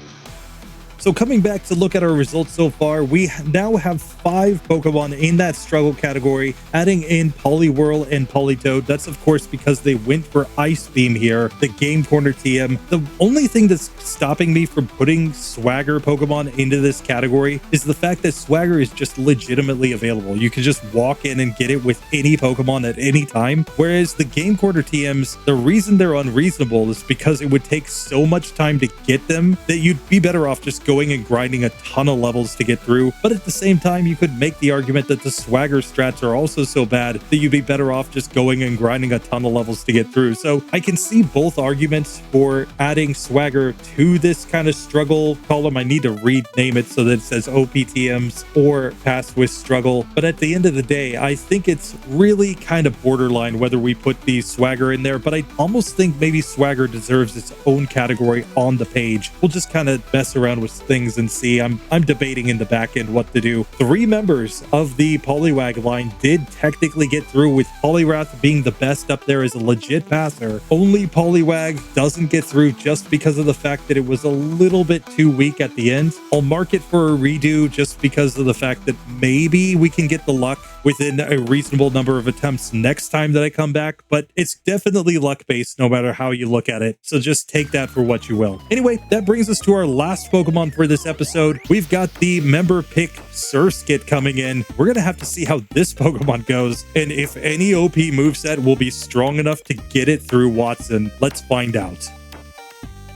So coming back to look at our results so far, we now have 5 Pokemon in that struggle category, adding in Poliwhirl and Politoed. That's of course because they went for Ice Beam here, the Game Corner TM. The only thing that's stopping me from putting Swagger Pokemon into this category is the fact that Swagger is just legitimately available. You can just walk in and get it with any Pokemon at any time, whereas the Game Corner TMs, the reason they're unreasonable is because it would take so much time to get them that you'd be better off just going and grinding a ton of levels to get through. But at the same time, you could make the argument that the swagger strats are also so bad that you'd be better off just going and grinding a ton of levels to get through. So I can see both arguments for adding swagger to this kind of struggle column. I need to rename it so that it says OPTMs or pass with struggle. But at the end of the day, I think it's really kind of borderline whether we put the swagger in there, but I almost think maybe swagger deserves its own category on the page. We'll just kind of mess around with things and see. I'm debating in the back end what to do. 3 members of the Poliwag line did technically get through, with Poliwrath being the best up there as a legit passer. Only Poliwag doesn't get through just because of the fact that it was a little bit too weak at the end. I'll mark it for a redo just because of the fact that maybe we can get the luck within a reasonable number of attempts next time that I come back, but it's definitely luck based no matter how you look at it, so just take that for what you will. Anyway, that brings us to our last Pokemon for this episode. We've got the member pick Surskit coming in. We're gonna have to see how this Pokemon goes and if any OP moveset will be strong enough to get it through Wattson. Let's find out.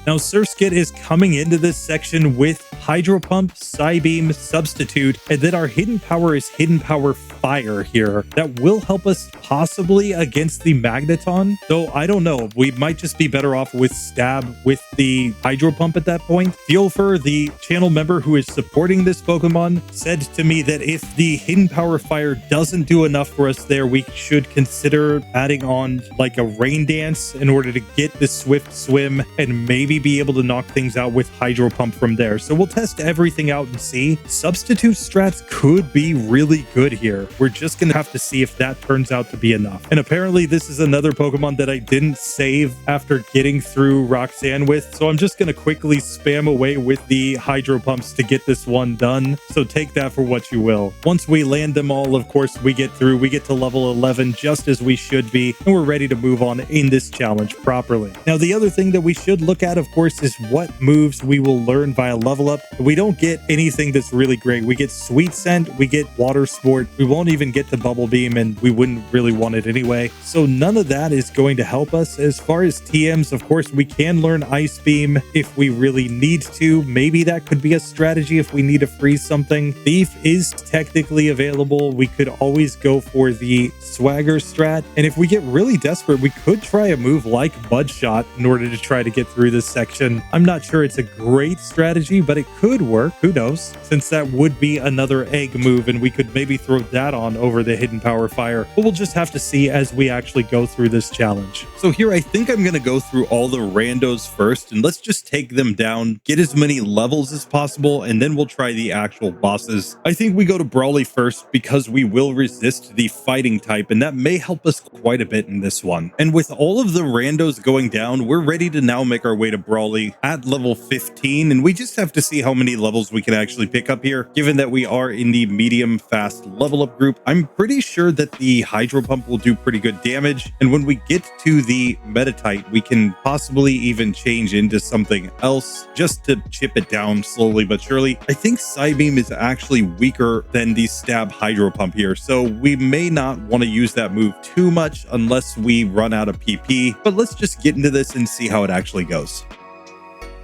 Now, Surskit is coming into this section with Hydro Pump, Psybeam, Substitute, and then our hidden power is Hidden Power Fire here. That will help us possibly against the Magneton, though I don't know. We might just be better off with Stab with the Hydro Pump at that point. Thjofur, the channel member who is supporting this Pokemon, said to me that if the Hidden Power Fire doesn't do enough for us there, we should consider adding on like a Rain Dance in order to get the Swift Swim and maybe be able to knock things out with Hydro Pump from there. So we'll test everything out and see. Substitute strats could be really good here. We're just gonna have to see if that turns out to be enough. And apparently this is another Pokemon that I didn't save after getting through Roxanne with, so I'm just gonna quickly spam away with the Hydro Pumps to get this one done. So take that for what you will. Once we land them all, of course, we get through. We get to level 11 just as we should be, and we're ready to move on in this challenge properly. Now, the other thing that we should look at, of course, is what moves we will learn via level up. We don't get anything that's really great. We get Sweet Scent, we get Water Sport, we won't even get to Bubble Beam, and we wouldn't really want it anyway. So none of that is going to help us. As far as TMs, of course, we can learn Ice Beam if we really need to. Maybe that could be a strategy if we need to freeze something. Thief is technically available. We could always go for the Swagger strat, and if we get really desperate, we could try a move like Mud Shot in order to try to get through this section. I'm not sure it's a great strategy, but it could work. Who knows? Since that would be another egg move, and we could maybe throw that on over the Hidden Power Fire. But we'll just have to see as we actually go through this challenge. So here, I think I'm going to go through all the randos first, and let's just take them down, get as many levels as possible, and then we'll try the actual bosses. I think we go to Brawly first because we will resist the fighting type, and that may help us quite a bit in this one. And with all of the randos going down, we're ready to now make our way to Brawly at level 15, and we just have to see how many levels we can actually pick up here. Given that we are in the medium fast level up group, I'm pretty sure that the Hydro Pump will do pretty good damage, and when we get to the Metatite, we can possibly even change into something else just to chip it down slowly but surely. I think Psybeam is actually weaker than the Stab Hydro Pump here, so we may not want to use that move too much unless we run out of PP, but let's just get into this and see how it actually goes.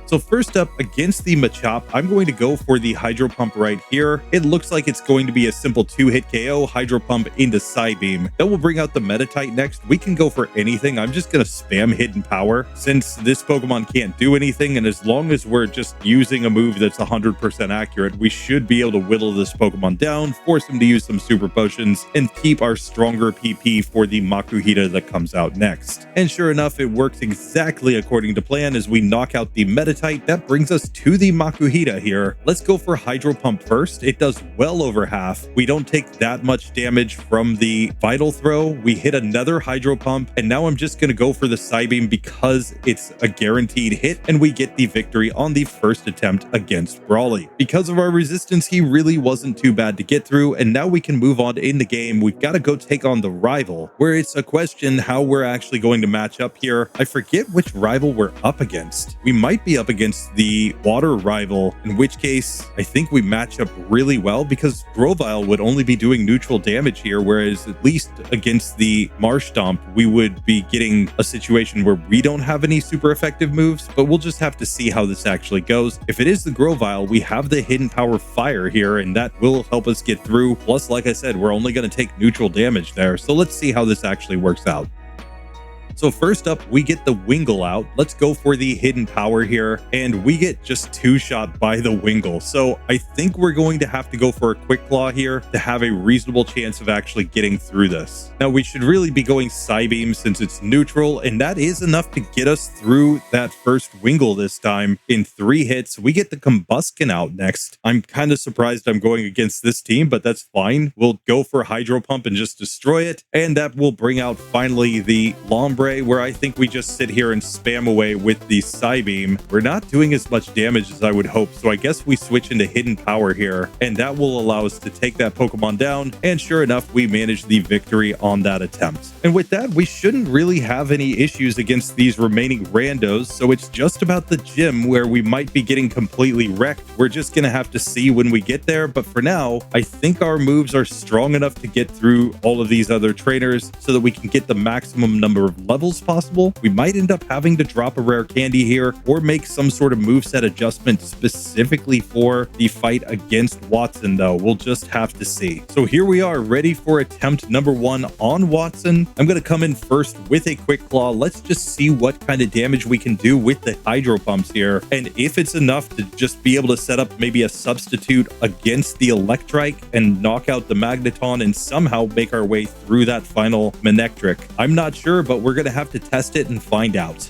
So first up, against the Machop, I'm going to go for the Hydro Pump right here. It looks like it's going to be a simple 2-hit KO, Hydro Pump into Psybeam. Then we'll bring out the Metatite next. We can go for anything. I'm just going to spam Hidden Power since this Pokemon can't do anything, and as long as we're just using a move that's 100% accurate, we should be able to whittle this Pokemon down, force him to use some Super Potions, and keep our stronger PP for the Makuhita that comes out next. And sure enough, it works exactly according to plan as we knock out the Metatite. That brings us to the Makuhita here. Let's go for Hydro Pump first. It does well over half. We don't take that much damage from the Vital Throw. We hit another Hydro Pump, and now I'm just going to go for the Psybeam because it's a guaranteed hit, and we get the victory on the first attempt against Brawly. Because of our resistance, he really wasn't too bad to get through, and now we can move on in the game. We've got to go take on the rival, where it's a question how we're actually going to match up here. I forget which rival we're up against. We might be up against the water rival, in which case I think we match up really well because Grovyle would only be doing neutral damage here, whereas at least against the Marshtomp we would be getting a situation where we don't have any super effective moves, but we'll just have to see how this actually goes. If it is the Grovyle, we have the Hidden Power Fire here, and that will help us get through. Plus, like I said, we're only going to take neutral damage there, so let's see how this actually works out. So first up, we get the Wingull out. Let's go for the hidden power here, and we get just two-shot by the Wingull. So I think we're going to have to go for a Quick Claw here to have a reasonable chance of actually getting through this. Now, we should really be going Psybeam since it's neutral, and that is enough to get us through that first Wingull this time. In 3 hits, we get the Combuskin out next. I'm kind of surprised I'm going against this team, but that's fine. We'll go for Hydro Pump and just destroy it, and that will bring out finally the Lombre, where I think we just sit here and spam away with the Psybeam. We're not doing as much damage as I would hope, so I guess we switch into hidden power here, and that will allow us to take that Pokemon down, and sure enough, we manage the victory on that attempt. And with that, we shouldn't really have any issues against these remaining randos, so it's just about the gym where we might be getting completely wrecked. We're just gonna have to see when we get there, but for now, I think our moves are strong enough to get through all of these other trainers so that we can get the maximum number of levels possible. We might end up having to drop a rare candy here or make some sort of moveset adjustment specifically for the fight against Wattson, though. We'll just have to see. So here we are, ready for attempt number 1 on Wattson. I'm going to come in first with a Quick Claw. Let's just see what kind of damage we can do with the Hydro Pumps here, and if it's enough to just be able to set up maybe a substitute against the Electrike and knock out the Magneton and somehow make our way through that final Manectric. I'm not sure, but we're going to have to test it and find out.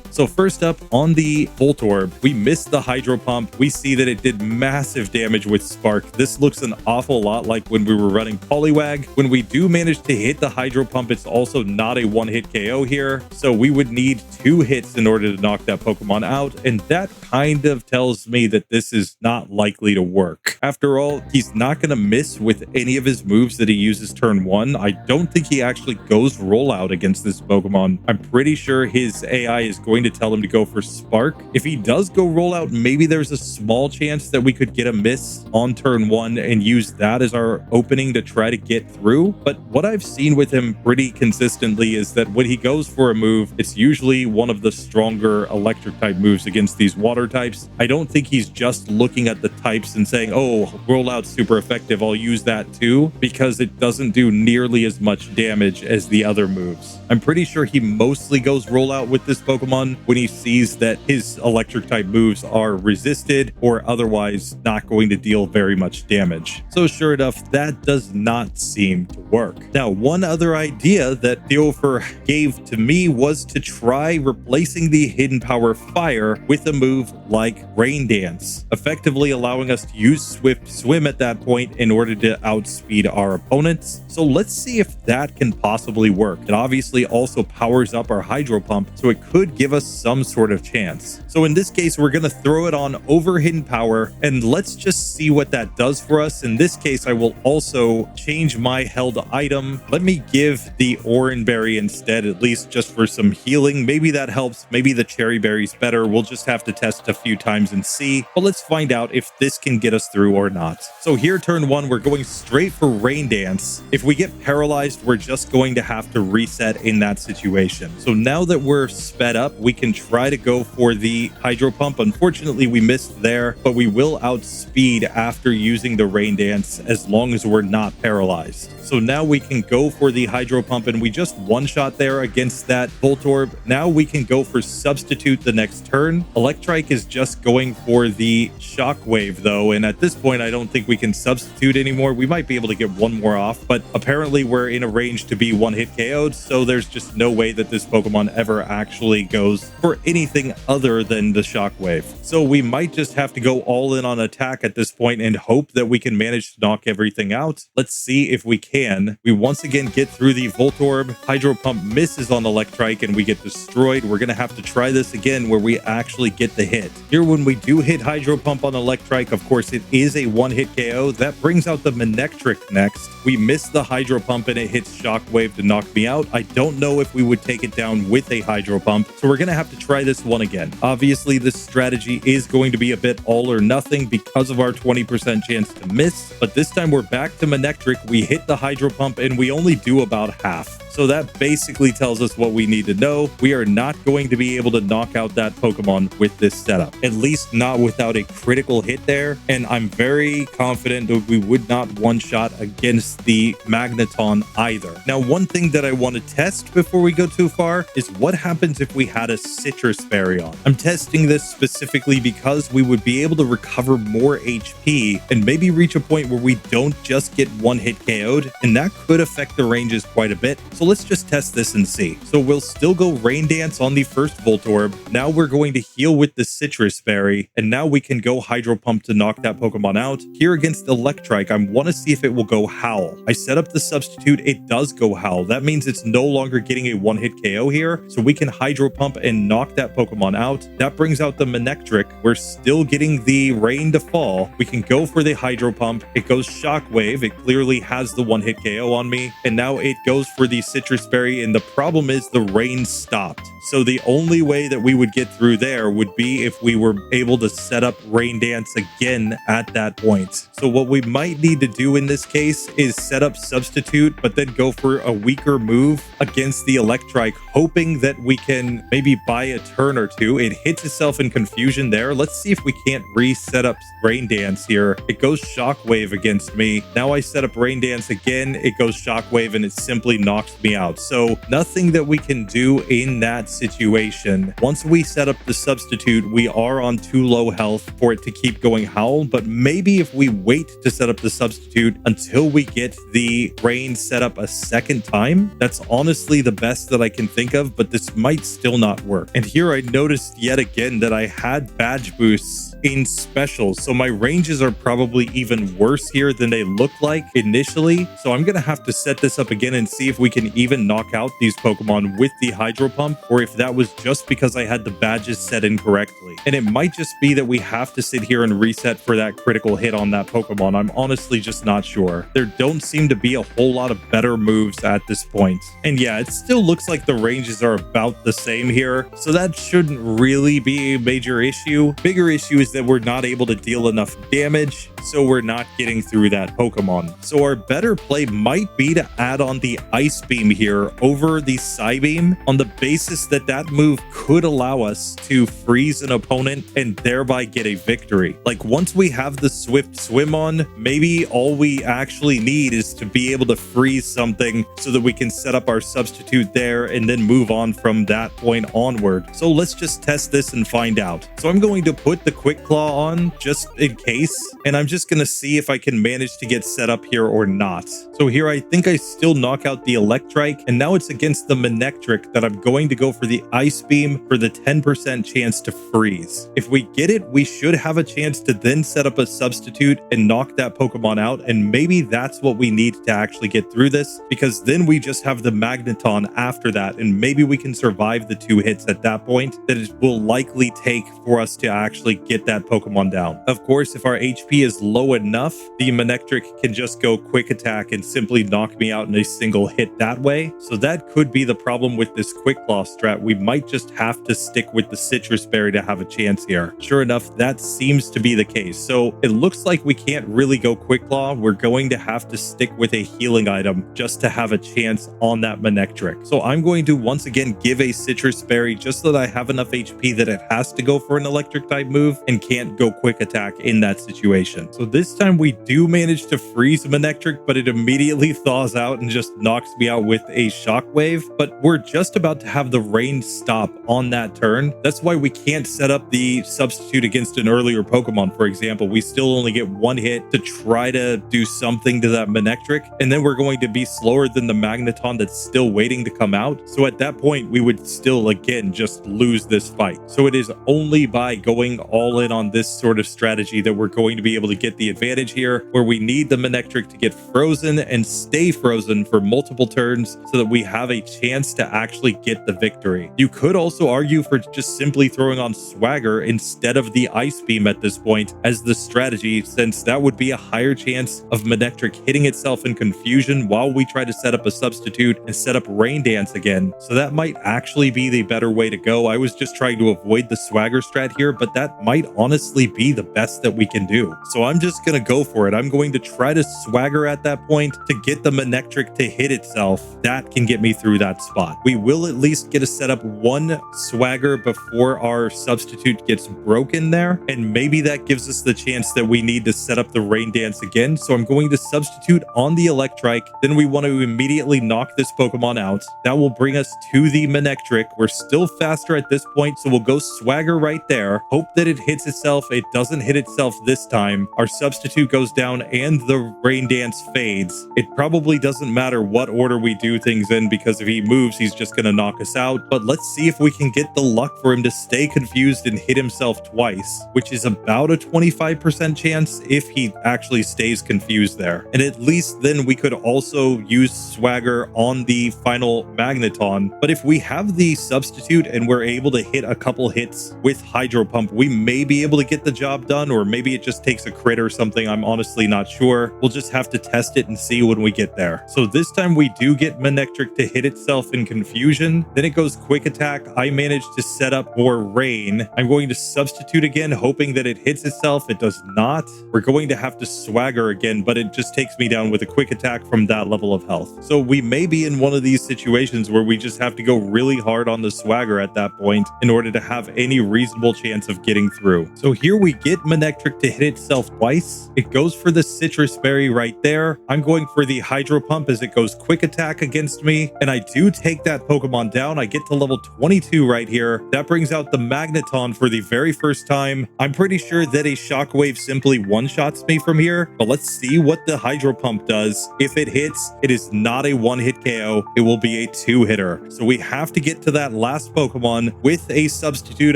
So first up, on the Voltorb, we missed the Hydro Pump. We see that it did massive damage with Spark. This looks an awful lot like when we were running Poliwag. When we do manage to hit the Hydro Pump, it's also not a one-hit KO here. So we would need 2 hits in order to knock that Pokemon out. And that kind of tells me that this is not likely to work. After all, he's not going to miss with any of his moves that he uses turn 1. I don't think he actually goes Rollout against this Pokemon. I'm pretty sure his AI is going to tell him to go for Spark. If he does go Rollout, maybe there's a small chance that we could get a miss on turn 1 and use that as our opening to try to get through. But what I've seen with him pretty consistently is that when he goes for a move, it's usually one of the stronger electric type moves against these water types. I don't think he's just looking at the types and saying, oh, Rollout's super effective, I'll use that too, because it doesn't do nearly as much damage as the other moves. I'm pretty sure he mostly goes Rollout with this Pokemon when he sees that his electric type moves are resisted or otherwise not going to deal very much damage. So sure enough, that does not seem to work. Now, one other idea that Thjofur gave to me was to try replacing the hidden power Fire with a move like Rain Dance, effectively allowing us to use Swift Swim at that point in order to outspeed our opponents. So let's see if that can possibly work. It obviously also powers up our Hydro Pump, so it could give us some sort of chance. So in this case, we're going to throw it on over hidden power, and let's just see what that does for us. In this case, I will also change my held item. Let me give the Oran Berry instead, at least just for some healing. Maybe that helps. Maybe the Cherry Berry's better. We'll just have to test a few times and see. But let's find out if this can get us through or not. So here, turn 1, we're going straight for Rain Dance. If we get paralyzed, we're just going to have to reset in that situation. So now that we're sped up, we can try to go for the Hydro Pump. Unfortunately, we missed there, but we will outspeed after using the Rain Dance as long as we're not paralyzed. So now we can go for the Hydro Pump, and we just one-shot there against that Voltorb. Now we can go for Substitute the next turn. Electrike is just going for the Shockwave, though, and at this point, I don't think we can substitute anymore. We might be able to get one more off, but apparently we're in a range to be one-hit KO'd, so there's just no way that this Pokemon ever actually goes for anything other than the Shockwave. So we might just have to go all in on attack at this point and hope that we can manage to knock everything out. Let's see if we can. We once again get through the Voltorb. Hydro Pump misses on Electrike and we get destroyed. We're going to have to try this again where we actually get the hit. Here, when we do hit Hydro Pump on Electrike, of course, it is a one-hit KO. That brings out the Manectric next. We miss the Hydro Pump and it hits Shockwave to knock me out. I don't know if we would take it down with a Hydro Pump, so we're going to have to try this one again. Obviously, this strategy is going to be a bit all or nothing because of our 20% chance to miss, but this time we're back to Manectric. We hit the Hydro Pump and we only do about half. So that basically tells us what we need to know. We are not going to be able to knock out that Pokemon with this setup, at least not without a critical hit there. And I'm very confident that we would not one-shot against against the Magneton either. Now, one thing that I want to test before we go too far is what happens if we had a Citrus Berry on. I'm testing this specifically because we would be able to recover more HP and maybe reach a point where we don't just get one hit KO'd, and that could affect the ranges quite a bit. So let's just test this and see. So we'll still go Rain Dance on the first Voltorb. Now we're going to heal with the Citrus Berry, and now we can go Hydro Pump to knock that Pokemon out. Here against Electrike, I want to see if it will go Howl. I set up the substitute, it does go Howl. That means it's no longer getting a one-hit KO here, so we can Hydro Pump and knock that Pokemon out. That brings out the Manectric. We're still getting the Rain to fall. We can go for the Hydro Pump. It goes Shockwave. It clearly has the one-hit KO on me, and now it goes for the Citrus Berry, and the problem is the rain stopped. So the only way that we would get through there would be if we were able to set up Rain Dance again at that point. So what we might need to do in this case is set up Substitute, but then go for a weaker move against the Electrike, hoping that we can maybe buy a turn or two. It hits itself in confusion there. Let's see if we can't reset up Rain Dance here. It goes Shockwave against me. Now I set up Rain Dance again. It goes Shockwave and it simply knocks me out. So nothing that we can do in that situation. Once we set up the substitute, we are on too low health for it to keep going Howl, but maybe if we wait to set up the substitute until we get the rain set up a second time, that's honestly the best that I can think of, but this might still not work. And here I noticed yet again that I had badge boosts in specials, so my ranges are probably even worse here than they look like initially. So I'm gonna have to set this up again and see if we can even knock out these Pokemon with the Hydro Pump, or if that was just because I had the badges set incorrectly. And it might just be that we have to sit here and reset for that critical hit on that Pokemon. I'm honestly just not sure. There don't seem to be a whole lot of better moves at this point. And yeah, it still looks like the ranges are about the same here, so that shouldn't really be a major issue. Bigger issue is that we're not able to deal enough damage, so we're not getting through that Pokemon. So our better play might be to add on the Ice Beam here over the Psybeam on the basis that that move could allow us to freeze an opponent and thereby get a victory. Like once we have the Swift Swim on, maybe all we actually need is to be able to freeze something so that we can set up our substitute there and then move on from that point onward. So let's just test this and find out. So I'm going to put the Quick Claw on just in case, and I'm just going to see if I can manage to get set up here or not. So here I think I still knock out the Electrike, and now it's against the Manectric that I'm going to go for the Ice Beam for the 10% chance to freeze. If we get it, we should have a chance to then set up a substitute and knock that Pokemon out, and maybe that's what we need to actually get through this, because then we just have the Magneton after that, and maybe we can survive the 2 hits at that point that it will likely take for us to actually get that Pokemon down. Of course, if our HP is low enough, the Manectric can just go Quick Attack and simply knock me out in a single hit that way. So that could be the problem with this Quick Claw strat. We might just have to stick with the Citrus Berry to have a chance here. Sure enough, that seems to be the case. So it looks like we can't really go Quick Claw. We're going to have to stick with a healing item just to have a chance on that Manectric. So I'm going to once again give a Citrus Berry just so that I have enough HP that it has to go for an electric type move and can't go Quick Attack in that situation. So this time we do manage to freeze Manectric, but it immediately thaws out and just knocks me out with a Shockwave. But we're just about to have the rain stop on that turn. That's why we can't set up the substitute against an earlier Pokemon. For example, we still only get 1 hit to try to do something to that Manectric, and then we're going to be slower than the Magneton that's still waiting to come out. So at that point, we would still again just lose this fight. So it is only by going all in on this sort of strategy that we're going to be able to get the advantage here, where we need the Manectric to get frozen and stay frozen for multiple turns so that we have a chance to actually get the victory. You could also argue for just simply throwing on Swagger instead of the Ice Beam at this point as the strategy, since that would be a higher chance of Manectric hitting itself in confusion while we try to set up a substitute and set up Rain Dance again. So that might actually be the better way to go. I was just trying to avoid the Swagger strat here, but that might honestly be the best that we can do. So I'm just going to go for it. I'm going to try to swagger at that point to get the Manectric to hit itself. That can get me through that spot. We will at least get to set up one swagger before our substitute gets broken there, and maybe that gives us the chance that we need to set up the Rain Dance again. So I'm going to substitute on the Electrike. Then we want to immediately knock this Pokemon out. That will bring us to the Manectric. We're still faster at this point, so we'll go swagger right there. Hope that it hits itself. It doesn't hit itself this time. Our substitute goes down and the Rain Dance fades. It probably doesn't matter what order we do things in, because if he moves, he's just going to knock us out. But let's see if we can get the luck for him to stay confused and hit himself twice, which is about a 25% chance if he actually stays confused there. And at least then we could also use swagger on the final Magneton. But if we have the substitute and we're able to hit a couple hits with Hydro Pump, we may be able to get the job done, or maybe it just takes a crit or something. I'm honestly not sure. We'll just have to test it and see when we get there. So this time we do get Manectric to hit itself in confusion. Then it goes Quick Attack. I managed to set up for Rain. I'm going to substitute again, hoping that it hits itself. It does not. We're going to have to swagger again, but it just takes me down with a Quick Attack from that level of health. So we may be in one of these situations where we just have to go really hard on the swagger at that point in order to have any reasonable chance of getting through. So here we get Manectric to hit itself twice. It goes for the Citrus Berry right there. I'm going for the Hydro Pump as it goes Quick Attack against me, and I do take that Pokemon down. I get to level 22 right here. That brings out the Magneton for the very first time. I'm pretty sure that a Shockwave simply one-shots me from here, but let's see what the Hydro Pump does. If it hits, it is not a one-hit KO. It will be a two-hitter. So we have to get to that last Pokemon with a substitute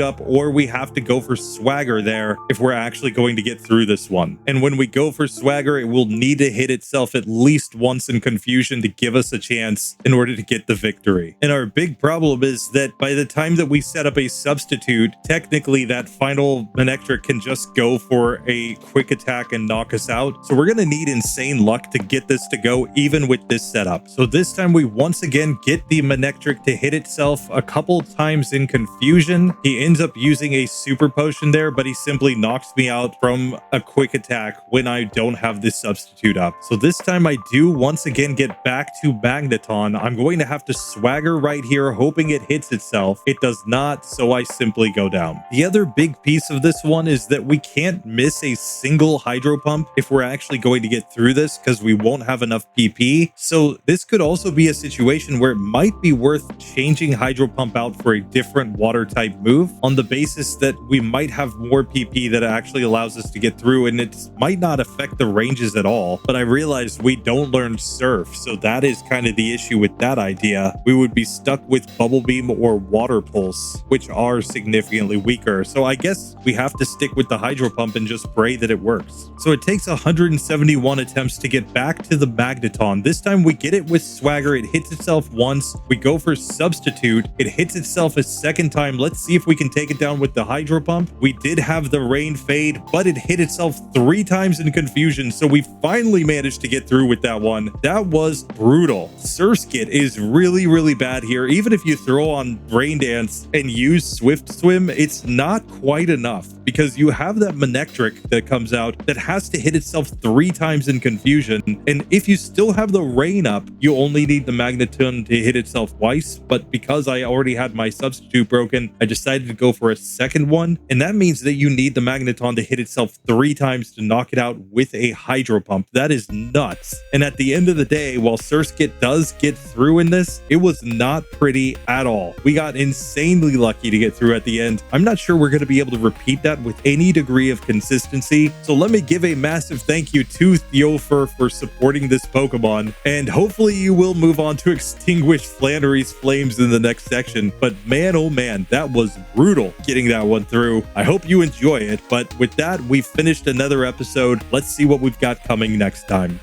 up, or we have to go for swagger there if we're actually going to get through this one. And when we go for swagger, it will need to hit itself at least once in confusion to give us a chance in order to get the victory. And our big problem is that by the time that we set up a substitute, technically that final Manectric can just go for a Quick Attack and knock us out. So we're going to need insane luck to get this to go even with this setup. So this time we once again get the Manectric to hit itself a couple times in confusion. He ends up using a Super Potion there, but he simply knocks me out from a Quick Attack when I don't have this substitute up. So this time I do once again get back to Magneton. I'm going to have to swagger right here, hoping it hits itself. It does not, so I simply go down. The other big piece of this one is that we can't miss a single Hydro Pump if we're actually going to get through this, because we won't have enough PP. So this could also be a situation where it might be worth changing Hydro Pump out for a different water type move on the basis that we might have more PP that actually allows us to get through, and it might not affect the ranges at all. But I realized we don't learn Surf, so that is kind of the issue with that idea. We would be stuck with Bubble Beam or Water Pulse, which are significantly weaker. So I guess we have to stick with the Hydro Pump and just pray that it works. So it takes 171 attempts to get back to the Magneton. This time we get it with swagger. It hits itself once. We go for substitute. It hits itself a second time. Let's see if we can take it down with the Hydro Pump. We did have the Rain fade, but it hit itself 3 times in confusion. So we finally managed to get through with that one. That was brutal. Surskit is really, really bad here. Even if you throw on Rain Dance and use Swift Swim, it's not quite enough, because you have that Manectric that comes out that has to hit itself 3 times in confusion. And if you still have the Rain up, you only need the Magneton to hit itself twice. But because I already had my substitute broken, I decided to go for a second one. And that means that you need the Magneton to hit itself 3 times to knock it out with a Hydro Pump. That is nuts. And at the end of the day, while Surskit does get through in this, it was not pretty at all. We got insanely lucky to get through at the end. I'm not sure we're going to be able to repeat that with any degree of consistency. So let me give a massive thank you to Thjofur for supporting this Pokemon. And hopefully you will move on to extinguish Flannery's flames in the next section. But man, oh man, that was brutal getting that one through. I hope you enjoy it. But with that, we've finished another episode. Let's see what we've got coming next time.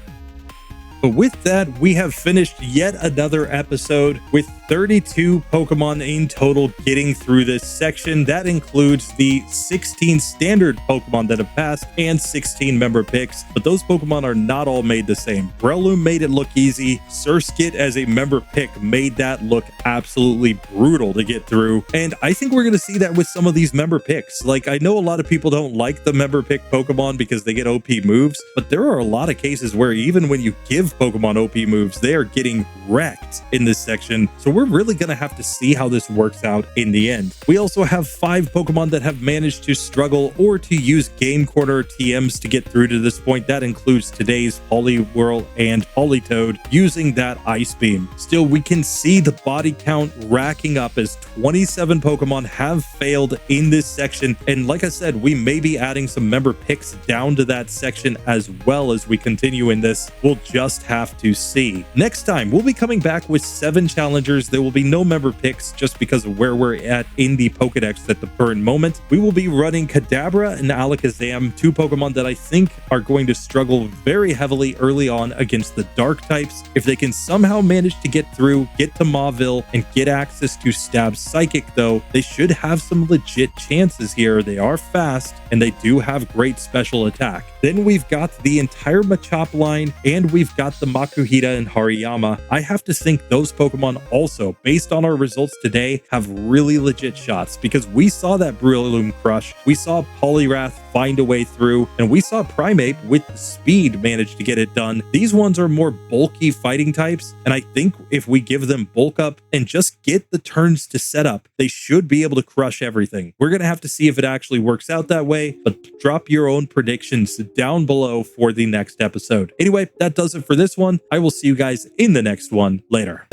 But with that, we have finished yet another episode with 32 Pokemon in total getting through this section. That includes the 16 standard Pokemon that have passed and 16 member picks, but those Pokemon are not all made the same. Breloom made it look easy. Surskit as a member pick made that look absolutely brutal to get through, and I think we're going to see that with some of these member picks. Like, I know a lot of people don't like the member pick Pokemon because they get OP moves, but there are a lot of cases where even when you give Pokemon OP moves, they are getting wrecked in this section. So we're really going to have to see how this works out in the end. We also have 5 Pokemon that have managed to struggle or to use Game Corner TMs to get through to this point. That includes today's Poliwhirl and Politoed using that Ice Beam. Still, we can see the body count racking up as 27 Pokemon have failed in this section. And like I said, we may be adding some member picks down to that section as well as we continue in this. We'll just have to see. Next time, we'll be coming back with 7 challengers. There will be no member picks just because of where we're at in the Pokedex at the current moment. We will be running Kadabra and Alakazam, 2 Pokemon that I think are going to struggle very heavily early on against the dark types. If they can somehow manage to get through, get to Mauville, and get access to Stab Psychic though, they should have some legit chances here. They are fast and they do have great special attack. Then we've got the entire Machop line and we've got the Makuhita and Hariyama. I have to think those Pokemon also, based on our results today, have really legit shots because we saw that Breloom crush, we saw Poliwrath find a way through, and we saw Primeape with the speed manage to get it done. These ones are more bulky fighting types, and I think if we give them bulk up and just get the turns to set up, they should be able to crush everything. We're going to have to see if it actually works out that way, but drop your own predictions down below for the next episode. Anyway, that does it for this one. I will see you guys in the next one later.